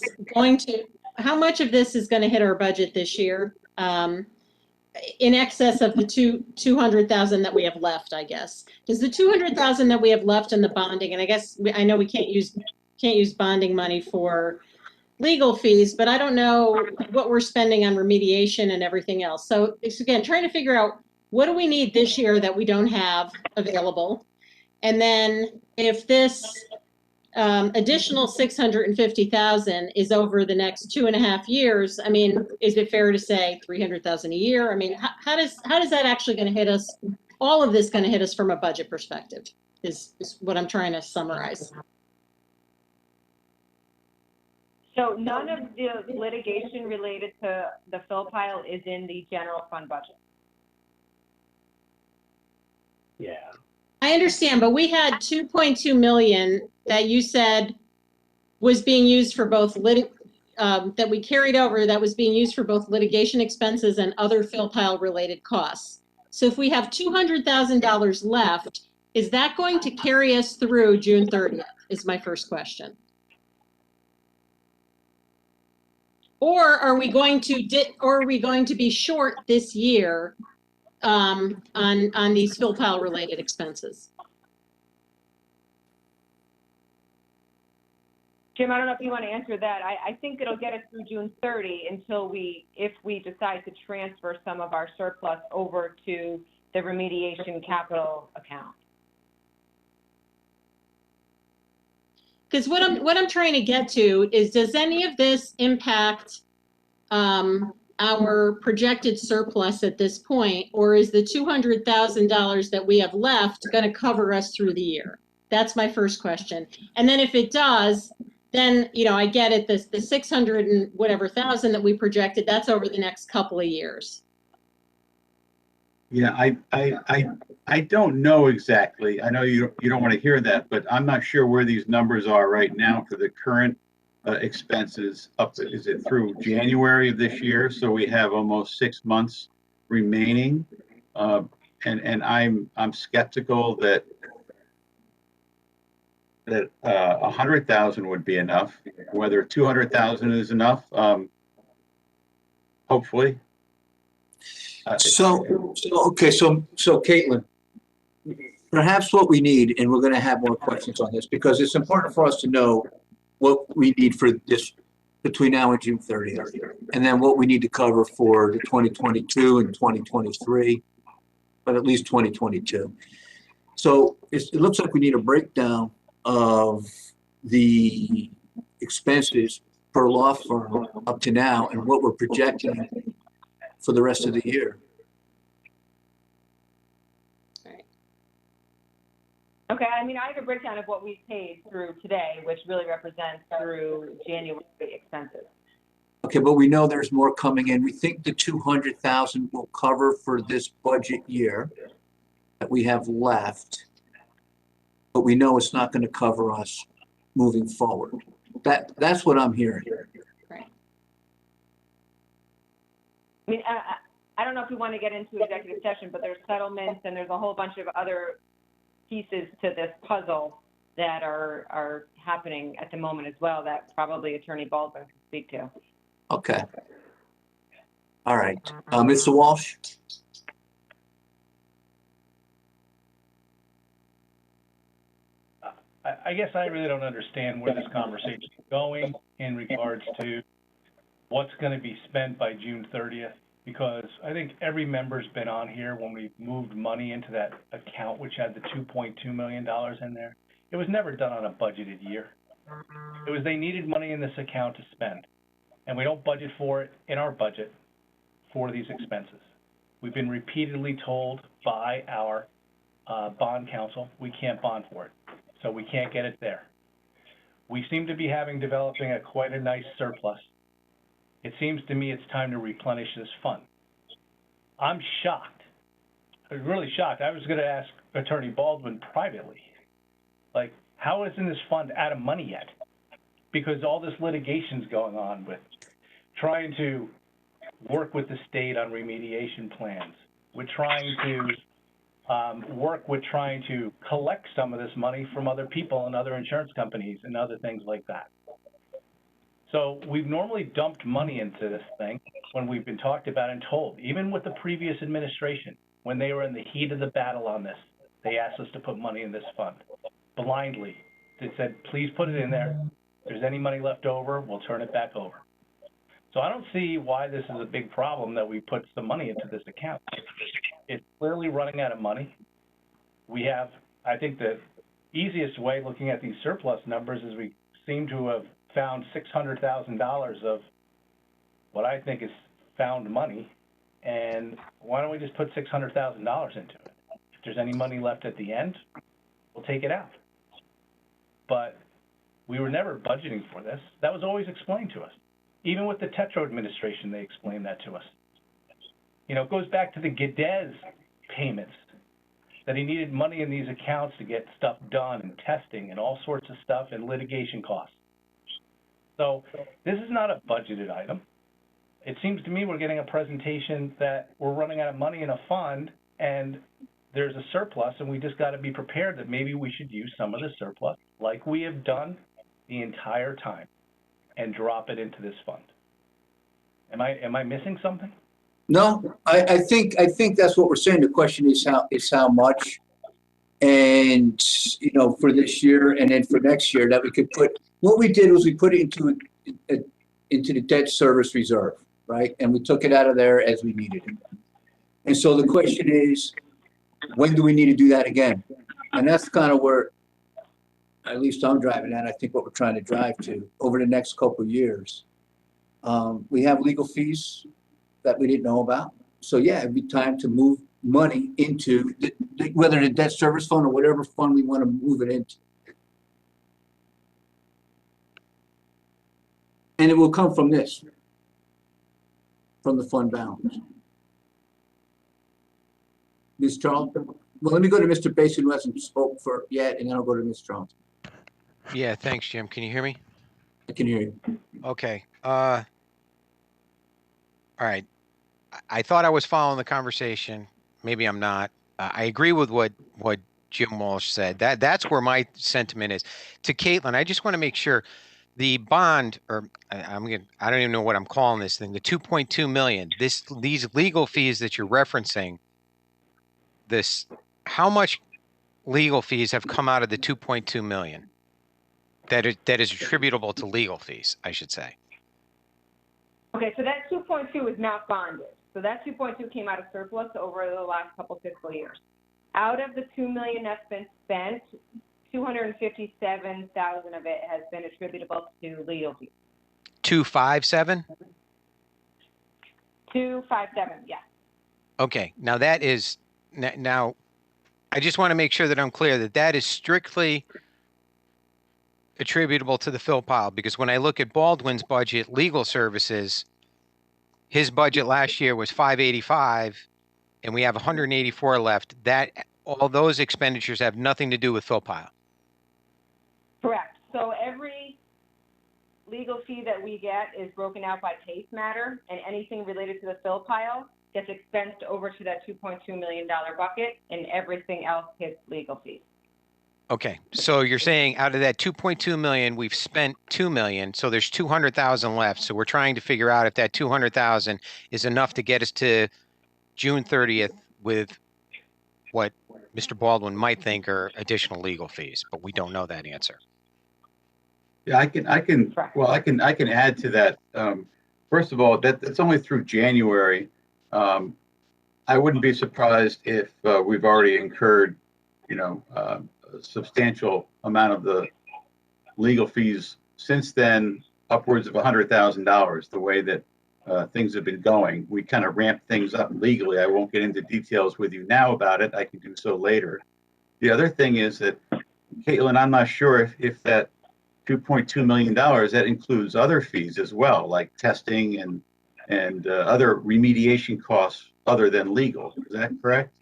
how much of this is going to hit our budget this year? In excess of the 200,000 that we have left, I guess. Does the 200,000 that we have left in the bonding, and I know we can't use bonding money for legal fees, but I don't know what we're spending on remediation and everything else. So it's, again, trying to figure out what do we need this year that we don't have available, and then if this additional 650,000 is over the next 2.5 years. I mean, is it fair to say 300,000 a year? I mean, how does that actually going to hit us? All of this going to hit us from a budget perspective is what I'm trying to summarize. So none of the litigation related to the Phil Pyle is in the general fund budget. Yeah. I understand, but we had 2.2 million that you said was being used for both that we carried over, that was being used for both litigation expenses and other Phil Pyle related costs. So if we have $200,000 left, is that going to carry us through June 30th is my first question. Or are we going to be short this year on these Phil Pyle related expenses? Jim, I don't know if you want to answer that. I think it'll get us through June 30 until if we decide to transfer some of our surplus over to the remediation capital account. Because what I'm trying to get to is, does any of this impact our projected surplus at this point, or is the $200,000 that we have left going to cover us through the year? That's my first question. And then if it does, then, you know, I get it, the 600 and whatever thousand that we projected, that's over the next couple of years. Yeah, I don't know exactly. I know you don't want to hear that, but I'm not sure where these numbers are right now for the current expenses up to, is it through January of this year? So we have almost 6 months remaining. And I'm skeptical that 100,000 would be enough. Whether 200,000 is enough, hopefully. So Caitlin, perhaps what we need, and we're going to have more questions on this because it's important for us to know what we need for this between now and June 30th, and then what we need to cover for the 2022 and 2023, but at least 2022. So it looks like we need a breakdown of the expenses per law firm up to now and what we're projecting for the rest of the year. Okay, I mean, I have a breakdown of what we've paid through today, which really represents through January expenses. Okay, but we know there's more coming in. We think the 200,000 will cover for this budget year that we have left, but we know it's not going to cover us moving forward. That's what I'm hearing. Right. I mean, I don't know if we want to get into executive session, but there's settlements and there's a whole bunch of other pieces to this puzzle that are happening at the moment as well that probably Attorney Baldwin can speak to. Okay. All right. Mr. Walsh? I guess I really don't understand where this conversation is going in regards to what's going to be spent by June 30th, because I think every member's been on here when we moved money into that account, which had the $2.2 million in there. It was never done on a budgeted year. It was they needed money in this account to spend, and we don't budget for it in our budget for these expenses. We've been repeatedly told by our bond counsel we can't bond for it, so we can't get it there. We seem to be developing quite a nice surplus. It seems to me it's time to replenish this fund. I'm shocked. I'm really shocked. I was going to ask Attorney Baldwin privately, like, how isn't this fund out of money yet? Because all this litigation's going on with trying to work with the state on remediation plans. We're trying to work with trying to collect some of this money from other people and other insurance companies and other things like that. So we've normally dumped money into this thing when we've been talked about and told, even with the previous administration, when they were in the heat of the battle on this, they asked us to put money in this fund blindly. They said, please put it in there. If there's any money left over, we'll turn it back over. So I don't see why this is a big problem that we put some money into this account. It's clearly running out of money. We have, I think the easiest way looking at these surplus numbers is we seem to have found $600,000 of what I think is found money, and why don't we just put $600,000 into it? If there's any money left at the end, we'll take it out. But we were never budgeting for this. That was always explained to us. Even with the Tetro administration, they explained that to us. You know, it goes back to the Geddes payments, that he needed money in these accounts to get stuff done and testing and all sorts of stuff and litigation costs. So this is not a budgeted item. It seems to me we're getting a presentation that we're running out of money in a fund and there's a surplus, and we just got to be prepared that maybe we should use some of the surplus like we have done the entire time and drop it into this fund. Am I missing something? No, I think that's what we're saying. The question is how much, and you know, for this year and then for next year that we could put. What we did was we put it into the debt service reserve, right? And we took it out of there as we needed it. And so the question is, when do we need to do that again? And that's kind of where, at least I'm driving at. I think what we're trying to drive to over the next couple of years. We have legal fees that we didn't know about. So yeah, it'd be time to move money into whether the debt service fund or whatever fund we want to move it into. And it will come from this, from the fund balance. Ms. Charlton? Well, let me go to Mr. Basin, who hasn't spoke for yet, and then I'll go to Ms. Charlton. Yeah, thanks, Jim. Can you hear me? I can hear you. Okay. All right. I thought I was following the conversation. Maybe I'm not. I agree with what Jim Walsh said. That's where my sentiment is. To Caitlin, I just want to make sure the bond, or I don't even know what I'm calling this thing, the 2.2 million, these legal fees that you're referencing, how much legal fees have come out of the 2.2 million that is attributable to legal fees, I should say? Okay, so that 2.2 is not bonded. So that 2.2 came out of surplus over the last couple fiscal years. Out of the 2 million that's been spent, 257,000 of it has been attributable to legal fees. 257? 257, yeah. Okay, now that is, now I just want to make sure that I'm clear that is strictly attributable to the Phil pile, because when I look at Baldwin's budget, legal services, his budget last year was 585 and we have 184 left. All those expenditures have nothing to do with Phil pile. Correct. So every legal fee that we get is broken out by case matter, and anything related to the Phil pile gets expensed over to that $2.2 million bucket, and everything else hits legal fees. Okay, so you're saying out of that 2.2 million, we've spent 2 million, so there's 200,000 left. So we're trying to figure out if that 200,000 is enough to get us to June 30th with what Mr. Baldwin might think are additional legal fees, but we don't know that answer. Yeah, I can add to that. First of all, that's only through January. I wouldn't be surprised if we've already incurred, a substantial amount of the legal fees since then, upwards of $100,000. The way that things have been going, we kind of ramped things up legally. I won't get into details with you now about it. I can do so later. The other thing is that, Caitlin, I'm not sure if that $2.2 million, that includes other fees as well, like testing and other remediation costs other than legal. Is that correct?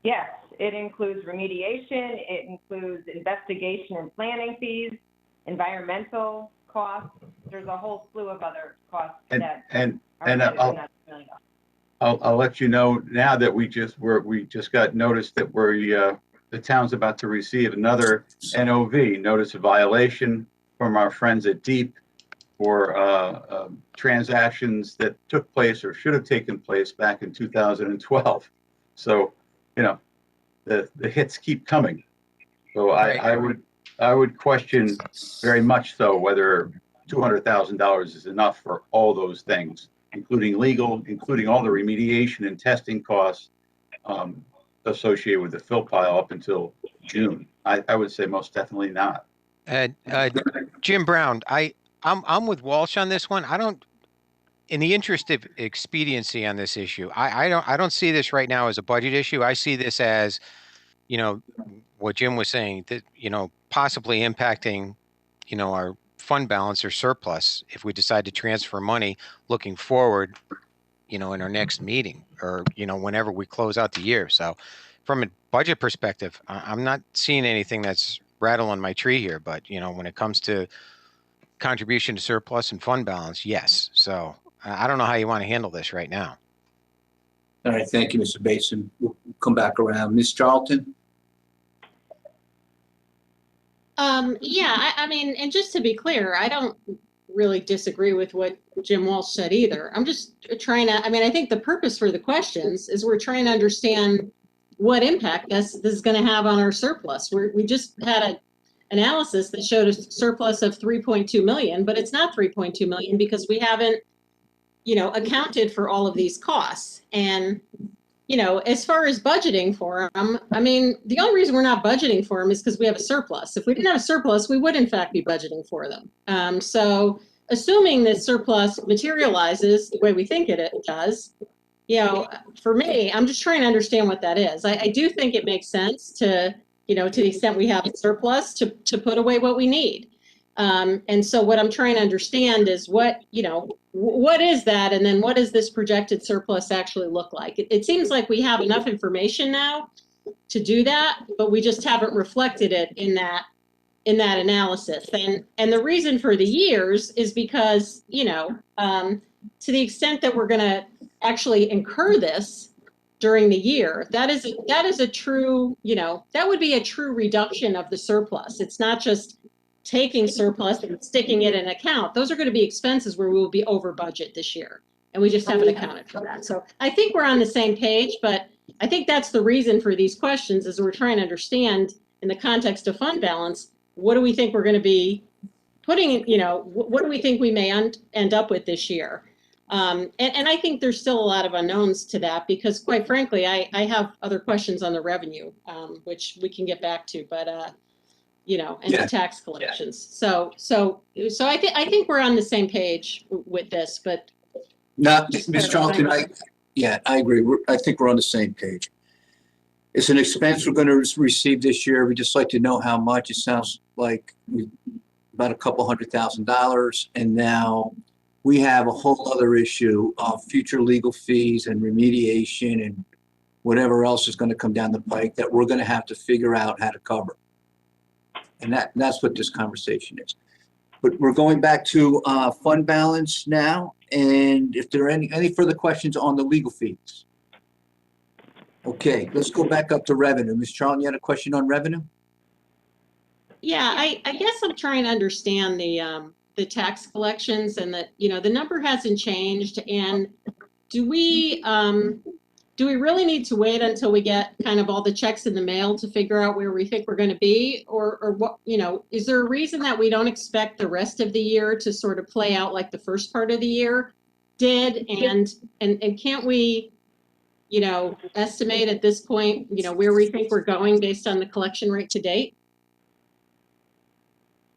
Yes, it includes remediation, it includes investigation and planning fees, environmental costs. There's a whole slew of other costs I'll let you know now that we just got notice that the town's about to receive another NOV, notice of violation, from our friends at Deep for transactions that took place or should have taken place back in 2012. So, the hits keep coming. So I would question very much so whether $200,000 is enough for all those things, including legal, including all the remediation and testing costs associated with the fill pile up until June. I would say most definitely not. Jim Brown, I'm with Walsh on this one. In the interest of expediency on this issue, I don't see this right now as a budget issue. I see this as, what Jim was saying, that, possibly impacting, our fund balance or surplus if we decide to transfer money looking forward, in our next meeting or, whenever we close out the year. So from a budget perspective, I'm not seeing anything that's rattling my tree here, but, when it comes to contribution to surplus and fund balance, yes. So I don't know how you want to handle this right now. All right, thank you, Mr. Basin. We'll come back around. Ms. Charlton? Yeah, I mean, and just to be clear, I don't really disagree with what Jim Walsh said either. I'm just trying to, I think the purpose for the questions is we're trying to understand what impact this is going to have on our surplus. We just had an analysis that showed a surplus of 3.2 million, but it's not 3.2 million because we haven't, accounted for all of these costs. And as far as budgeting for them, the only reason we're not budgeting for them is because we have a surplus. If we didn't have a surplus, we would in fact be budgeting for them. So assuming that surplus materializes the way we think it does, for me, I'm just trying to understand what that is. I do think it makes sense to the extent we have a surplus to put away what we need. And so what I'm trying to understand is what, what is that? And then what does this projected surplus actually look like? It seems like we have enough information now to do that, but we just haven't reflected it in that analysis. And the reason for the years is because, to the extent that we're going to actually incur this during the year, that is a true, that would be a true reduction of the surplus. It's not just taking surplus and sticking it in an account. Those are going to be expenses where we will be over budget this year. And we just haven't accounted for that. So I think we're on the same page, but I think that's the reason for these questions is we're trying to understand in the context of fund balance, what do we think we're going to be putting, what do we think we may end up with this year? And I think there's still a lot of unknowns to that because quite frankly, I have other questions on the revenue, which we can get back to, but, and the tax collections. So I think we're on the same page with this, but. Not, Ms. Charlton, I agree. I think we're on the same page. It's an expense we're going to receive this year. We'd just like to know how much. It sounds like about a couple $100,000. And now we have a whole other issue of future legal fees and remediation and whatever else is going to come down the pike that we're going to have to figure out how to cover. And that's what this conversation is. But we're going back to fund balance now. And if there are any further questions on the legal fees. Okay, let's go back up to revenue. Ms. Charlton, you had a question on revenue? Yeah, I guess I'm trying to understand the tax collections and that, the number hasn't changed. And do we really need to wait until we get kind of all the checks in the mail to figure out where we think we're going to be? Or what, is there a reason that we don't expect the rest of the year to sort of play out like the first part of the year did? And can't we, estimate at this point, where we think we're going based on the collection rate to date?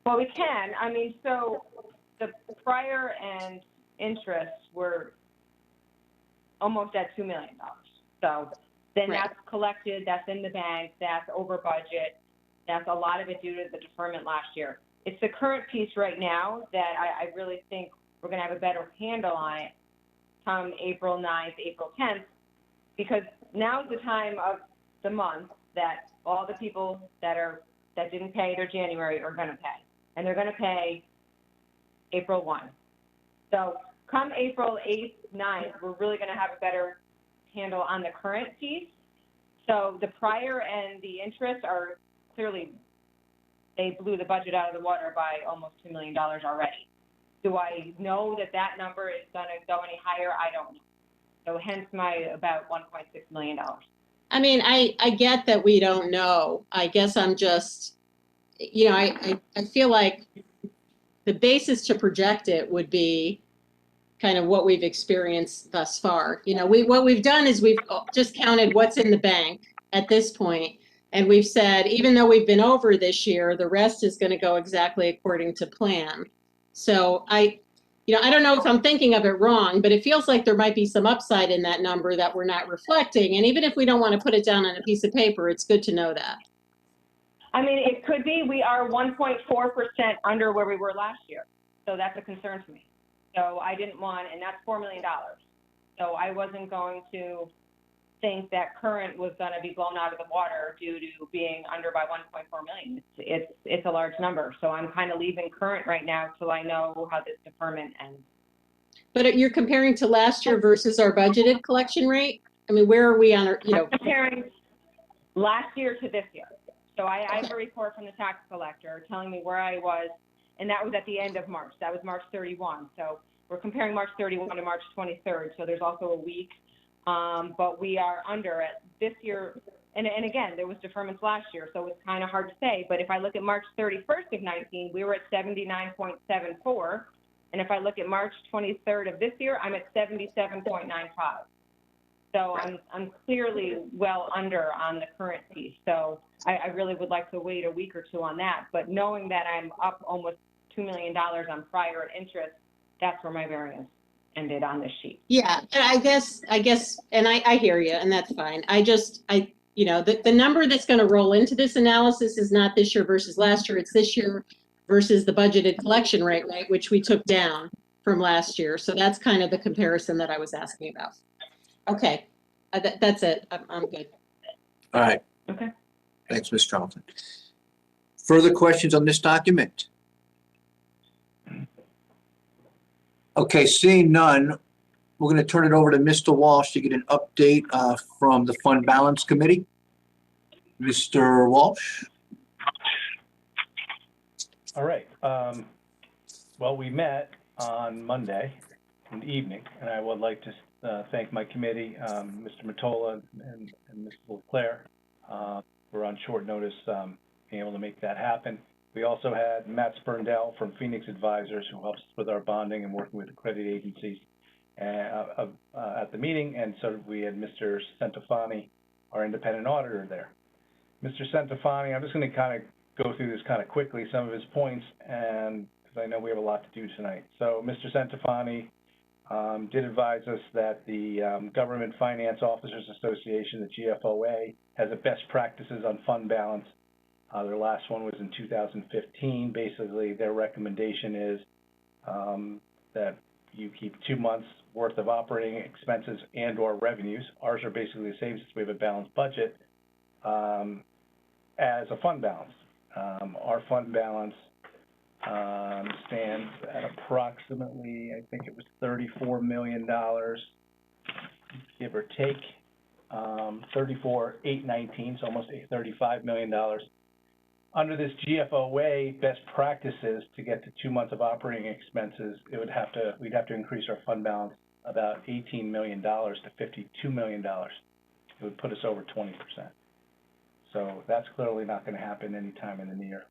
Well, we can. I mean, so the prior and interest were almost at $2 million. So then that's collected, that's in the bank, that's over budget. That's a lot of it due to the deferment last year. It's the current piece right now that I really think we're going to have a better handle on it come April 9th, April 10th, because now's the time of the month that all the people that didn't pay their January are going to pay. And they're going to pay April 1. So come April 8th, 9th, we're really going to have a better handle on the current piece. So the prior and the interest are clearly, they blew the budget out of the water by almost $2 million already. Do I know that number is going to go any higher? I don't know. So hence my about $1.6 million. I mean, I get that we don't know. I guess I'm just, I feel like the basis to project it would be kind of what we've experienced thus far. What we've done is we've just counted what's in the bank at this point, and we've said, even though we've been over this year, the rest is going to go exactly according to plan. So I don't know if I'm thinking of it wrong, but it feels like there might be some upside in that number that we're not reflecting. And even if we don't want to put it down on a piece of paper, it's good to know that. I mean, it could be. We are 1.4% under where we were last year. So that's a concern to me. So I didn't want, and that's $4 million. So I wasn't going to think that current was going to be blown out of the water due to being under by 1.4 million. It's a large number. So I'm kind of leaving current right now till I know how this deferment ends. But you're comparing to last year versus our budgeted collection rate? I mean, where are we on our, I'm comparing last year to this year. So I have a report from the tax collector telling me where I was, and that was at the end of March. That was March 31. So we're comparing March 31 to March 23rd. So there's also a week. But we are under it this year. And again, there was deferments last year, so it's kind of hard to say. But if I look at March 31st of 19, we were at 79.74. And if I look at March 23rd of this year, I'm at 77.95. So I'm clearly well under on the current piece. So I really would like to wait a week or two on that. But knowing that I'm up almost $2 million on prior interest, that's where my variance ended on this sheet. Yeah, and I guess, and I hear you, and that's fine. The number that's going to roll into this analysis is not this year versus last year. It's this year versus the budgeted collection rate, right, which we took down from last year. So that's kind of the comparison that I was asking about. Okay, that's it. I'm good. All right. Okay. Thanks, Ms. Charlton. Further questions on this document? Okay, seeing none, we're going to turn it over to Mr. Walsh to get an update from the Fund Balance Committee. Mr. Walsh? All right. Well, we met on Monday in the evening, and I would like to thank my committee, Mr. Mottola and Mrs. LeClaire, for on short notice being able to make that happen. We also had Matt Spurndell from Phoenix Advisors, who helps us with our bonding and working with the credit agencies at the meeting, and so we had Mr. Centofanti, our independent auditor, there. Mr. Centofanti, I'm just going to kind of go through this kind of quickly, some of his points, and because I know we have a lot to do tonight. So Mr. Centofanti did advise us that the Government Finance Officers Association, the GFOA, has a best practices on fund balance. Their last one was in 2015. Basically, their recommendation is that you keep 2 months worth of operating expenses and or revenues. Ours are basically the same since we have a balanced budget as a fund balance. Our fund balance stands at approximately, I think it was $34 million, give or take, 34,819, so almost $35 million. Under this GFOA best practices, to get to 2 months of operating expenses, we'd have to increase our fund balance about $18 million to $52 million. It would put us over 20%. So that's clearly not going to happen anytime in the near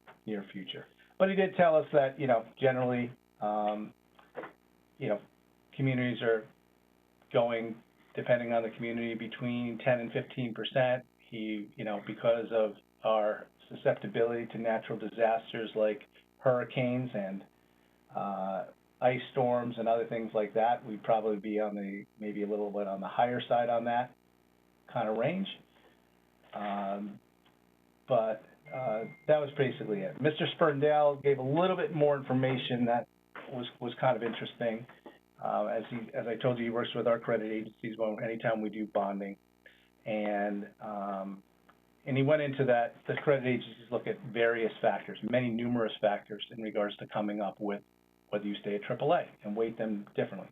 future. But he did tell us that, generally, communities are going, depending on the community, between 10 and 15%. Because of our susceptibility to natural disasters like hurricanes and ice storms and other things like that, we'd probably be on maybe a little bit on the higher side on that kind of range. But that was basically it. Mr. Spurndell gave a little bit more information that was kind of interesting. As I told you, he works with our credit agencies anytime we do bonding. And he went into that. The credit agencies look at various factors, numerous factors in regards to coming up with whether you stay at AAA and weight them differently.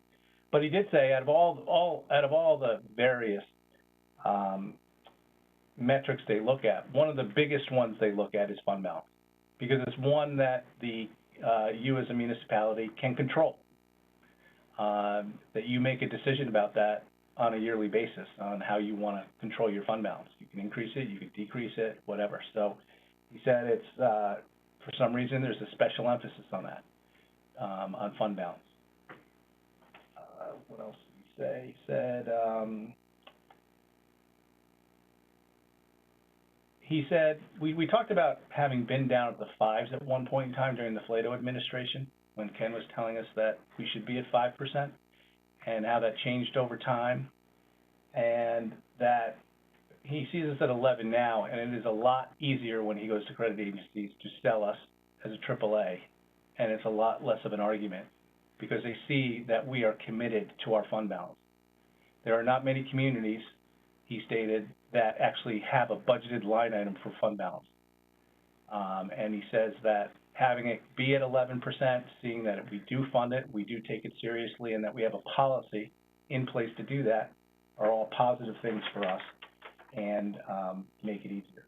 But he did say out of all the various metrics they look at, one of the biggest ones they look at is fund balance, because it's one that you as a municipality can control. That you make a decision about that on a yearly basis on how you want to control your fund balance. You can increase it, you can decrease it, whatever. So he said it's, for some reason, there's a special emphasis on that, on fund balance. What else did he say? He said, we talked about having been down at the 5s at one point in time during the Flato administration, when Ken was telling us that we should be at 5%, and how that changed over time, and that he sees us at 11 now, and it is a lot easier when he goes to credit agencies to sell us as a AAA, and it's a lot less of an argument because they see that we are committed to our fund balance. There are not many communities, he stated, that actually have a budgeted line item for fund balance. And he says that having it be at 11%, seeing that if we do fund it, we do take it seriously, and that we have a policy in place to do that, are all positive things for us and make it easier.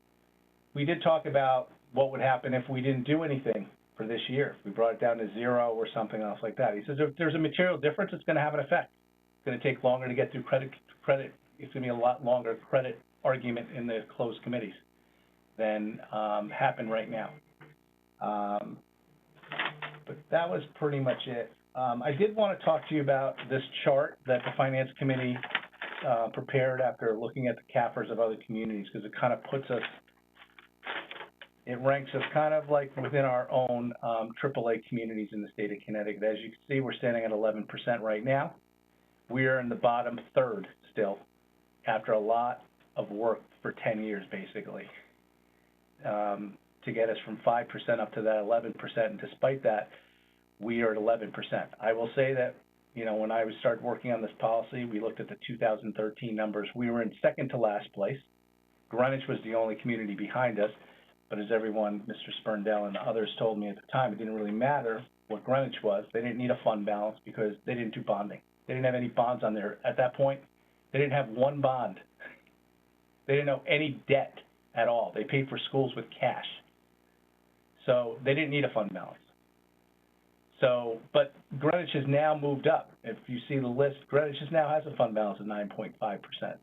We did talk about what would happen if we didn't do anything for this year, if we brought it down to 0 or something else like that. He says if there's a material difference, it's going to have an effect. It's going to take longer to get through credit. It's going to be a lot longer credit argument in the closed committees than happen right now. But that was pretty much it. I did want to talk to you about this chart that the Finance Committee prepared after looking at the CAFRs of other communities, because it kind of puts us, it ranks us kind of like within our own AAA communities in the state of Connecticut. As you can see, we're standing at 11% right now. We are in the bottom third still, after a lot of work for 10 years, basically. to get us from 5% up to that 11%. And despite that, we are at 11%. I will say that, you know, when I started working on this policy, we looked at the 2013 numbers. We were in second to last place. Greenwich was the only community behind us. But as everyone, Mr. Sperndell and others told me at the time, it didn't really matter what Greenwich was. They didn't need a fund balance because they didn't do bonding. They didn't have any bonds on there. At that point, they didn't have one bond. They didn't have any debt at all. They paid for schools with cash. So they didn't need a fund balance. So, but Greenwich has now moved up. If you see the list, Greenwich now has a fund balance of 9.5%.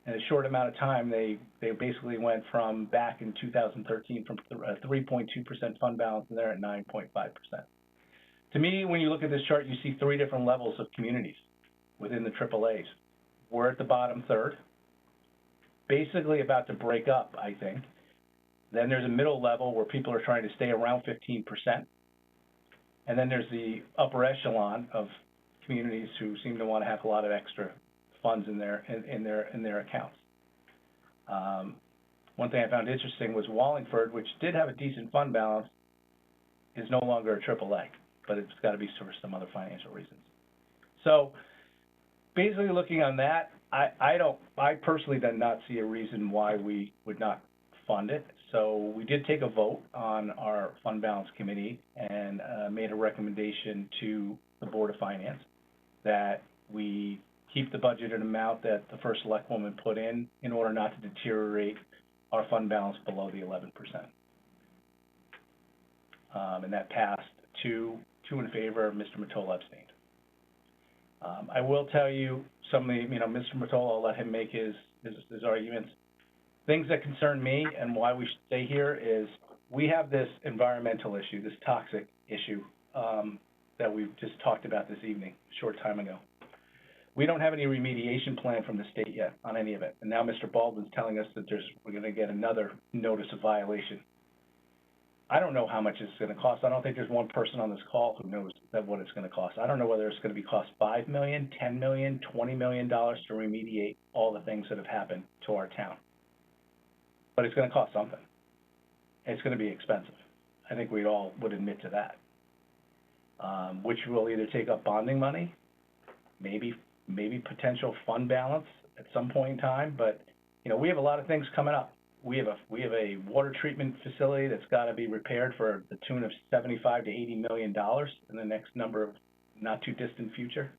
In a short amount of time, they basically went from back in 2013 from 3.2% fund balance, and they're at 9.5%. To me, when you look at this chart, you see three different levels of communities within the AAAs. We're at the bottom third, basically about to break up, I think. Then there's a middle level where people are trying to stay around 15%. And then there's the upper echelon of communities who seem to want to have a lot of extra funds in their accounts. One thing I found interesting was Wallingford, which did have a decent fund balance, is no longer a AAA, but it's got to be for some other financial reasons. So basically looking on that, I personally did not see a reason why we would not fund it. So we did take a vote on our fund balance committee and made a recommendation to the Board of Finance that we keep the budgeted amount that the first select woman put in order not to deteriorate our fund balance below the 11%. And that passed two in favor. Mr. Mottola abstained. I will tell you some of the, Mr. Mottola, I'll let him make his arguments. Things that concern me and why we should stay here is we have this environmental issue, this toxic issue that we've just talked about this evening, a short time ago. We don't have any remediation plan from the state yet on any of it. And now Mr. Baldwin's telling us that we're going to get another notice of violation. I don't know how much it's going to cost. I don't think there's one person on this call who knows what it's going to cost. I don't know whether it's going to cost $5 million, $10 million, $20 million to remediate all the things that have happened to our town. But it's going to cost something. It's going to be expensive. I think we all would admit to that. Which will either take up bonding money, maybe potential fund balance at some point in time. But we have a lot of things coming up. We have a water treatment facility that's got to be repaired for the tune of $75 to $80 million in the next not too distant future.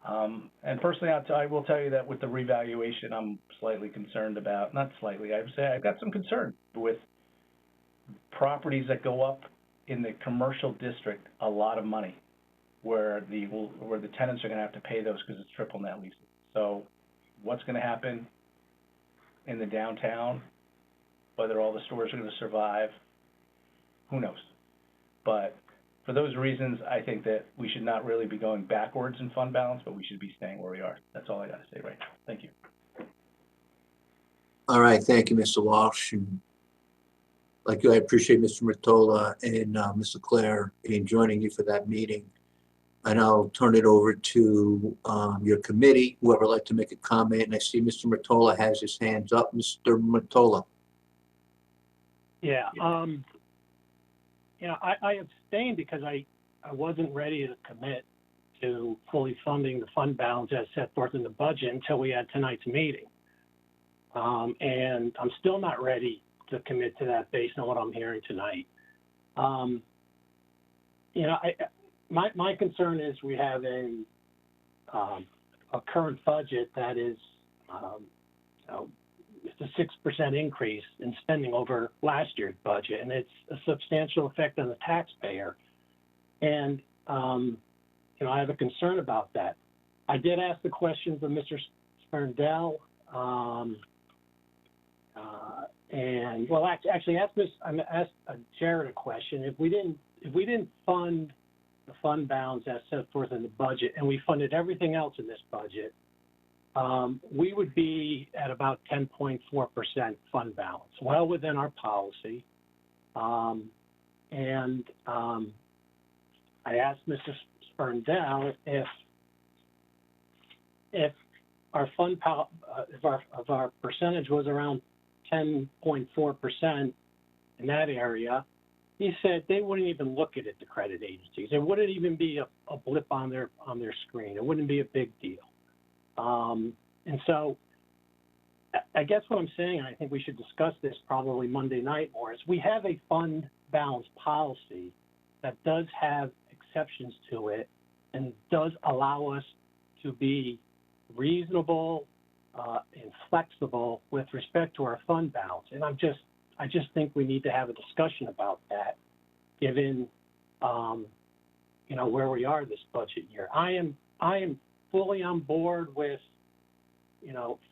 And personally, I will tell you that with the revaluation, I'm slightly concerned about, not slightly, I would say I've got some concern with properties that go up in the commercial district a lot of money, where the tenants are going to have to pay those because it's triple net leases. So what's going to happen in the downtown, whether all the stores are going to survive, who knows? But for those reasons, I think that we should not really be going backwards in fund balance, but we should be staying where we are. That's all I got to say right now. Thank you. All right, thank you, Mr. Walsh. And like you, I appreciate Mr. Mottola and Mr. Clare in joining you for that meeting. And I'll turn it over to your committee, whoever would like to make a comment. And I see Mr. Mottola has his hands up. Mr. Mottola. Yeah, I abstained because I wasn't ready to commit to fully funding the fund balance as set forth in the budget until we had tonight's meeting. And I'm still not ready to commit to that based on what I'm hearing tonight. My concern is we have a current budget that is it's a 6% increase in spending over last year's budget, and it's a substantial effect on the taxpayer. And I have a concern about that. I did ask the questions of Mr. Sperndell, and well, actually, I asked Jared a question. If we didn't fund the fund balance as set forth in the budget, and we funded everything else in this budget, we would be at about 10.4% fund balance, well within our policy. And I asked Mr. Sperndell if our if our percentage was around 10.4%, in that area, he said they wouldn't even look at it, the credit agencies. It wouldn't even be a blip on their screen. It wouldn't be a big deal. And so I guess what I'm saying, and I think we should discuss this probably Monday night more, is we have a fund balance policy that does have exceptions to it and does allow us to be reasonable and flexible with respect to our fund balance. And I just think we need to have a discussion about that, given where we are this budget year. I am fully on board with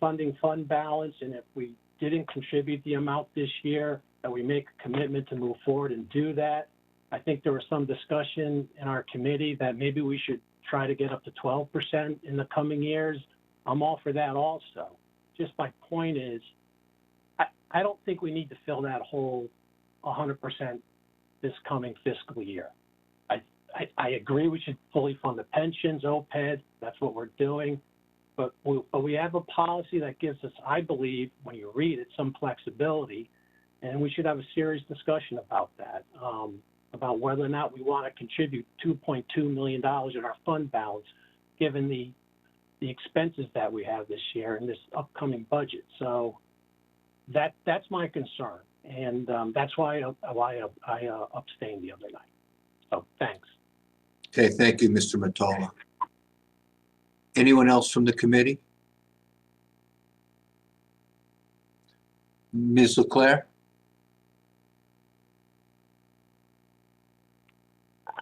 funding fund balance, and if we didn't contribute the amount this year, that we make a commitment to move forward and do that. I think there was some discussion in our committee that maybe we should try to get up to 12% in the coming years. I'm all for that also. Just my point is, I don't think we need to fill that hole 100% this coming fiscal year. I agree we should fully fund the pensions, OPED, that's what we're doing. But we have a policy that gives us, I believe, when you read it, some flexibility, and we should have a serious discussion about that, about whether or not we want to contribute $2.2 million in our fund balance, given the expenses that we have this year in this upcoming budget. So that's my concern, and that's why I abstained the other night. So thanks. Okay, thank you, Mr. Mottola. Anyone else from the committee? Ms. LeClaire?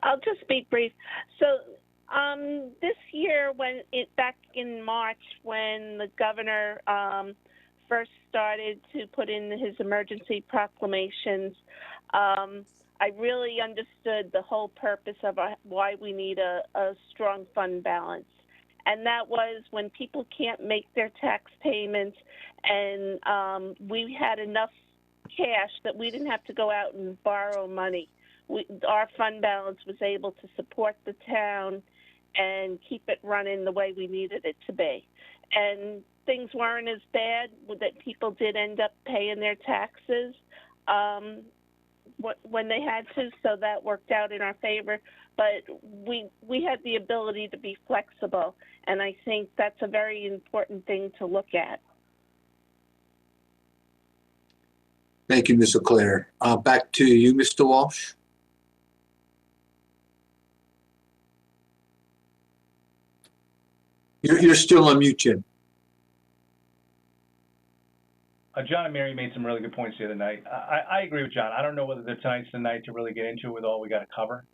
I'll just be brief. So this year, back in March, when the governor first started to put in his emergency proclamations, I really understood the whole purpose of why we need a strong fund balance. And that was when people can't make their tax payments, and we had enough cash that we didn't have to go out and borrow money. Our fund balance was able to support the town and keep it running the way we needed it to be. And things weren't as bad, that people did end up paying their taxes when they had to, so that worked out in our favor. But we had the ability to be flexible, and I think that's a very important thing to look at. Thank you, Ms. LeClaire. Back to you, Mr. Walsh. You're still on mute, Jim. John and Mary made some really good points the other night. I agree with John. I don't know whether tonight's the night to really get into it with all we got to cover.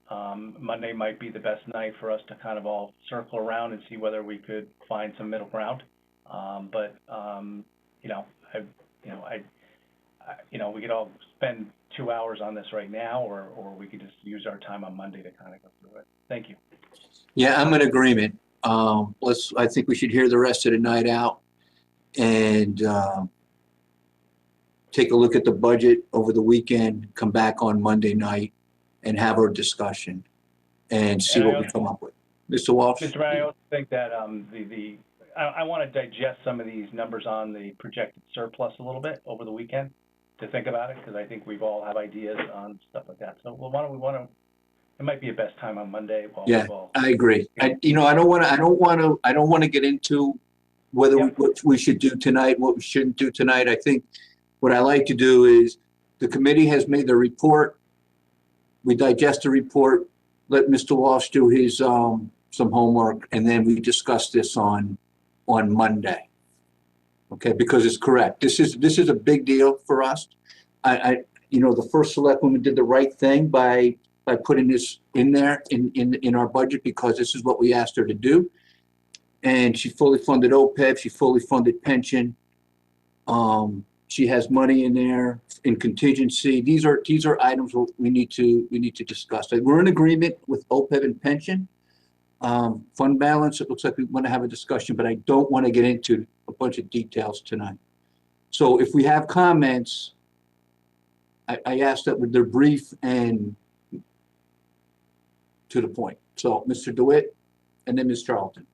Monday might be the best night for us to kind of all circle around and see whether we could find some middle ground. We could all spend 2 hours on this right now, or we could just use our time on Monday to kind of go through it. Thank you. Yeah, I'm in agreement. I think we should hear the rest of the night out and take a look at the budget over the weekend, come back on Monday night and have our discussion and see what we come up with. Mr. Walsh? Mr. Brown, I also think that I want to digest some of these numbers on the projected surplus a little bit over the weekend to think about it, because I think we've all have ideas on stuff like that. So it might be a best time on Monday. Yeah, I agree. I don't want to get into whether what we should do tonight, what we shouldn't do tonight. I think what I like to do is the committee has made the report. We digest the report, let Mr. Walsh do his some homework, and then we discuss this on Monday. Okay, because it's correct. This is a big deal for us. The first selectwoman did the right thing by putting this in there in our budget, because this is what we asked her to do. And she fully funded OPED, she fully funded pension. She has money in there in contingency. These are items we need to discuss. We're in agreement with OPED and pension. Fund balance, it looks like we want to have a discussion, but I don't want to get into a bunch of details tonight. So if we have comments, I ask that they're brief and to the point. So Mr. DeWitt and then Ms. Charlton.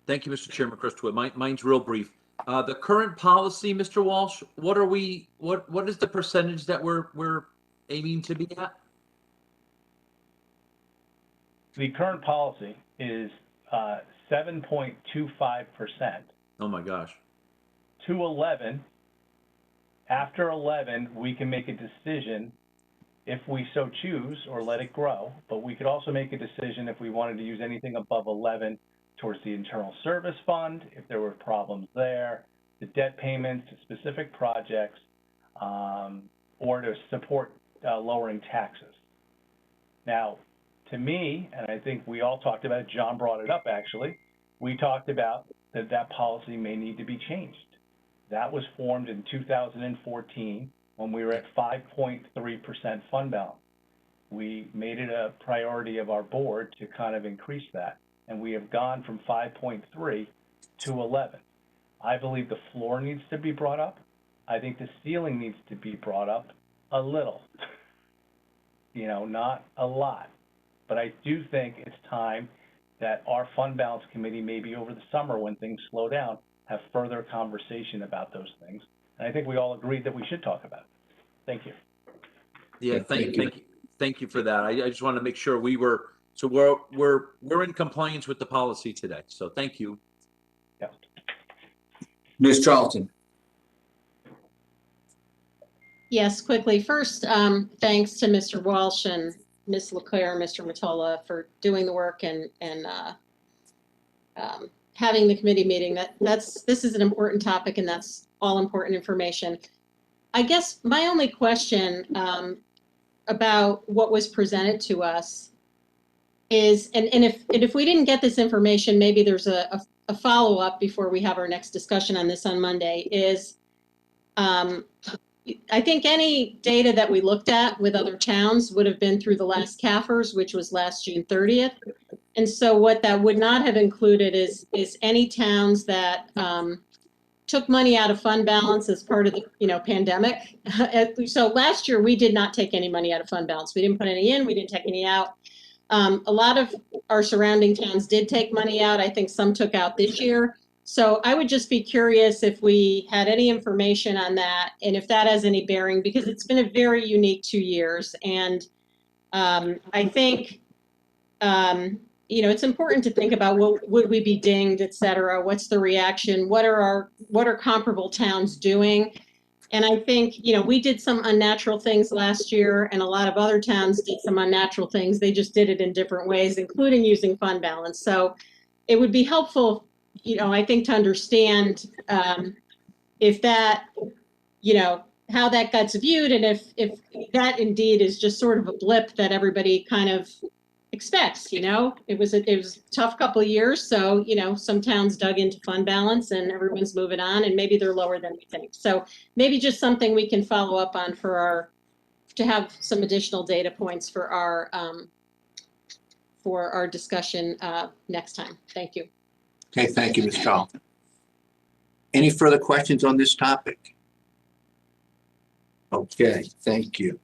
Thank you, Mr. Chairman, Chris DeWitt. Mine's real brief. The current policy, Mr. Walsh, what is the percentage that we're aiming to be at? The current policy is 7.25%. Oh my gosh. To 11, after 11, we can make a decision if we so choose or let it grow, but we could also make a decision if we wanted to use anything above 11 towards the internal service fund, if there were problems there, the debt payments to specific projects, or to support lowering taxes. Now, to me, and I think we all talked about it, John brought it up actually, we talked about that policy may need to be changed. That was formed in 2014 when we were at 5.3% fund balance. We made it a priority of our board to kind of increase that, and we have gone from 5.3 to 11. I believe the floor needs to be brought up. I think the ceiling needs to be brought up a little, not a lot. But I do think it's time that our fund balance committee, maybe over the summer when things slow down, have further conversation about those things. And I think we all agreed that we should talk about it. Thank you. Yeah, thank you for that. I just wanted to make sure we're in compliance with the policy today. So thank you. Yeah. Ms. Charlton. Yes, quickly. First, thanks to Mr. Walsh and Ms. Leclerc, Mr. Matola for doing the work and having the committee meeting. This is an important topic, and that's all important information. I guess my only question about what was presented to us is, and if we didn't get this information, maybe there's a follow-up before we have our next discussion on this on Monday, is I think any data that we looked at with other towns would have been through the last CAFRs, which was last June 30th. And so what that would not have included is any towns that took money out of fund balance as part of the pandemic. So last year we did not take any money out of fund balance. We didn't put any in, we didn't take any out. A lot of our surrounding towns did take money out. I think some took out this year. So I would just be curious if we had any information on that and if that has any bearing, because it's been a very unique 2 years. And I think, it's important to think about, well, would we be dinged, et cetera? What's the reaction? What are comparable towns doing? And I think, we did some unnatural things last year, and a lot of other towns did some unnatural things. They just did it in different ways, including using fund balance. So it would be helpful, I think, to understand if that, how that gets viewed, and if that indeed is just sort of a blip that everybody kind of expects. It was a tough couple of years, so some towns dug into fund balance and everyone's moving on, and maybe they're lower than we think. So maybe just something we can follow up on to have some additional data points for our discussion next time. Thank you. Okay, thank you, Ms. Charlton. Any further questions on this topic? Okay, thank you.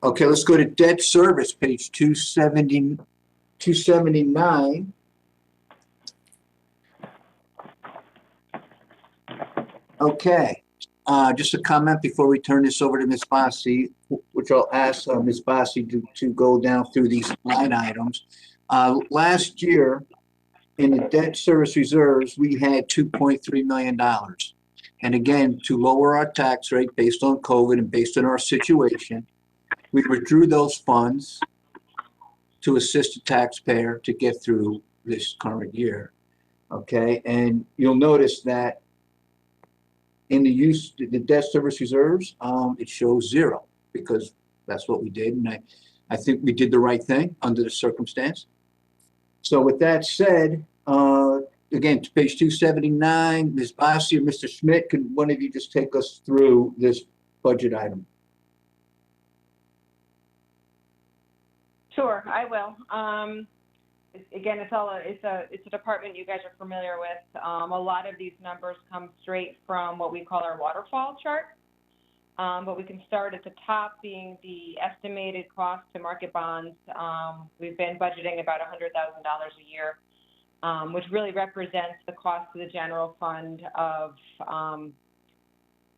Okay, let's go to debt service, page 279. Okay, just a comment before we turn this over to Ms. Bossi, which I'll ask Ms. Bossi to go down through these line items. Last year, in the debt service reserves, we had $2.3 million. And again, to lower our tax rate based on COVID and based on our situation, we withdrew those funds to assist the taxpayer to get through this current year. Okay, and you'll notice that in the debt service reserves, it shows 0 because that's what we did. And I think we did the right thing under the circumstance. So with that said, again, to page 279, Ms. Bossi or Mr. Schmidt, could one of you just take us through this budget item? Sure, I will. Again, it's a department you guys are familiar with. A lot of these numbers come straight from what we call our waterfall chart. But we can start at the top, being the estimated cost to market bonds. We've been budgeting about $100,000 a year which really represents the cost to the general fund of,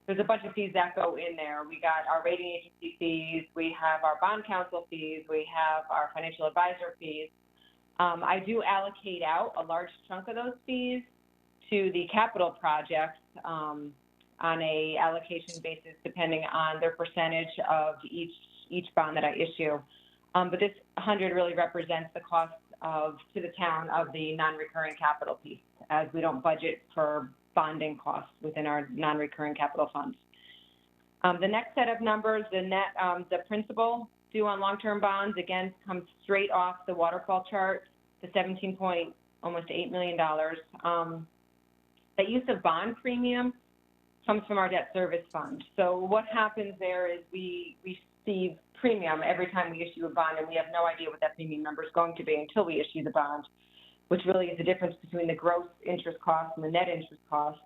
there's a bunch of fees that go in there. We got our rating agency fees, we have our bond counsel fees, we have our financial advisor fees. I do allocate out a large chunk of those fees to the capital projects on a allocation basis, depending on their percentage of each bond that I issue. But this 100 really represents the cost to the town of the non-recurring capital piece, as we don't budget for bonding costs within our non-recurring capital funds. The next set of numbers, the principal due on long-term bonds, again, comes straight off the waterfall chart, the almost $8 million. The use of bond premium comes from our debt service fund. So what happens there is we receive premium every time we issue a bond, and we have no idea what that premium number is going to be until we issue the bond, which really is the difference between the gross interest cost and the net interest cost.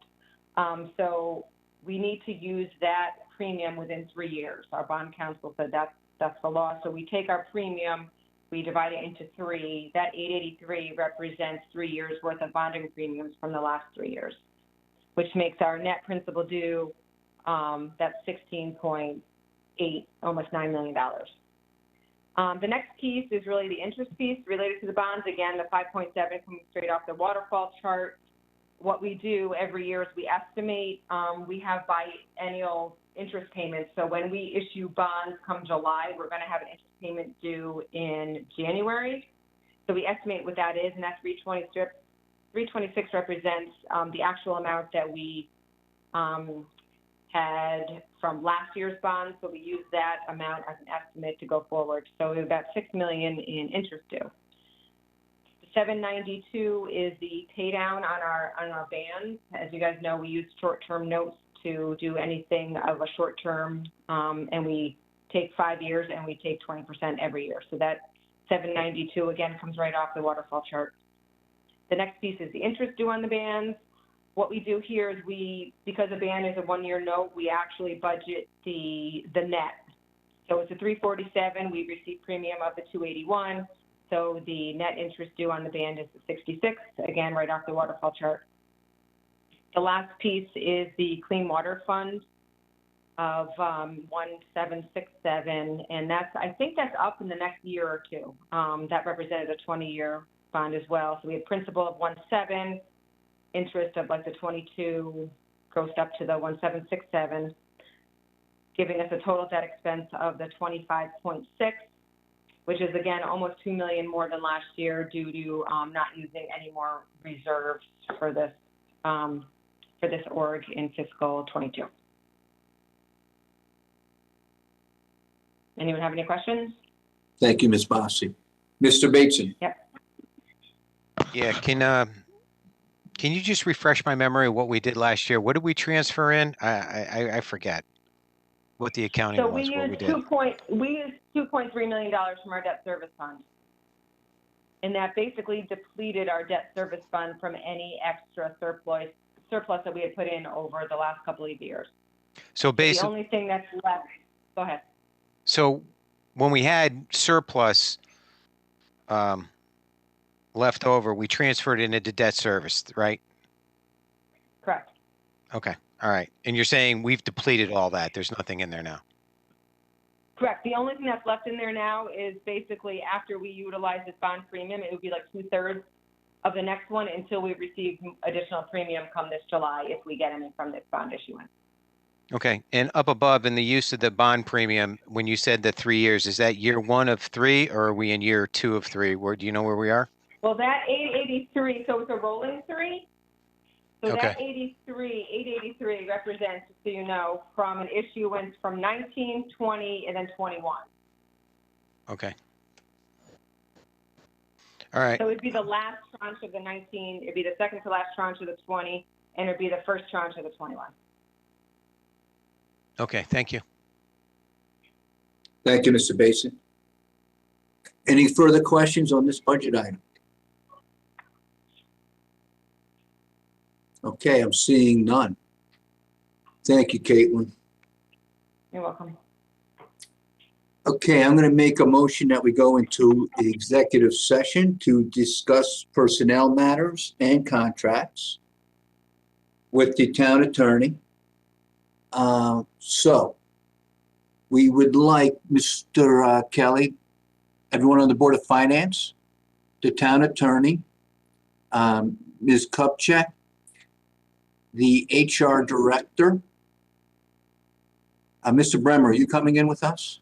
So we need to use that premium within 3 years. Our bond counsel said that's the law. So we take our premium, we divide it into 3. That 883 represents 3 years worth of bonding premiums from the last 3 years, which makes our net principal due that's 16.8, almost $9 million. The next piece is really the interest piece related to the bonds. Again, the 5.7 coming straight off the waterfall chart. What we do every year is we estimate, we have biennial interest payments. So when we issue bonds come July, we're going to have an interest payment due in January. So we estimate what that is, and that 326 represents the actual amount that we had from last year's bonds. So we use that amount as an estimate to go forward. So we have about $6 million in interest due. The 792 is the pay down on our bands. As you guys know, we use short-term notes to do anything of a short-term, and we take 5 years and we take 20% every year. So that 792 again comes right off the waterfall chart. The next piece is the interest due on the bands. What we do here is because a band is a 1-year note, we actually budget the net. So it's a 347, we receive premium of the 281. So the net interest due on the band is the 66, again, right off the waterfall chart. The last piece is the Clean Water Fund of 1767, and I think that's up in the next year or two. That represented a 20-year bond as well. So we have principal of 17, interest of like the 22, grossed up to the 1767, giving us a total debt expense of the 25.6, which is again almost $2 million more than last year due to not using any more reserves for this org in fiscal 22. Anyone have any questions? Thank you, Ms. Bossi. Mr. Bateson. Yep. Yeah, can you just refresh my memory of what we did last year? What did we transfer in? I forget what the accounting So was. we what used we did. $2.3 million from our debt service fund, and that basically depleted our debt service fund from any extra surplus that we had put in over the last couple of years. So basically, the only thing that's left. Go ahead. So when we had surplus left over, we transferred it into debt service, right? Correct. Okay. All right. And you're saying we've depleted all that. There's nothing in there now. Correct. The only thing that's left in there now is basically after we utilize this bond premium, it would be like 2/3 of the next one until we receive additional premium come this July if we get any from this bond issuance. Okay. And up above in the use of the bond premium, when you said the 3 years, is that year 1 of 3 or are we in year 2 of 3? Do you know where we are? Well, that 883, so it's a rolling 3. So Okay. that 883 represents, so you know, from an issuance from 19, 20, and then 21. Okay. All right. So it'd be the last tranche of the 19, it'd be the second to last tranche of the 20, and it'd be the first tranche of the 21. Okay. Thank you. Thank you, Mr. Basin. Any further questions on this budget item? Okay, I'm seeing none. Thank you, Caitlin. You're welcome. Okay, I'm going to make a motion that we go into executive session to discuss personnel matters and contracts with the town attorney. So we would like Mr. Kelly, everyone on the Board of Finance, the town attorney, Ms. Kupchak, the HR director. Mr. Bremer, are you coming in with us?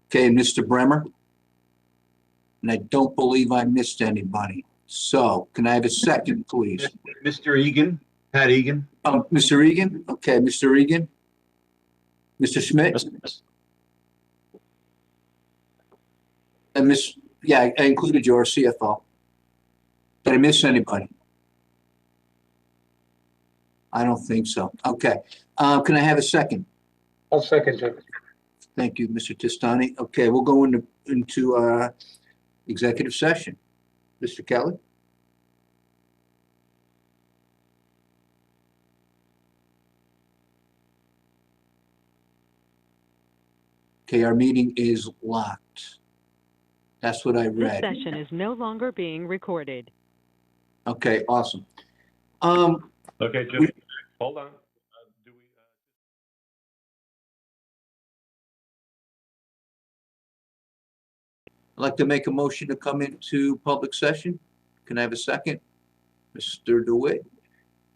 Okay, Mr. Bremer. And I don't believe I missed anybody. So can I have a second, please? Mr. Egan, Pat Egan. Mr. Egan? Okay, Mr. Egan. Mr. Schmidt? And yeah, I included your CFO. Did I miss anybody? I don't think so. Okay. Can I have a second? I'll second it. Thank you, Mr. Testani. Okay, we'll go into executive session. Mr. Kelly? Okay, our meeting is locked. That's what I read. This session is no longer being recorded. Okay, awesome. Okay, Jim, hold on. I'd like to make a motion to come into public session. Can I have a second? Mr. DeWitt?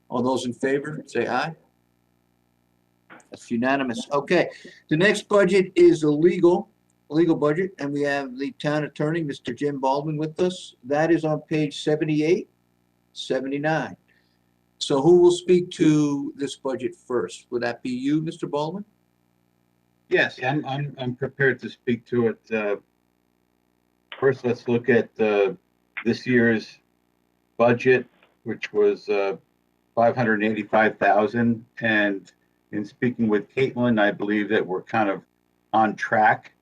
All those in favor, say aye. That's unanimous. Okay, the next budget is a legal budget, and we have the town attorney, Mr. Jim Baldwin, with us. That is on page 78, 79. So who will speak to this budget first? Would that be you, Mr. Baldwin? Yes, I'm prepared to speak to it. First, let's look at this year's budget, which was 585,000. And in speaking with Caitlin, I believe that we're kind of on track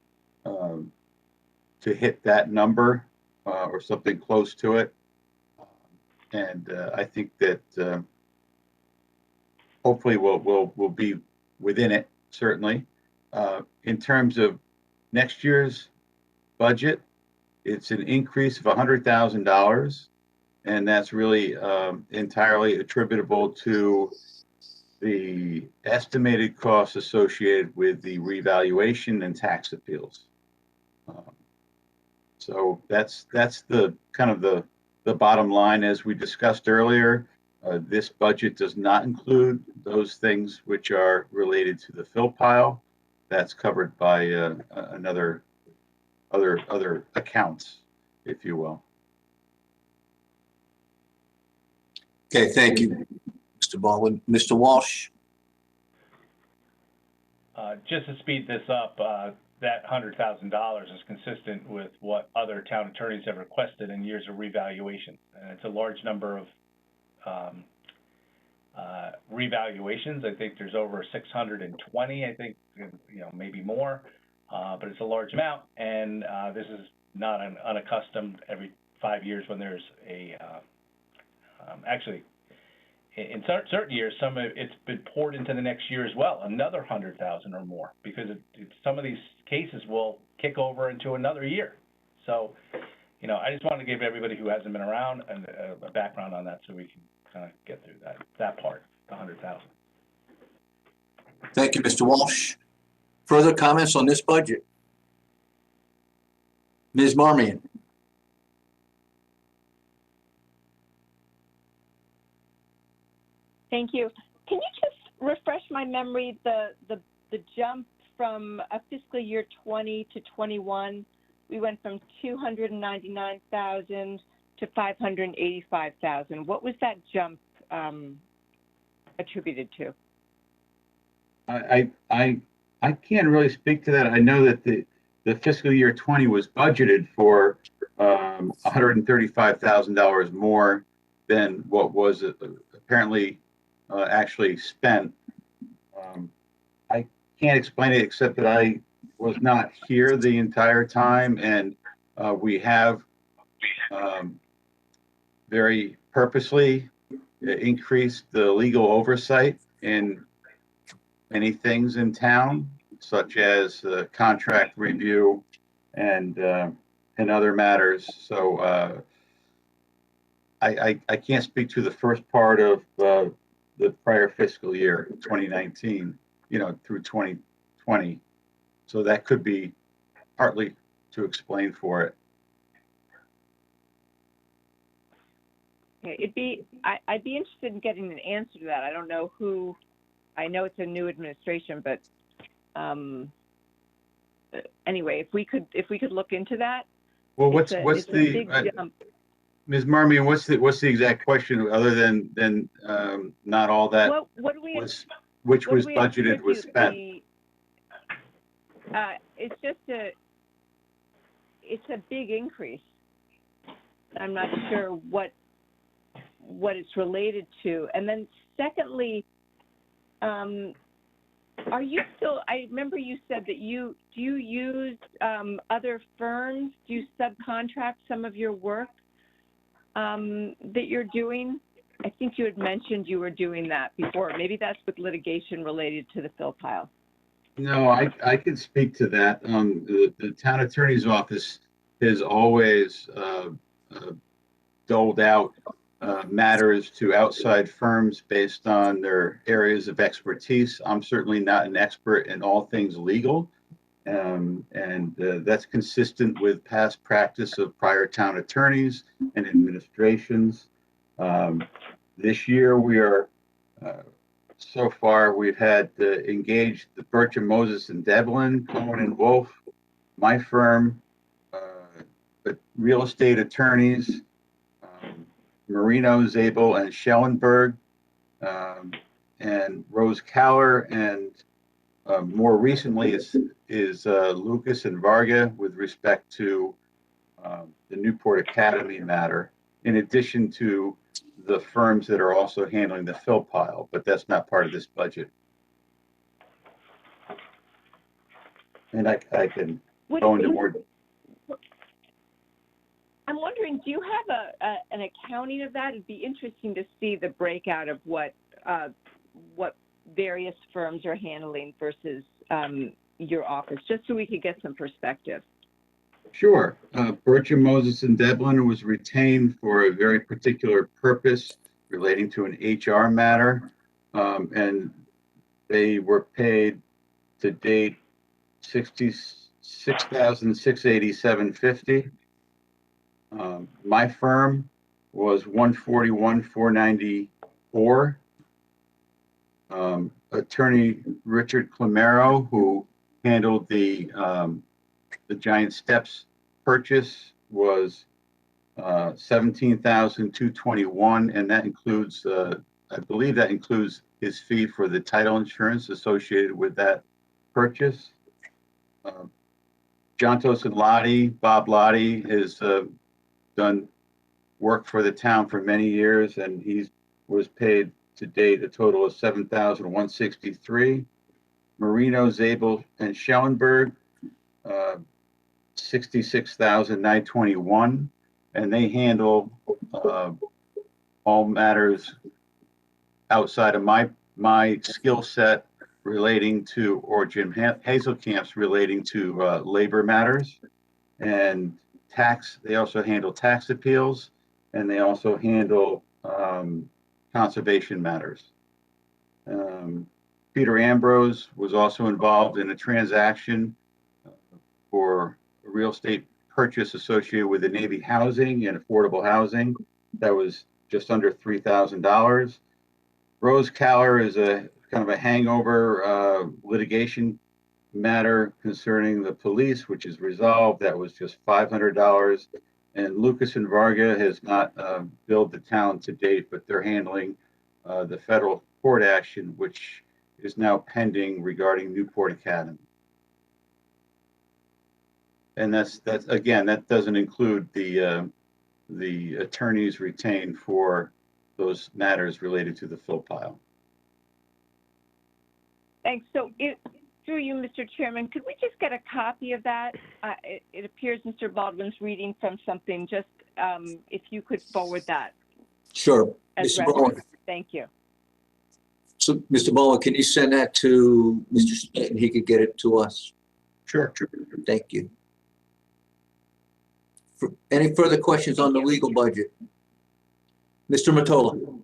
to hit that number or something close to it. And I think that hopefully we'll be within it, certainly. In terms of next year's budget, it's an increase of $100,000, and that's really entirely attributable to the estimated costs associated with the revaluation and tax appeals. So that's the kind of the bottom line. As we discussed earlier, this budget does not include those things which are related to the fill pile. That's covered by other accounts, if you will. Okay, thank you, Mr. Baldwin. Mr. Walsh? Just to speed this up, that $100,000 is consistent with what other town attorneys have requested in years of revaluation. And it's a large number of revaluations. I think there's over 620, I think, maybe more, but it's a large amount. And this is not unaccustomed every 5 years when there's a, actually, in certain years, it's been poured into the next year as well, another 100,000 or more, because some of these cases will kick over into another year. So, I just wanted to give everybody who hasn't been around a background on that, so we can kind of get through that part, the 100,000. Thank you, Mr. Walsh. Further comments on this budget? Ms. Marmion? Thank you. Can you just refresh my memory, the jump from a fiscal year 20 to 21? We went from 299,000 to 585,000. What was that jump attributed to? I can't really speak to that. I know that the fiscal year 20 was budgeted for $135,000 more than what was apparently actually spent. I can't explain it except that I was not here the entire time, and we have very purposely increased the legal oversight in many things in town. such as contract review and other matters. So I can't speak to the first part of the prior fiscal year, 2019, through 2020. So that could be partly to explain for it. Okay, I'd be interested in getting an answer to that. I don't know who. I know it's a new administration, but anyway, if we could look into that. Well, it's a big jump. Ms. Marmion, what's the exact question other than not all that what do we was budgeted was spent? It's just it's a big increase. I'm not sure what it's related to. And then secondly, are you still, I remember you said that do you use other firms? Do you subcontract some of your work that you're doing? I think you had mentioned you were doing that before. Maybe that's with litigation related to the fill pile. No, I can speak to that. The town attorney's office has always doled out matters to outside firms based on their areas of expertise. I'm certainly not an expert in all things legal, and that's consistent with past practice of prior town attorneys and administrations. This year, we are so far we've had engaged the Birch & Moses and Devlin, Cohen and Wolf, my firm, real estate attorneys, Marino, Zabel, and Schellenberg, and Rose Kaller, and more recently is Lucas and Varga with respect to the Newport Academy matter, in addition to the firms that are also handling the fill pile, but that's not part of this budget. And I can go into more. I'm wondering, do you have an accounting of that? It'd be interesting to see the breakout of what various firms are handling versus your office, just so we could get some perspective. Sure. Birch & Moses and Devlin was retained for a very particular purpose relating to an HR matter, and they were paid to date $66,687.50. My firm was $141,494. Attorney Richard Clamero, who handled the Giant Steps purchase, was $17,221, and that includes, I believe that includes his fee for the title insurance associated with that purchase. Jontos and Lottie, Bob Lottie, has done work for the town for many years, and he was paid to date a total of $7,163. Marino, Zabel, and Schellenberg, $66,921, and they handle all matters outside of my skill set relating to, or Jim Hazelcamp's relating to labor matters and tax. They also handle tax appeals, and they also handle conservation matters. Peter Ambrose was also involved in a transaction for a real estate purchase associated with the Navy housing and affordable housing. That was just under $3,000. Rose Kaller is a kind of a hangover litigation matter concerning the police, which is resolved. That was just $500. And Lucas and Varga has not billed the town to date, but they're handling the federal court action, which is now pending regarding Newport Academy. And that's again, that doesn't include the attorneys retained for those matters related to the fill pile. Thanks. So through you, Mr. Chairman, could we just get a copy of that? It appears Mr. Baldwin's reading from something. Just if you could forward that. Sure. As reference. Thank you. So, Mr. Baldwin, can you send that to Mr. Smith and he could get it to us? Sure. Thank you. Any further questions on the legal budget? Mr. Mottola?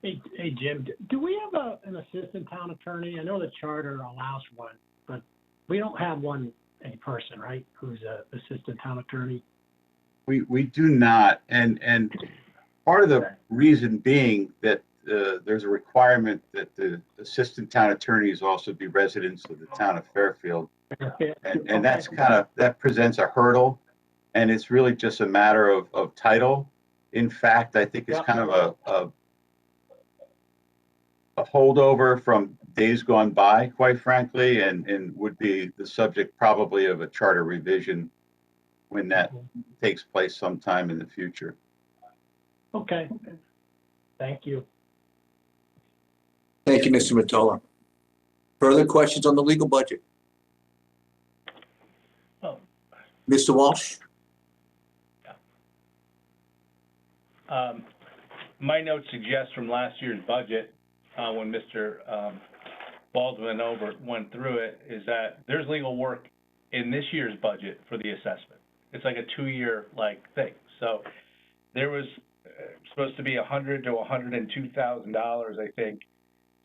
Hey, Jim, do we have an assistant town attorney? I know the charter allows one, but we don't have one, a person, right, who's a assistant town attorney? We do not, and part of the reason being that there's a requirement that the assistant town attorneys also be residents of the town of Fairfield. And that's that presents a hurdle, and it's really just a matter of title. In fact, I think it's kind of a holdover from days gone by, quite frankly, and would be the subject probably of a charter revision when that takes place sometime in the future. Okay. Thank you. Thank you, Mr. Mottola. Further questions on the legal budget? Oh. Mr. Walsh? My notes suggest from last year's budget, when Mr. Baldwin went through it, is that there's legal work in this year's budget for the assessment. It's like a 2-year thing. So there was supposed to be $100,000 to $102,000, I think,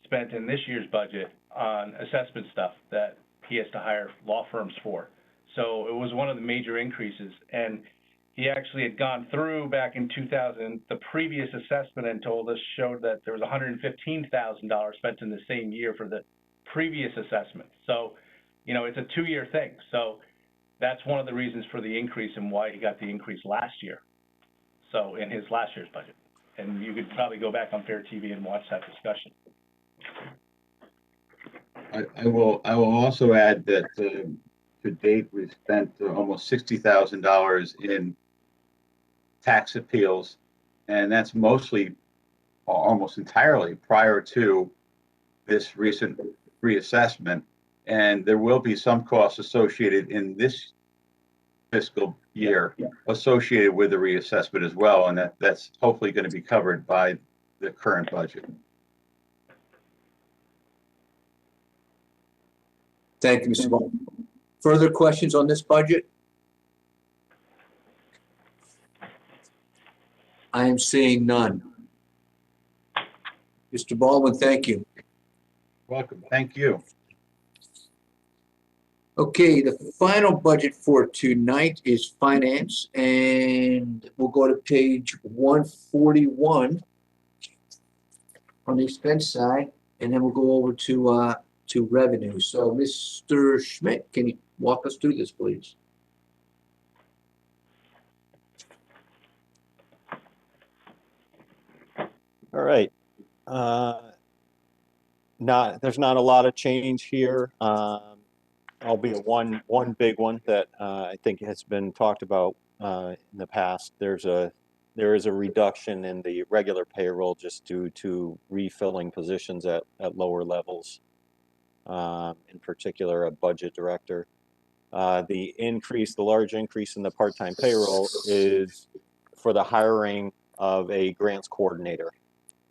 spent in this year's budget on assessment stuff that he has to hire law firms for. So it was one of the major increases, and he actually had gone through back in 2000, the previous assessment, and showed that there was $115,000 spent in the same year for the previous assessment. So, it's a 2-year thing. So that's one of the reasons for the increase and why he got the increase last year. So in his last year's budget. And you could probably go back on FairTV and watch that discussion. I will also add that to date we've spent almost $60,000 in tax appeals, and that's mostly, almost entirely, prior to this recent reassessment. And there will be some costs associated in this fiscal year associated with the reassessment as well, and that's hopefully going to be covered by the current budget. Thank you, Mr. Baldwin. Further questions on this budget? I am seeing none. Mr. Baldwin, thank you. Welcome. Thank you. Okay, the final budget for tonight is finance, and we'll go to page 141 on the expense side, and then we'll go over to revenue. So, Mr. Schmidt, can you walk us through this, please? All right. There's not a lot of change here. Albeit one big one that I think has been talked about in the past. There is a reduction in the regular payroll just due to refilling positions at lower levels. In particular, a budget director. The large increase in the part-time payroll is for the hiring of a grants coordinator,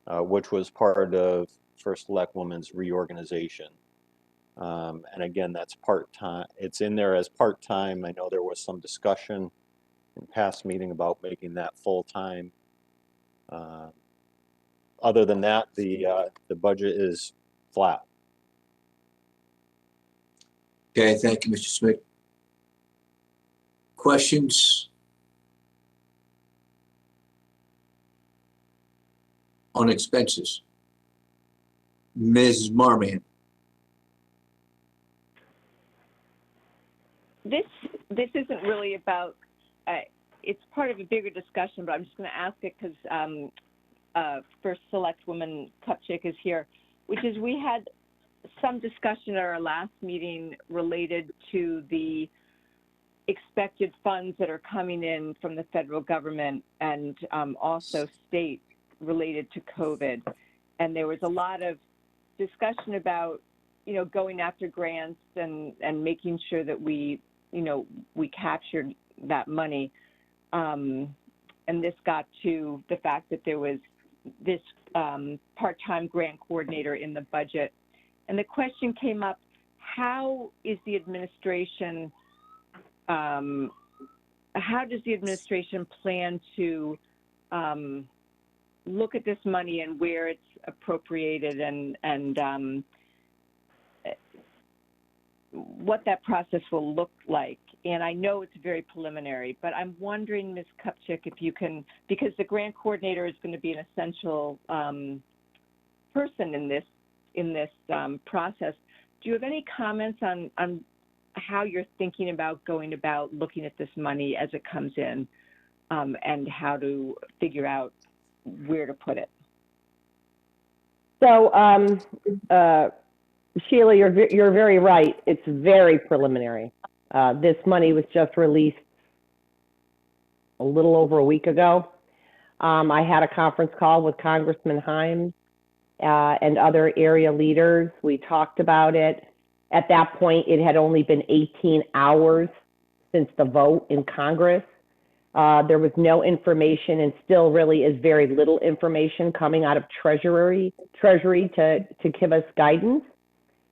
which was part of First Select Woman's reorganization. And again, that's part-time. It's in there as part-time. I know there was some discussion in past meeting about making that full-time. Other than that, the budget is flat. Okay, thank you, Mr. Smith. Questions on expenses? Ms. Marmion. This isn't really about, it's part of a bigger discussion, but I'm just going to ask it because First Select Woman Kupchik is here, which is we had some discussion at our last meeting related to the expected funds that are coming in from the federal government and also state related to COVID. And there was a lot of discussion about, going after grants and making sure that we captured that money. this got to the fact that there was this part-time grant coordinator in the budget. And the question came up, how is the administration, how does the administration plan to look at this money and where it's appropriated and what that process will look like? And I know it's very preliminary, but I'm wondering, Ms. Kupchik, if you can, because the grant coordinator is going to be an essential person in this process. Do you have any comments on how you're thinking about going about looking at this money as it comes in, and how to figure out where to put it? So, Sheila, you're very right. It's very preliminary. This money was just released a little over a week ago. I had a conference call with Congressman Himes and other area leaders. We talked about it. At that point, it had only been 18 hours since the vote in Congress. There was no information, and still really is very little information coming out of Treasury to give us guidance.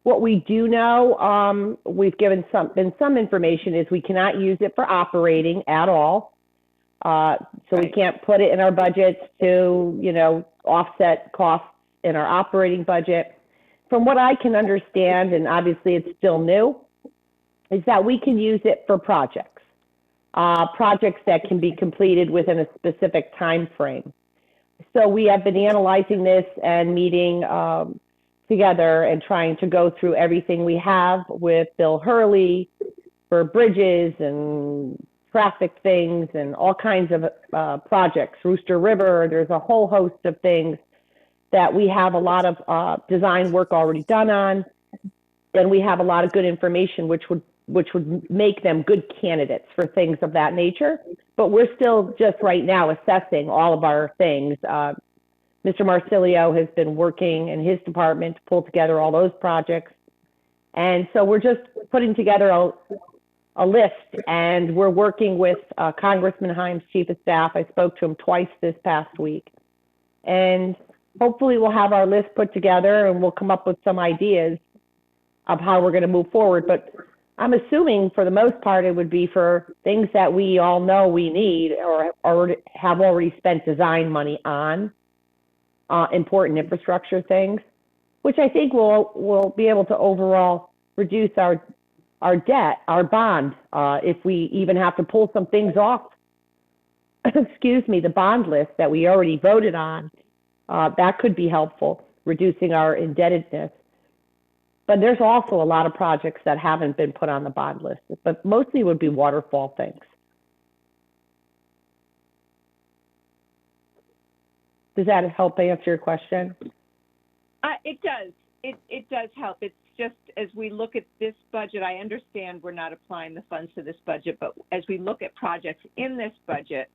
What we do know, we've given some information, is we cannot use it for operating at all. So we can't put it in our budgets to, offset costs in our operating budget. From what I can understand, and obviously it's still new, is that we can use it for projects that can be completed within a specific time frame. So we have been analyzing this and meeting together and trying to go through everything we have with Bill Hurley for bridges and traffic things and all kinds of projects. Rooster River, there's a whole host of things that we have a lot of design work already done on, and we have a lot of good information which would make them good candidates for things of that nature. But we're still just right now assessing all of our things. Mr. Marsilio has been working in his department to pull together all those projects. And so we're just putting together a list, and we're working with Congressman Himes, Chief of Staff. I spoke to him twice this past week. And hopefully we'll have our list put together and we'll come up with some ideas of how we're going to move forward. But I'm assuming for the most part it would be for things that we all know we need or have already spent design money on, important infrastructure things, which I think will be able to overall reduce our debt, our bond, if we even have to pull some things off, excuse me, the bond list that we already voted on. That could be helpful, reducing our indebtedness. But there's also a lot of projects that haven't been put on the bond list, but mostly would be waterfall things. Does that help answer your question? It does. It does help. It's just as we look at this budget, I understand we're not applying the funds to this budget, but as we look at projects in this budget,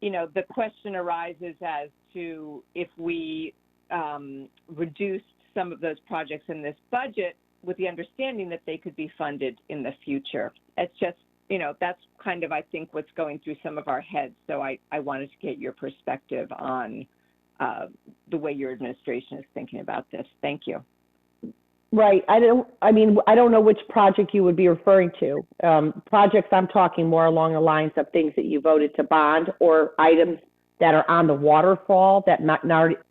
the question arises as to if we reduce some of those projects in this budget with the understanding that they could be funded in the future. It's just, that's kind of, I think, what's going through some of our heads. So I wanted to get your perspective on the way your administration is thinking about this. Thank you. Right. I don't know which project you would be referring to. Projects, I'm talking more along the lines of things that you voted to bond or items that are on the waterfall that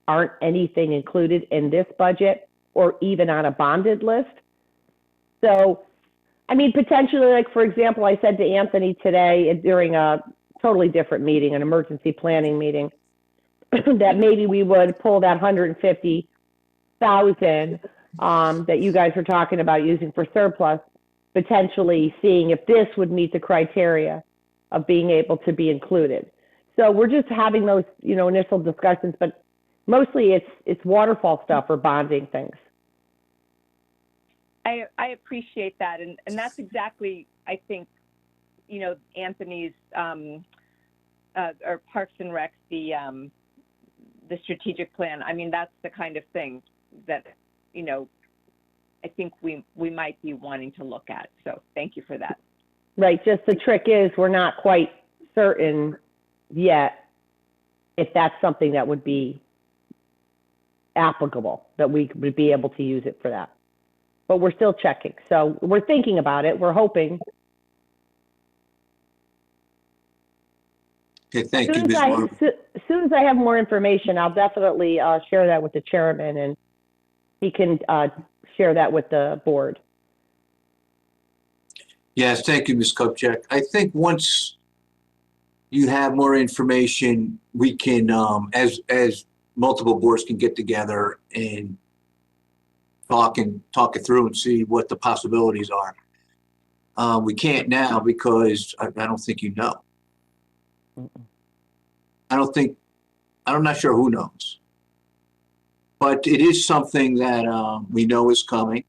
aren't anything included in this budget or even on a bonded list. So, potentially, like, for example, I said to Anthony today during a totally different meeting, an emergency planning meeting, that maybe we would pull that $150,000 that you guys were talking about using for surplus, potentially seeing if this would meet the criteria of being able to be included. So we're just having those, initial discussions, but mostly it's waterfall stuff or bonding things. I appreciate that, and that's exactly, I think, Anthony's or Parks and Rec, the strategic plan. That's the kind of thing that I think we might be wanting to look at. So thank you for that. Right. Just the trick is we're not quite certain yet if that's something that would be applicable, that we would be able to use it for that. But we're still checking. So we're thinking about it. We're hoping. Okay, thank you, Ms. Marble. As soon as I have more information, I'll definitely share that with the chairman, and he can share that with the board. Yes, thank you, Ms. Kupchak. I think once you have more information, we can, as multiple boards can get together and talk it through and see what the possibilities are. We can't now because I don't think you know. I'm not sure who knows. But it is something that we know is coming,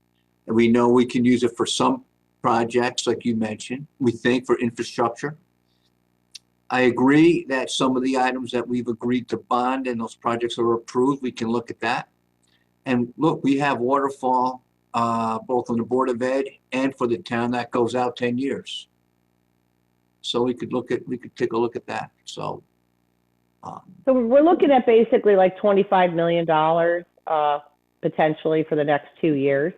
and we know we can use it for some projects, like you mentioned. We think for infrastructure. I agree that some of the items that we've agreed to bond and those projects are approved, we can look at that. And look, we have waterfall both on the Board of Ed and for the town that goes out 10 years. So we could take a look at that. So we're looking at basically like $25 million potentially for the next 2 years.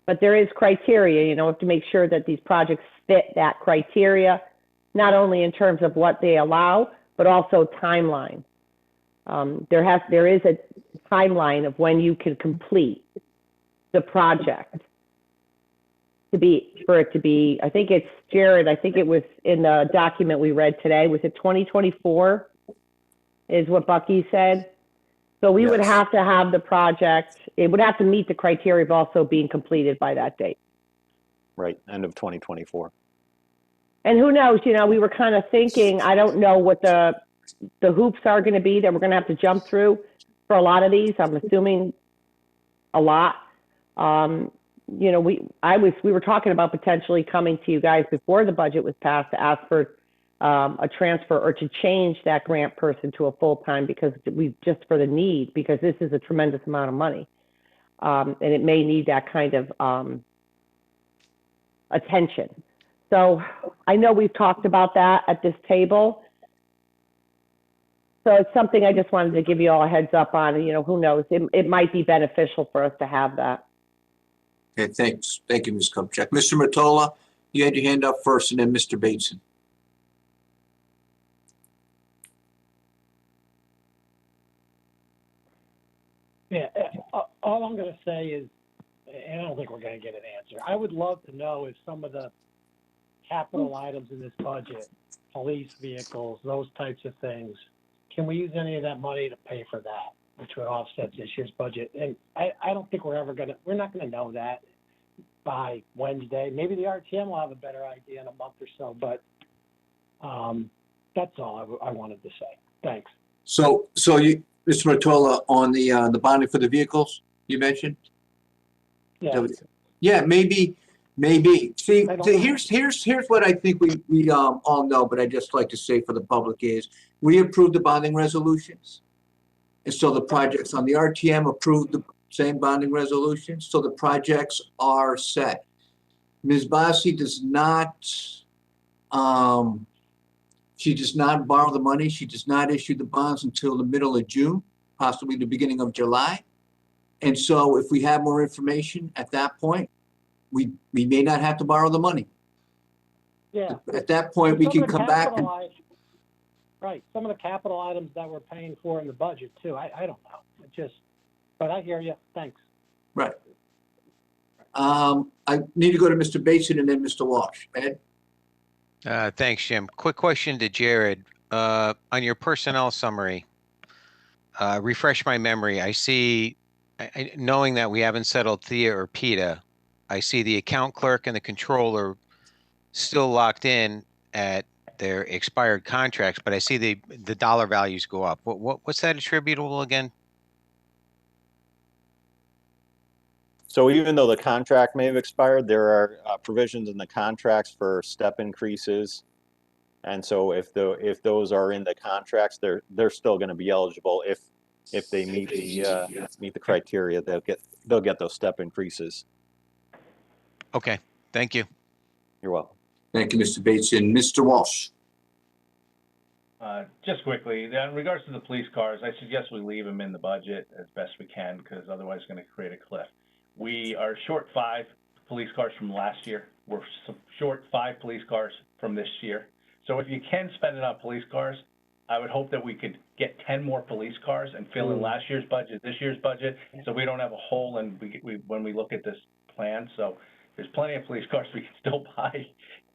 But there is criteria, you know, we have to make sure that these projects fit that criteria, not only in terms of what they allow, but also timeline. There is a timeline of when you can complete the project for it to be, I think it's, Jared, I think it was in the document we read today, was it 2024 is what Bucky said? So we would have to have the project, it would have to meet the criteria of also being completed by that date. Right, end of 2024. And who knows, you know, we were kind of thinking, I don't know what the hoops are going to be that we're going to have to jump through for a lot of these. I'm assuming a lot. You know, we were talking about potentially coming to you guys before the budget was passed to ask for a transfer or to change that grant person to a full-time because just for the need, because this is a tremendous amount of money. And it may need that kind of attention. So I know we've talked about that at this table. So it's something I just wanted to give you all a heads up on. You know, who knows? It might be beneficial for us to have that. okay, thanks. Thank you, Ms. Kupchak. Mr. Mottola, you had your hand up first, and then Mr. Bateson. Yeah, all I'm going to say is, and I don't think we're going to get an answer. I would love to know if some of the capital items in this budget, police vehicles, those types of things, can we use any of that money to pay for that, which would offset this year's budget? And I don't think we're not going to know that by Wednesday. Maybe the RTM will have a better idea in a month or so, but that's all I wanted to say. Thanks. So you, Mr. Mottola, on the bonding for the vehicles you mentioned? Yeah. Yeah, maybe. See, here's what I think we all know, but I just like to say for the public is we approved the bonding resolutions. And so the projects on the RTM approved the same bonding resolutions. So the projects are set. Ms. Bassi does not, she does not borrow the money. She does not issue the bonds until the middle of June, possibly the beginning of July. And so if we have more information at that point, we may not have to borrow the money. Yeah. At that point, we can come back and. Right. Some of the capital items that we're paying for in the budget too. I don't know. But I hear you. Thanks. Right. I need to go to Mr. Bateson and then Mr. Walsh. Ed? Thanks, Jim. Quick question to Jared. On your personnel summary, refresh my memory. I see, knowing that we haven't settled Thea or PETA, I see the account clerk and the controller still locked in at their expired contracts, but I see the dollar values go up. What's that attributable again? So even though the contract may have expired, there are provisions in the contracts for step increases. And so if those are in the contracts, they're still going to be eligible if they meet the criteria. They'll get those step increases. Okay, thank you. You're welcome. Thank you, Mr. Bateson. Mr. Walsh? Just quickly, in regards to the police cars, I suggest we leave them in the budget as best we can, because otherwise it's going to create a cliff. We are short 5 police cars from last year. We're short 5 police cars from this year. So if you can spend it on police cars, I would hope that we could get 10 more police cars and fill in last year's budget, this year's budget, so we don't have a hole and when we look at this plan. So there's plenty of police cars we can still buy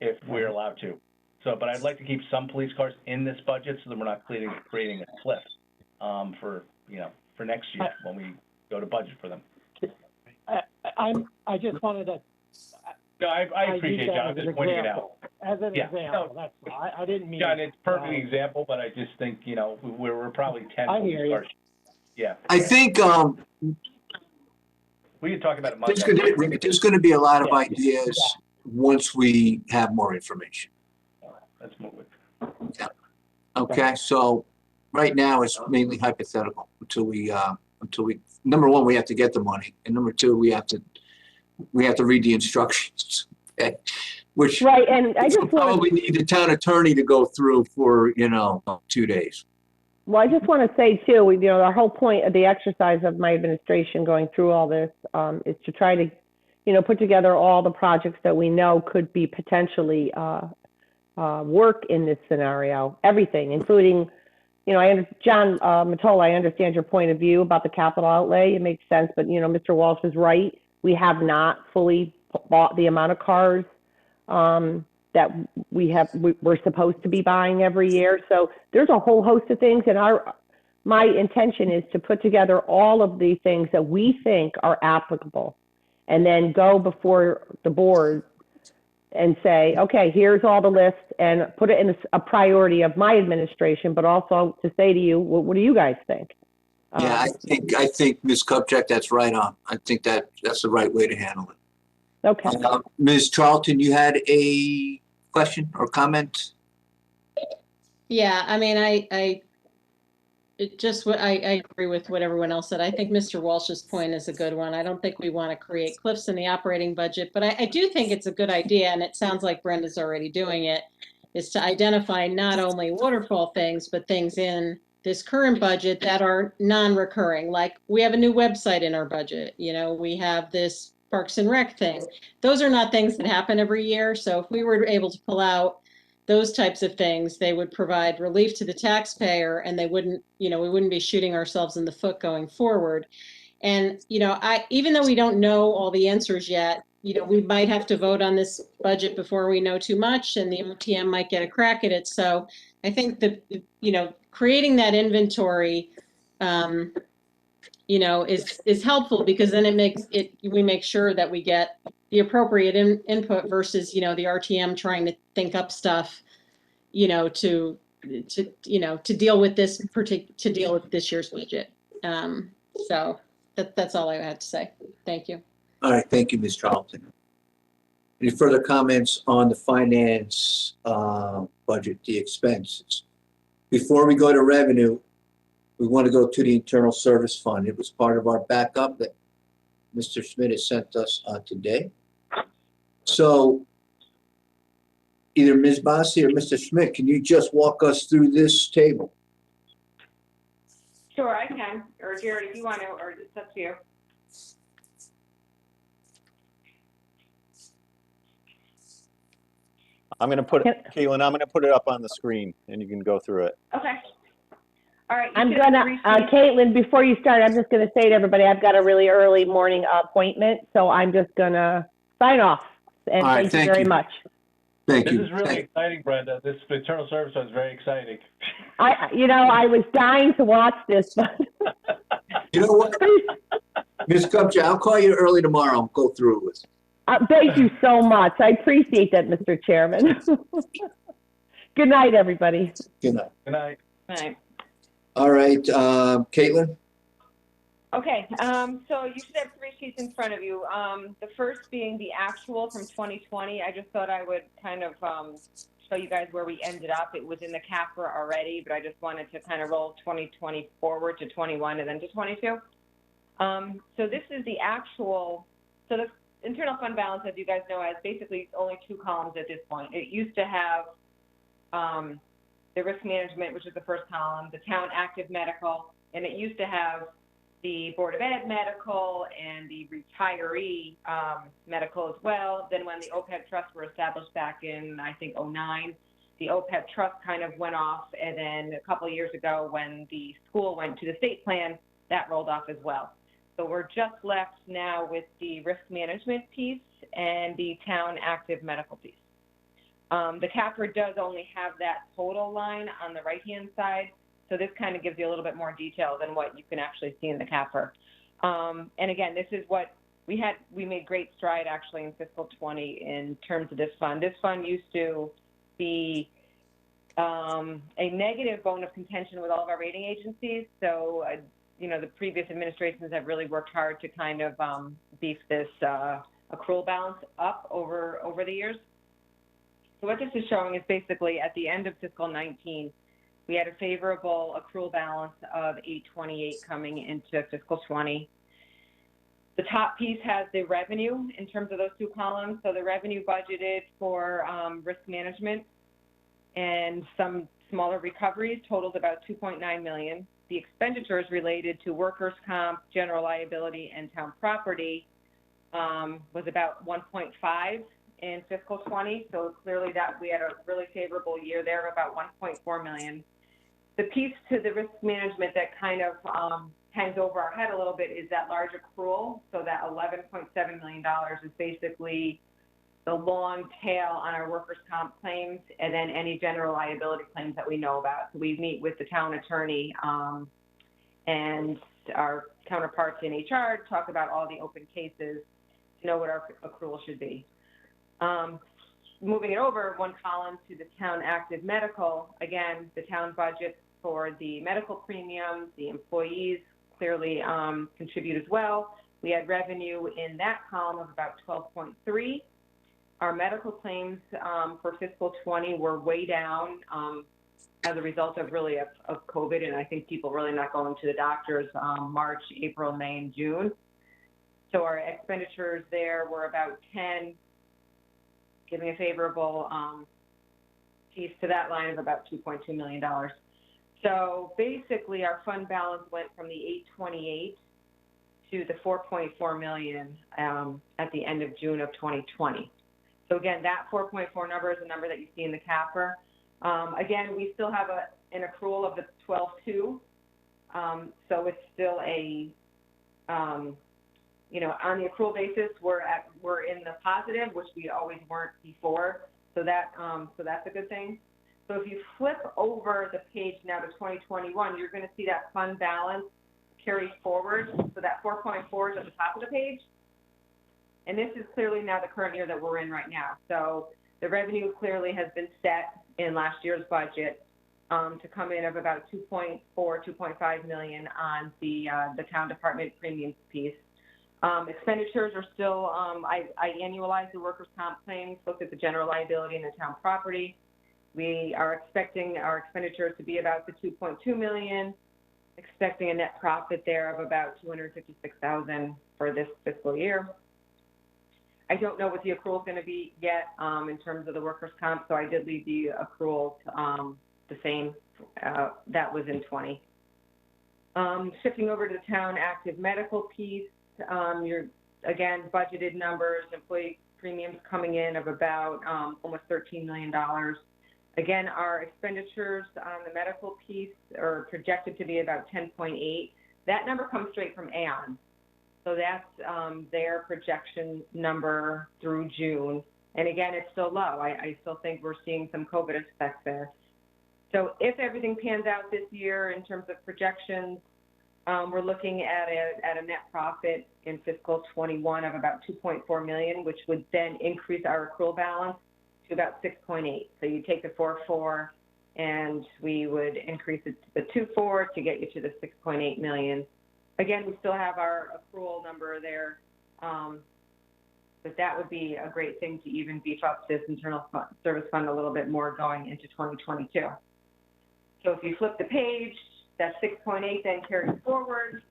if we're allowed to. So, but I'd like to keep some police cars in this budget so that we're not creating a cliff for next year when we go to budget for them. I just wanted to. No, I appreciate John. I'm just pointing it out. As an example, that's all. I didn't mean. John, it's a perfect example, but I just think we're probably 10 police cars. Yeah. I think we can talk about it Monday. there's going to be a lot of ideas once we have more information. Let's move it. Yeah. Okay, so right now it's mainly hypothetical until we number one, we have to get the money, and number two, we have to read the instructions. Okay? Which right, and I just probably need the town attorney to go through for 2 days. Well, I just want to say too, the whole point of the exercise of my administration going through all this is to try to, put together all the projects that we know could be potentially work in this scenario, everything, including, John Matola, I understand your point of view about the capital outlay. It makes sense, but, Mr. Walsh is right. We have not fully bought the amount of cars that we're supposed to be buying every year. So there's a whole host of things, and my intention is to put together all of the things that we think are applicable and then go before the board and say, okay, here's all the list, and put it in a priority of my administration, but also to say to you, what do you guys think? Yeah, I think Ms. Kupchak, that's right on. I think that's the right way to handle it. Okay. Ms. Charlton, you had a question or comment? Yeah, I mean, I agree with what everyone else said. I think Mr. Walsh's point is a good one. I don't think we want to create cliffs in the operating budget, but I do think it's a good idea, and it sounds like Brenda's already doing it, is to identify not only waterfall things, but things in this current budget that are non-recurring. Like we have a new website in our budget, we have this Parks and Rec thing. Those are not things that happen every year. So if we were able to pull out those types of things, they would provide relief to the taxpayer, and they wouldn't, we wouldn't be shooting ourselves in the foot going forward. And, even though we don't know all the answers yet, we might have to vote on this budget before we know too much, and the OTM might get a crack at it. So I think that, creating that inventory, is helpful, because then we make sure that we get the appropriate input versus, the RTM trying to think up stuff, to deal with this year's budget. So that's all I had to say. Thank you. All right, thank you, Ms. Charlton. Any further comments on the finance budget, the expenses? Before we go to revenue, we want to go to the internal service fund. It was part of our backup that Mr. Schmidt has sent us today. So either Ms. Bassi or Mr. Schmidt, can you just walk us through this table? Sure, I can. Or Jared, if you want to, or it's up to you. Caitlin, I'm going to put it up on the screen, and you can go through it. Okay. All right. I'm gonna, Caitlin, before you start, I'm just gonna say to everybody, I've got a really early morning appointment, so I'm just gonna sign off. And thank you very much. Thank you. This is really exciting, Brenda. This internal service was very exciting. I was dying to watch this. You know what? Ms. Kupchak, I'll call you early tomorrow and go through it with you. Thank you so much. I appreciate that, Mr. Chairman. Good night, everybody. Good night. Good night. Good night. All right, Caitlin? Okay, so you should have 3 sheets in front of you. The first being the actual from 2020. I just thought I would kind of show you guys where we ended up. It was in the CAFRA already, but I just wanted to kind of roll 2020 forward to 21 and then to 22. So this is the actual, so the internal fund balance, as you guys know, has basically only 2 columns at this point. It used to have the risk management, which is the first column, the town active medical, and it used to have the Board of Ed medical and the retiree medical as well. Then when the OPED trusts were established back in, I think, '09, the OPED trust kind of went off, and then a couple of years ago when the school went to the state plan, that rolled off as well. So we're just left now with the risk management piece and the town active medical piece. The CAFR does only have that total line on the right-hand side, so this kind of gives you a little bit more detail than what you can actually see in the CAFR. And again, this is what we made great stride actually in fiscal 20 in terms of this fund. This fund used to be a negative bone of contention with all of our rating agencies. So, you know, the previous administrations have really worked hard to kind of beef this accrual balance up over the years. So what this is showing is basically at the end of fiscal 19, we had a favorable accrual balance of 828 coming into fiscal 20. The top piece has the revenue in terms of those two columns. So the revenue budgeted for risk management and some smaller recoveries totaled about 2.9 million. The expenditures related to workers' comp, general liability, and town property was about 1.5 in fiscal 20. So clearly that we had a really favorable year there of about 1.4 million. The piece to the risk management that kind of hangs over our head a little bit is that large accrual. So that $11.7 million is basically the long tail on our workers' comp claims and then any general liability claims that we know about. So we meet with the town attorney and our counterparts in HR to talk about all the open cases to know what our accrual should be. Moving it over one column to the town active medical, again, the town budget for the medical premiums, the employees clearly contribute as well. We had revenue in that column of about 12.3. Our medical claims for fiscal 20 were way down as a result of really of COVID, and I think people really not going to the doctors March, April, May, and June. So our expenditures there were about 10, giving a favorable piece to that line of about $2.2 million. So basically our fund balance went from the 828 to the 4.4 million at the end of June of 2020. So again, that 4.4 number is the number that you see in the CAFR. Again, we still have an accrual of the 12.2, so it's still a, you know, on the accrual basis, we're in the positive, which we always weren't before. So that's a good thing. So if you flip over the page now to 2021, you're going to see that fund balance carries forward. So that 4.4 is at the top of the page. And this is clearly now the current year that we're in right now. So the revenue clearly has been set in last year's budget to come in of about 2.5 million on the town department premiums piece. Expenditures are still, I annualized the workers' comp claims, looked at the general liability and the town property. We are expecting our expenditures to be about the 2.2 million, expecting a net profit there of about 256,000 for this fiscal year. I don't know what the accrual is going to be yet in terms of the workers' comp, so I did leave the accrual the same that was in 20. Shifting over to the town active medical piece, your, again, budgeted numbers, employee premiums coming in of about almost $13 million. Again, our expenditures on the medical piece are projected to be about 10.8. That number comes straight from Aon. So that's their projection number through June. And again, it's still low. I still think we're seeing some COVID effects there. So if everything pans out this year in terms of projections, we're looking at a net profit in fiscal 21 of about 2.4 million, which would then increase our accrual balance to about 6.8. So you take the 4.4 and we would increase it to the 2.4 to get you to the 6.8 million. Again, we still have our accrual number there, but that would be a great thing to even beef up this internal service fund a little bit more going into 2022. So if you flip the page, that 6.8 then carries forward.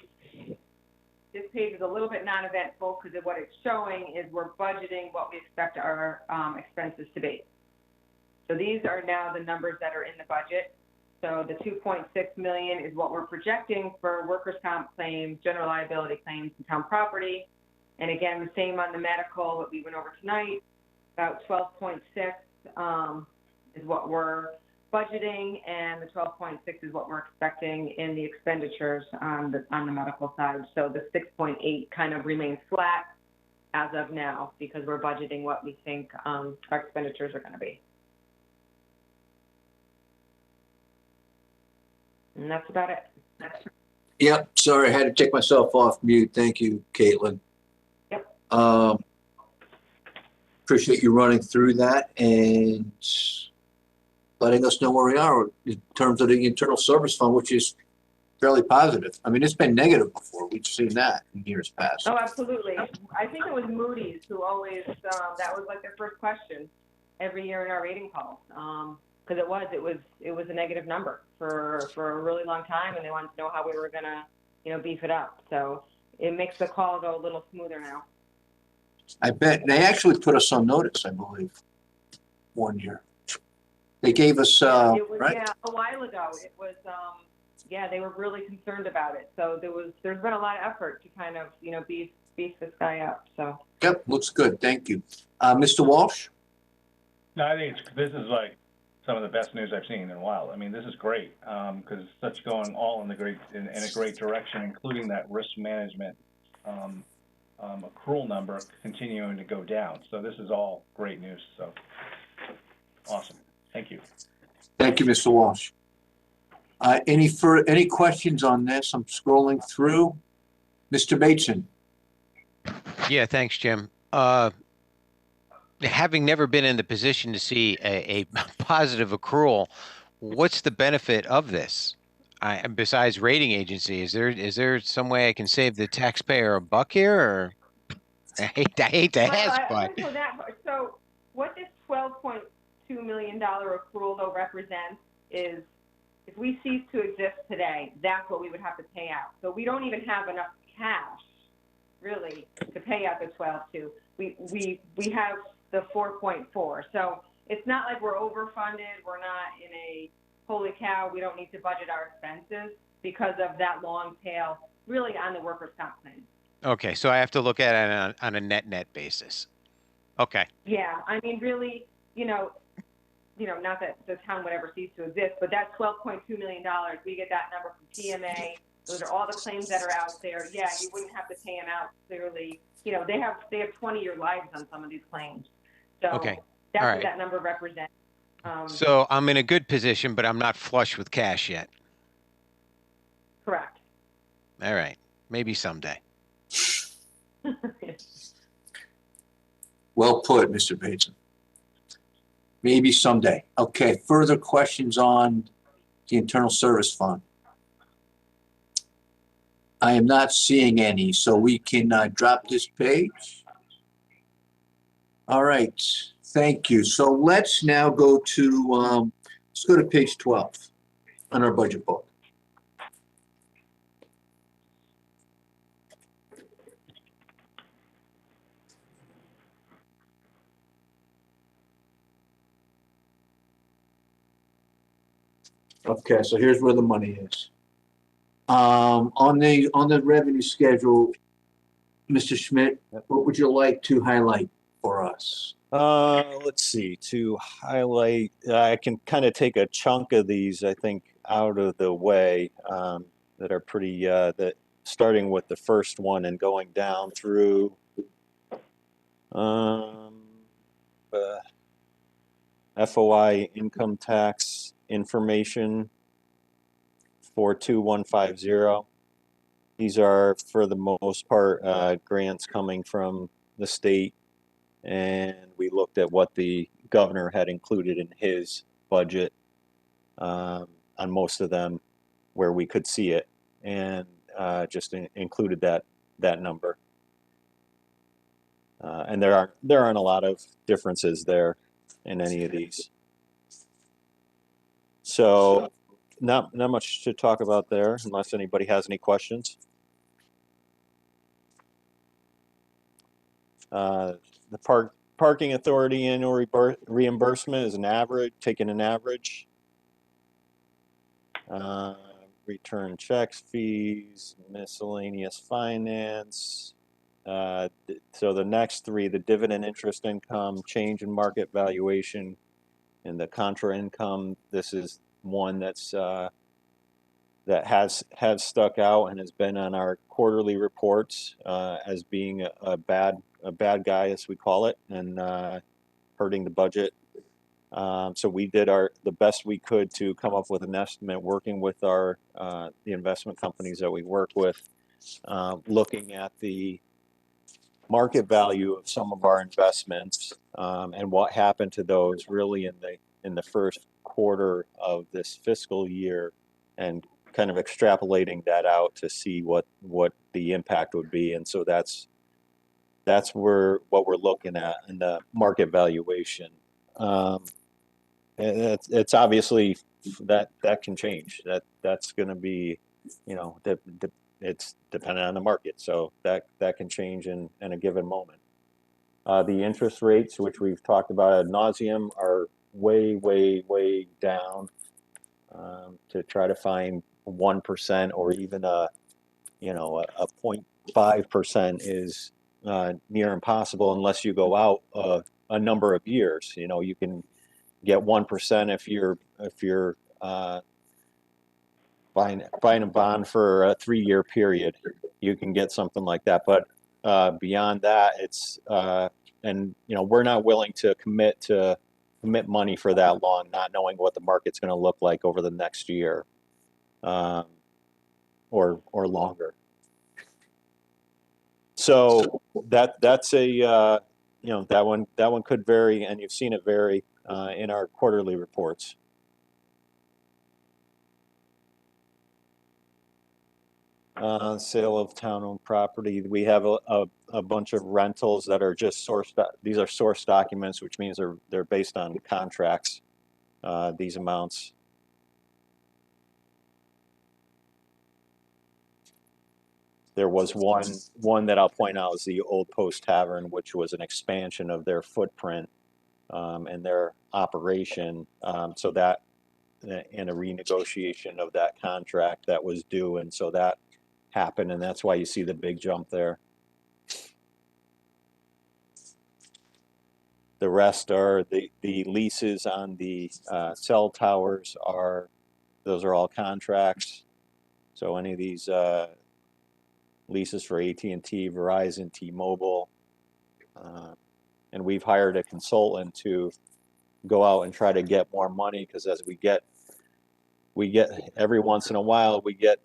This page is a little bit non-eventful because of what it's showing is we're budgeting what we expect our expenses to be. So these are now the numbers that are in the budget. So the 2.6 million is what we're projecting for workers' comp claims, general liability claims, and town property. And again, the same on the medical, what we went over tonight, about 12.6 is what we're budgeting, and the 12.6 is what we're expecting in the expenditures on the medical side. So the 6.8 kind of remains flat as of now because we're budgeting what we think our expenditures are going to be. And that's about it. Yep, sorry, I had to take myself off mute. Thank you, Caitlin. Yep. Appreciate you running through that and letting us know where we are in terms of the internal service fund, which is fairly positive. I mean, it's been negative before. We've seen that in years past. Oh, absolutely. I think it was Moody's who always, that was like their first question every year in our rating calls. Because it was a negative number for a really long time, and they wanted to know how we were gonna, beef it up. So it makes the call go a little smoother now. I bet they actually put us on notice, I believe, one year. They gave us, right? Yeah, a while ago. It was, they were really concerned about it. So there's been a lot of effort to kind of, beef this guy up. So. Yep, looks good. Thank you. Mr. Walsh? No, I think this is like some of the best news I've seen in a while. I mean, this is great because it's such going all in a great direction, including that risk management accrual number continuing to go down. So this is all great news. So awesome. Thank you. Thank you, Mr. Walsh. Any questions on this? I'm scrolling through. Mr. Bateson. Yeah, thanks, Jim. Having never been in the position to see a positive accrual, what's the benefit of this? Besides rating agency, is there some way I can save the taxpayer a buck here? Or I hate to ask, but so what this $12.2 million accrual though represents is if we cease to exist today, that's what we would have to pay out. So we don't even have enough cash really to pay out the 12.2. We have the 4.4. So it's not like we're overfunded. We're not in a holy cow, we don't need to budget our expenses because of that long tail really on the workers' comp claim. Okay, so I have to look at it on a net basis. Okay. Yeah, I mean, really, not that the town would ever cease to exist, but that $12.2 million, we get that number from TMA. Those are all the claims that are out there. Yeah, you wouldn't have to pay them out clearly. They have 20-year lives on some of these claims. So okay. That's all right. what that number represents. So I'm in a good position, but I'm not flush with cash yet. Correct. All right. Maybe someday. Well put, Mr. Bateson. Maybe someday. Okay, further questions on the internal service fund? I am not seeing any, so we can drop this page. All right, thank you. So let's now go to, let's go to page 12 on our budget book. Okay, so here's where the money is. On the revenue schedule, Mr. Schmidt, what would you like to highlight for us? Let's see, to highlight, I can kind of take a chunk of these, I think, out of the way that are pretty, starting with the first one and going down through FOI income tax information 42150. These are, for the most part, grants coming from the state, and we looked at what the governor had included in his budget on most of them where we could see it, and just included that number. And there aren't a lot of differences there in any of these. So not much to talk about there unless anybody has any questions. The parking authority annual reimbursement is an average, taking an average. Return checks, fees, miscellaneous finance. So the next three, the dividend interest income, change in market valuation, and the contra income. This is one that's that has stuck out and has been on our quarterly reports as being a bad guy, as we call it, and hurting the budget. So we did the best we could to come up with an estimate, working with the investment companies that we work with, looking at the market value of some of our investments and what happened to those really in the first quarter of this fiscal year, and kind of extrapolating that out to see what the impact would be. And so that's what we're looking at in the market valuation. It's obviously that can change. That's going to be, it's dependent on the market. So that can change in a given moment. The interest rates, which we've talked about ad nauseum, are way down. To try to find 1% or even a 0.5% is near impossible unless you go out a number of years. You can get 1% if you're buying a bond for a 3-year period. You can get something like that, but beyond that, it's and we're not willing to commit money for that long, not knowing what the market's going to look like over the next year, or longer. So that's a that one could vary, and you've seen it vary in our quarterly reports. Sale of town-owned property. We have a bunch of rentals that are just sourced. These are source documents, which means they're based on contracts. These amounts. There was one that I'll point out is the Old Post Tavern, which was an expansion of their footprint and their operation. So that in a renegotiation of that contract that was due, and so that happened, and that's why you see the big jump there. The rest are the leases on the cell towers those are all contracts. So any of these leases for AT&T, Verizon, T-Mobile, and we've hired a consultant to go out and try to get more money, because as we get every once in a while, we get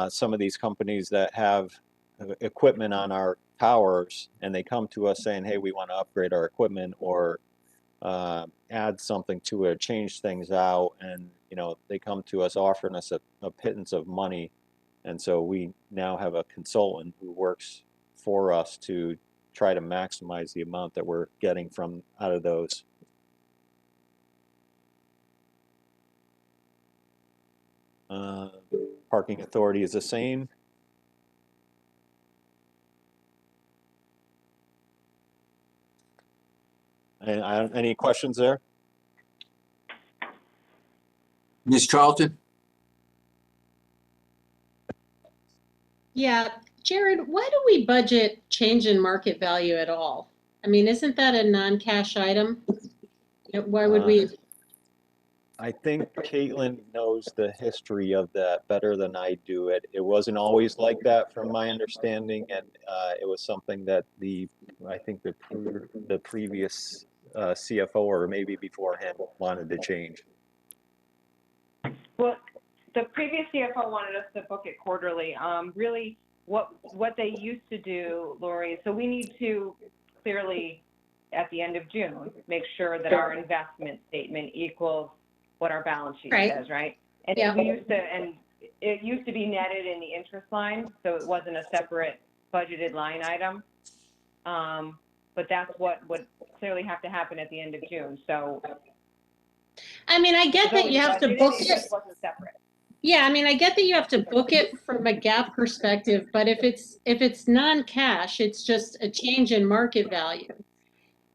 some of these companies that have equipment on our towers, and they come to us saying, hey, we want to upgrade our equipment or add something to it, change things out, and they come to us offering us a pittance of money. And so we now have a consultant who works for us to try to maximize the amount that we're getting out of those. Parking authority is the same. And any questions there? Ms. Charlton? Yeah, Jared, why do we budget change in market value at all? I mean, isn't that a non-cash item? Why would we? I think Caitlin knows the history of that better than I do. It wasn't always like that, from my understanding, and it was something that I think the previous CFO, or maybe beforehand, wanted to change. Well, the previous CFO wanted us to book it quarterly. Really, what they used to do, Lori, so we need to clearly, at the end of June, make sure that our investment statement equals what our balance sheet says, right? And Yeah. It used to be netted in the interest line, so it wasn't a separate budgeted line item. But that's what would clearly have to happen at the end of June. So, I mean, I get that you have to book it. Just wasn't separate. Yeah, I mean, I get that you have to book it from a GAAP perspective, but if it's non-cash, it's just a change in market value.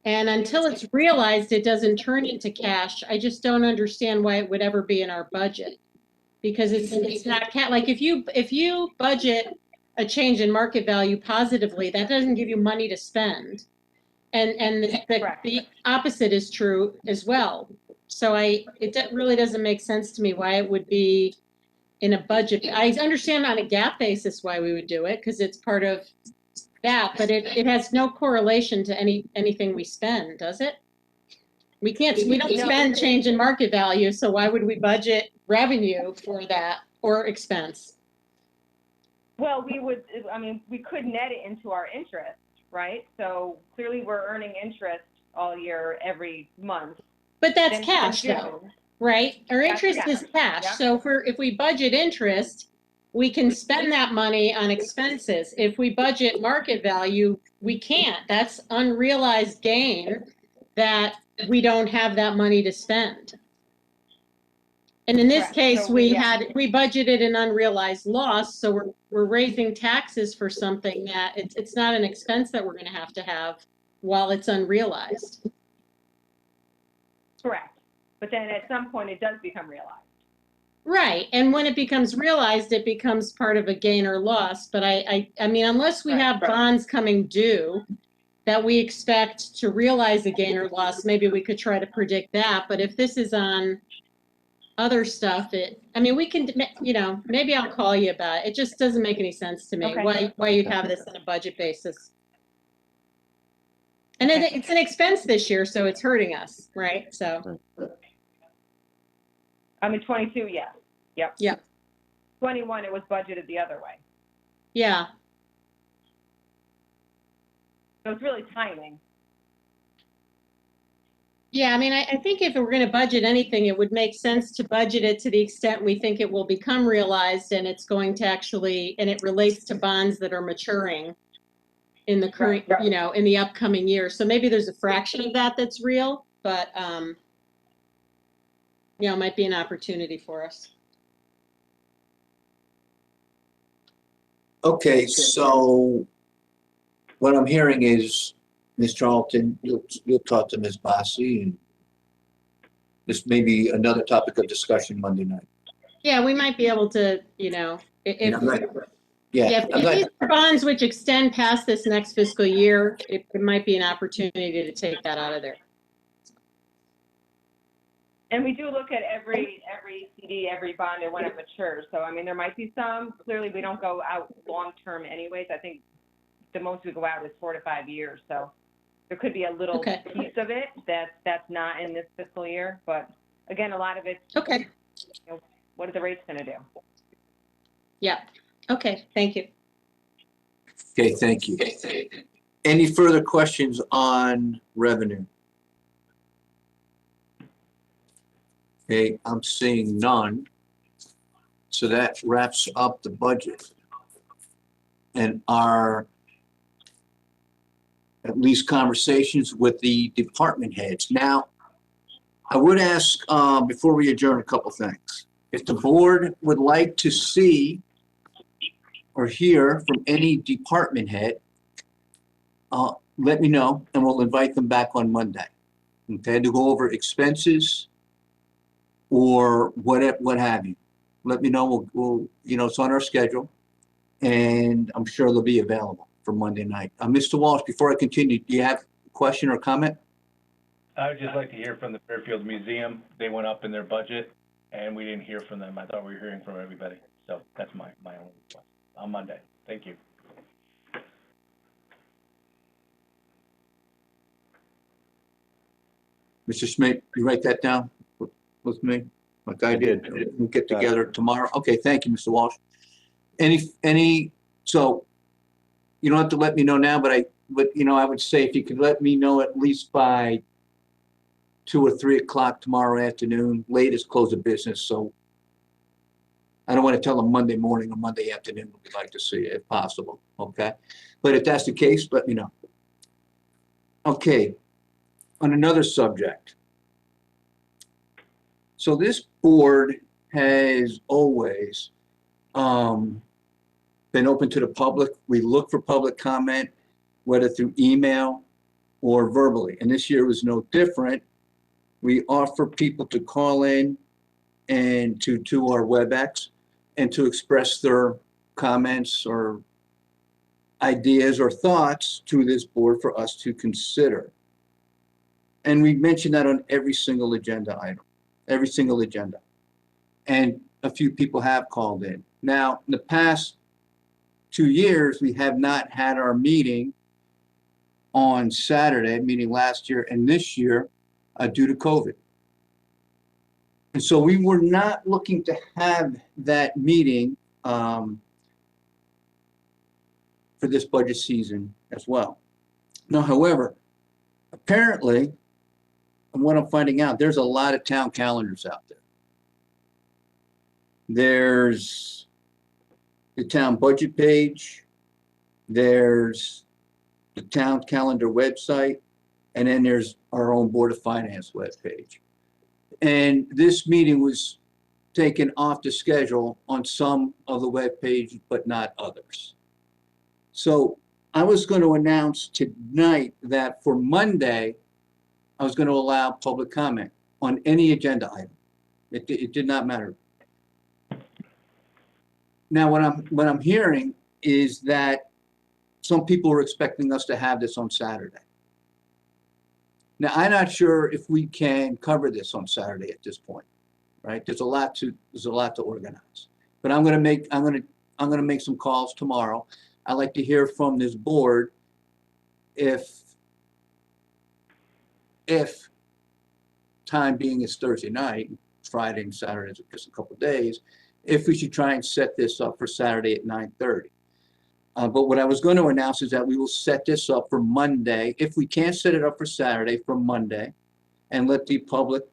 And until it's realized, it doesn't turn into cash. I just don't understand why it would ever be in our budget. Because it's not like if you budget a change in market value positively, that doesn't give you money to spend. And the opposite is true as well. So it really doesn't make sense to me why it would be in a budget. I understand on a GAAP basis why we would do it, because it's part of that, but it has no correlation to anything we spend, does it? We don't spend change in market value, so why would we budget revenue for that or expense? Well, we could net it into our interest, right? So clearly we're earning interest all year, every month. But that's cash though, right? Our interest is cash. Yeah. So if we budget interest, we can spend that money on expenses. If we budget market value, we can't. That's unrealized gain that we don't have that money to spend. And in this case, so we budgeted an unrealized loss, so we're raising taxes for something that it's not an expense that we're going to have while it's unrealized. Correct. But then at some point it does become realized. Right. And when it becomes realized, it becomes part of a gain or loss. But I mean, unless we have bonds coming due that we expect to realize a gain or loss, maybe we could try to predict that. But if this is on other stuff, I mean, we can, maybe I'll call you about it. It just doesn't make any sense to me why you'd have this on a budget basis. And it's an expense this year, so it's hurting us, right? So. I mean, 22, yeah. Yep. Yeah. 21, it was budgeted the other way. Yeah. So it's really timing. Yeah, I mean, I think if we're going to budget anything, it would make sense to budget it to the extent we think it will become realized, and it's going to actually, and it relates to bonds that are maturing in the current, in the upcoming year. So maybe there's a fraction of that that's real, but, it might be an opportunity for us. Okay, so what I'm hearing is, Ms. Charlton, you'll talk to Ms. Bassi, and this may be another topic of discussion Monday night. Yeah, we might be able to, if these are bonds which extend past this next fiscal year, it might be an opportunity to take that out of there. And we do look at every CD, every bond, and when it matures. So, I mean, there might be some. Clearly, we don't go out long-term anyways. I think the most we go out is 4 to 5 years. So there could be a little piece of it that's not in this fiscal year. But, again, a lot of it's, what are the rates going to do? Yeah. Okay. Thank you. Okay, thank you. Any further questions on revenue? Okay, I'm seeing none. So that wraps up the budget and our at least conversations with the department heads. Now, I would ask before we adjourn a couple things. If the board would like to see or hear from any department head, let me know and we'll invite them back on Monday. Okay, to go over expenses or what have you. Let me know. We'll it's on our schedule, and I'm sure they'll be available for Monday night. Mr. Walsh, before I continue, do you have a question or comment? I would just like to hear from the Fairfield Museum. They went up in their budget, and we didn't hear from them. I thought we were hearing from everybody. So that's my only request on Monday. Thank you. Mr. Schmidt, you write that down with me? Like I did. We'll get together tomorrow. Okay, thank you, Mr. Walsh. So you don't have to let me know now, but I would say if you could let me know at least by 2 or 3 o'clock tomorrow afternoon, latest close of business. So I don't want to tell them Monday morning or Monday afternoon. We'd like to see it if possible. Okay. But if that's the case, let me know. Okay. On another subject. So this board has always been open to the public. We look for public comment, whether through email or verbally. And this year was no different. We offer people to call in and to our WebEx and to express their comments or ideas or thoughts to this board for us to consider. And we mention that on every single agenda item, every single agenda. And a few people have called in. Now, in the past 2 years, we have not had our meeting on Saturday, meaning last year and this year, due to COVID. And so we were not looking to have that meeting for this budget season as well. Now, however, apparently, and what I'm finding out, there's a lot of town calendars out there. There's the town budget page, there's the town calendar website, and then there's our own Board of Finance webpage. And this meeting was taken off the schedule on some of the web pages, but not others. So I was going to announce tonight that for Monday, I was going to allow public comment on any agenda item. It did not matter. Now, what I'm hearing is that some people are expecting us to have this on Saturday. Now, I'm not sure if we can cover this on Saturday at this point, right? There's a lot to organize. But I'm going to make some calls tomorrow. I'd like to hear from this board if time being is Thursday night, Friday and Saturday is just a couple of days, if we should try and set this up for Saturday at 9:30. But what I was going to announce is that we will set this up for Monday. If we can't set it up for Saturday, for Monday, and let the public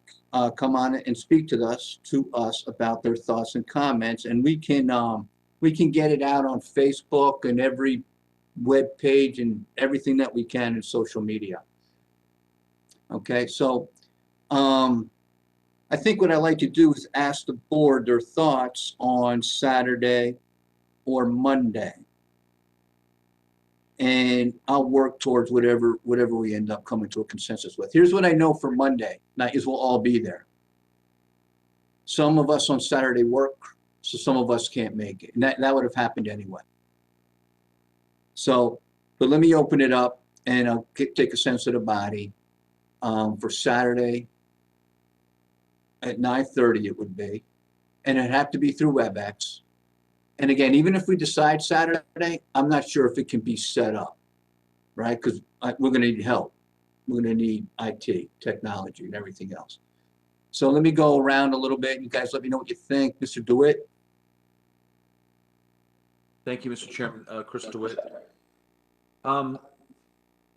come on and speak to us about their thoughts and comments, and we can get it out on Facebook and every web page and everything that we can in social media. Okay, so I think what I like to do is ask the board their thoughts on Saturday or Monday. And I'll work towards whatever we end up coming to a consensus with. Here's what I know for Monday night is we'll all be there. Some of us on Saturday work, so some of us can't make it. And that would have happened anyway. So, but let me open it up and I'll take a sense of the body for Saturday at 9:30 it would be. And it'd have to be through WebEx. And again, even if we decide Saturday, I'm not sure if it can be set up, right? Because we're going to need help. We're going to need IT, technology, and everything else. So let me go around a little bit. You guys let me know what you think. Mr. DeWitt? Thank you, Mr. Chairman. Chris DeWitt.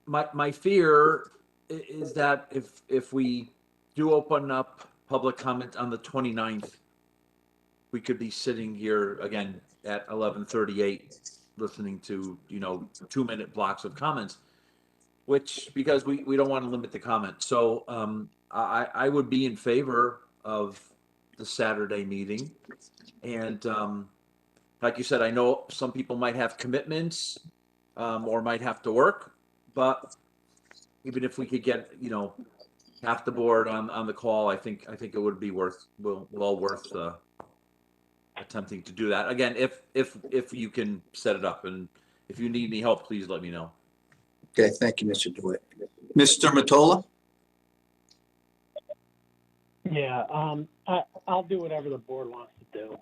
My fear is that if we do open up public comment on the 29th, we could be sitting here again at 11:38 listening to 2-minute blocks of comments, which because we don't want to limit the comment. So I would be in favor of the Saturday meeting. And like you said, I know some people might have commitments or might have to work, but even if we could get half the board on the call, I think it would be worth attempting to do that again if you can set it up. And if you need any help, please let me know. Okay, thank you, Mr. DeWitt. Mr. Mottola? Yeah, I'll do whatever the board wants to do.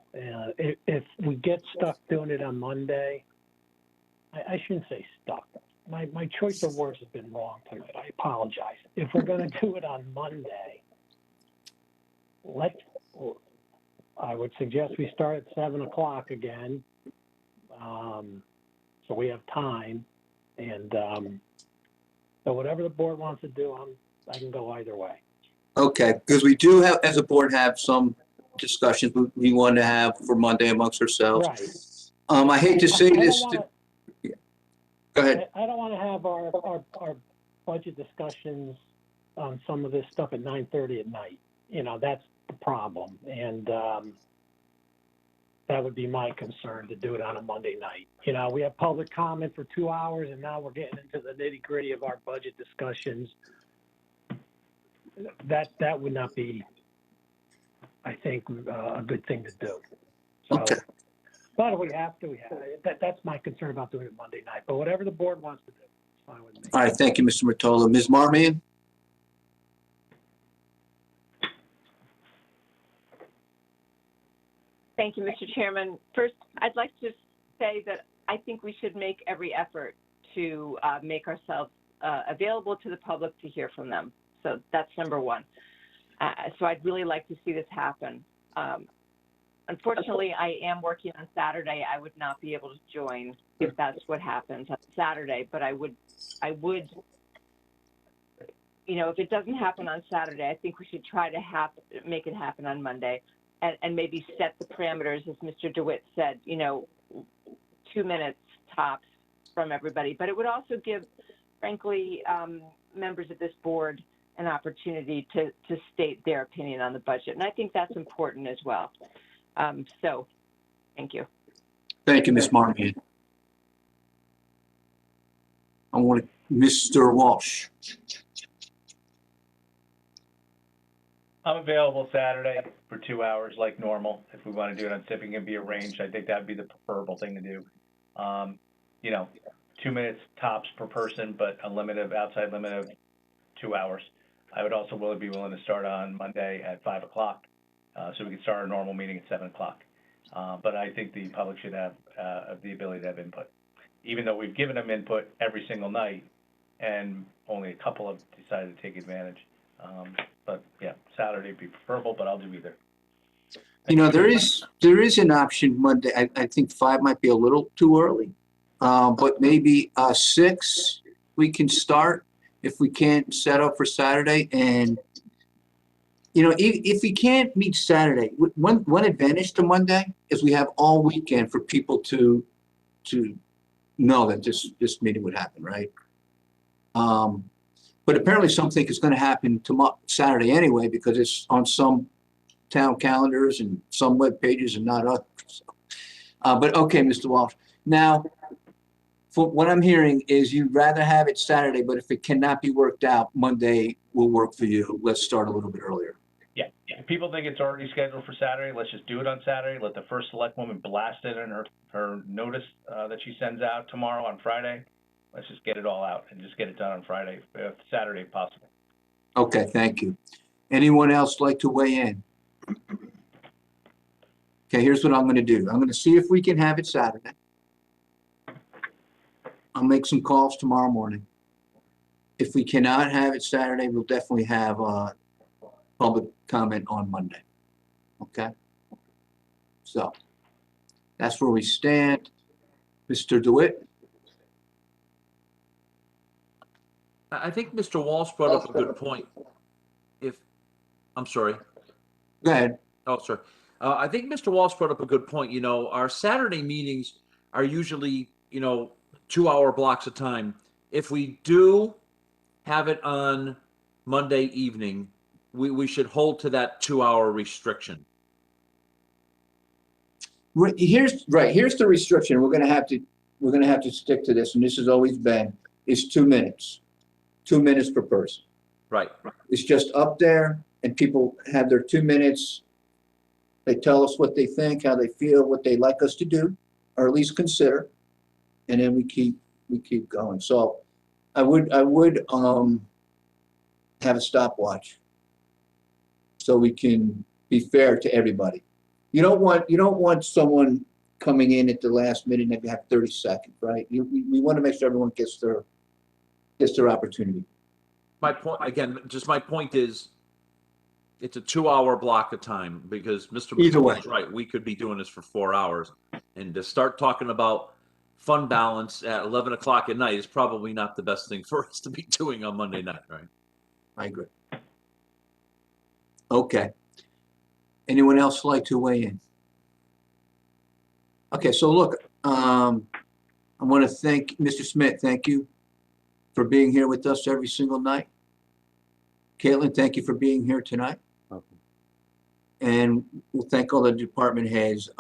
If we get stuck doing it on Monday, I shouldn't say stuck. My choice of words has been wrong tonight. I apologize. If we're going to do it on Monday, I would suggest we start at 7 o'clock again, so we have time. And so whatever the board wants to do, I can go either way. Okay, because we do have, as a board, have some discussions we want to have for Monday amongst ourselves. Right. I hate to say this. Go ahead. I don't want to have our budget discussions on some of this stuff at 9:30 at night. That's the problem. And That would be my concern, to do it on a Monday night. You know, we have public comment for 2 hours, and now we're getting into the nitty-gritty of our budget discussions. That would not be, I think, a good thing to do. So, Okay. but if we have to, that's my concern about doing it Monday night. But whatever the board wants to do, it's fine with me. All right, thank you, Mr. Mottola. Ms. Marmion? Thank you, Mr. Chairman. First, I'd like to say that I think we should make every effort to make ourselves available to the public to hear from them. So that's number one. So I'd really like to see this happen. Unfortunately, I am working on Saturday. I would not be able to join if that's what happens on Saturday, but I would, you know, if it doesn't happen on Saturday, I think we should try to make it happen on Monday. And maybe set the parameters, as Mr. DeWitt said, you know, 2 minutes tops from everybody. But it would also give, frankly, members of this board an opportunity to state their opinion on the budget. And I think that's important as well. So, thank you. Thank you, Ms. Marmion. I want Mr. Walsh. I'm available Saturday for 2 hours like normal. If we want to do it on SIP, it can be arranged. I think that would be the preferable thing to do. You know, 2 minutes tops per person, but a outside limit of 2 hours. I would also be willing to start on Monday at 5 o'clock, so we can start our normal meeting at 7 o'clock. But I think the public should have the ability to have input, even though we've given them input every single night, and only a couple have decided to take advantage. But yeah, Saturday would be preferable, but I'll do either. You know, there is an option Monday. I think 5 might be a little too early, but maybe 6 we can start if we can't set up for Saturday. And you know, if we can't meet Saturday, one advantage to Monday is we have all weekend for people to know that this meeting would happen, right? But apparently something is going to happen tomorrow, Saturday anyway, because it's on some town calendars and some web pages and not others. But okay, Mr. Walsh. Now, for what I'm hearing is you'd rather have it Saturday, but if it cannot be worked out, Monday will work for you. Let's start a little bit earlier. Yeah. If people think it's already scheduled for Saturday, let's just do it on Saturday. Let the first select woman blast it in her notice that she sends out tomorrow on Friday. Let's just get it all out and just get it done on Friday, if Saturday if possible. Okay, thank you. Anyone else like to weigh in? Okay, here's what I'm going to do. I'm going to see if we can have it Saturday. I'll make some calls tomorrow morning. If we cannot have it Saturday, we'll definitely have public comment on Monday. Okay? So, that's where we stand. Mr. DeWitt? I think Mr. Walsh brought up a good point. I'm sorry. Go ahead. Oh, sorry. I think Mr. Walsh brought up a good point. You know, our Saturday meetings are usually, 2-hour blocks of time. If we do have it on Monday evening, we should hold to that 2-hour restriction. Here's the restriction. We're going to have to stick to this, and this has always been, is 2 minutes. 2 minutes per person. Right. It's just up there, and people have their 2 minutes. They tell us what they think, how they feel, what they'd like us to do, or at least consider, and then we keep going. So I would have a stopwatch so we can be fair to everybody. You don't want someone coming in at the last minute and have 30 seconds, right? We want to make sure everyone gets their opportunity. My point is, it's a 2-hour block of time, because Mr. McColl's right. We could be doing this for 4 hours, and to start talking about fund balance at 11 o'clock at night is probably not the best thing for us to be doing on Monday night, right? I agree. Okay. Anyone else like to weigh in? Okay, so look, I want to thank Mr. Smith. Thank you for being here with us every single night. Caitlin, thank you for being here tonight. And we'll thank all the department heads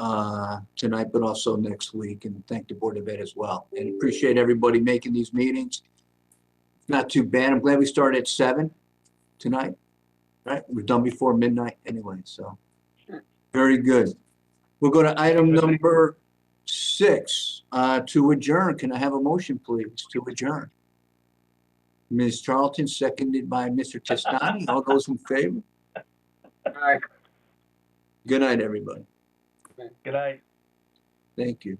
tonight, but also next week, and thank the Board of Ed as well. And appreciate everybody making these meetings. Not too bad. I'm glad we started at 7 tonight, right? We're done before midnight anyway, so very good. We'll go to item number 6, to adjourn. Can I have a motion, please, to adjourn? Ms. Charlton, seconded by Mr. Testani. All those in favor? Aye. Good night, everybody. Good night. Thank you.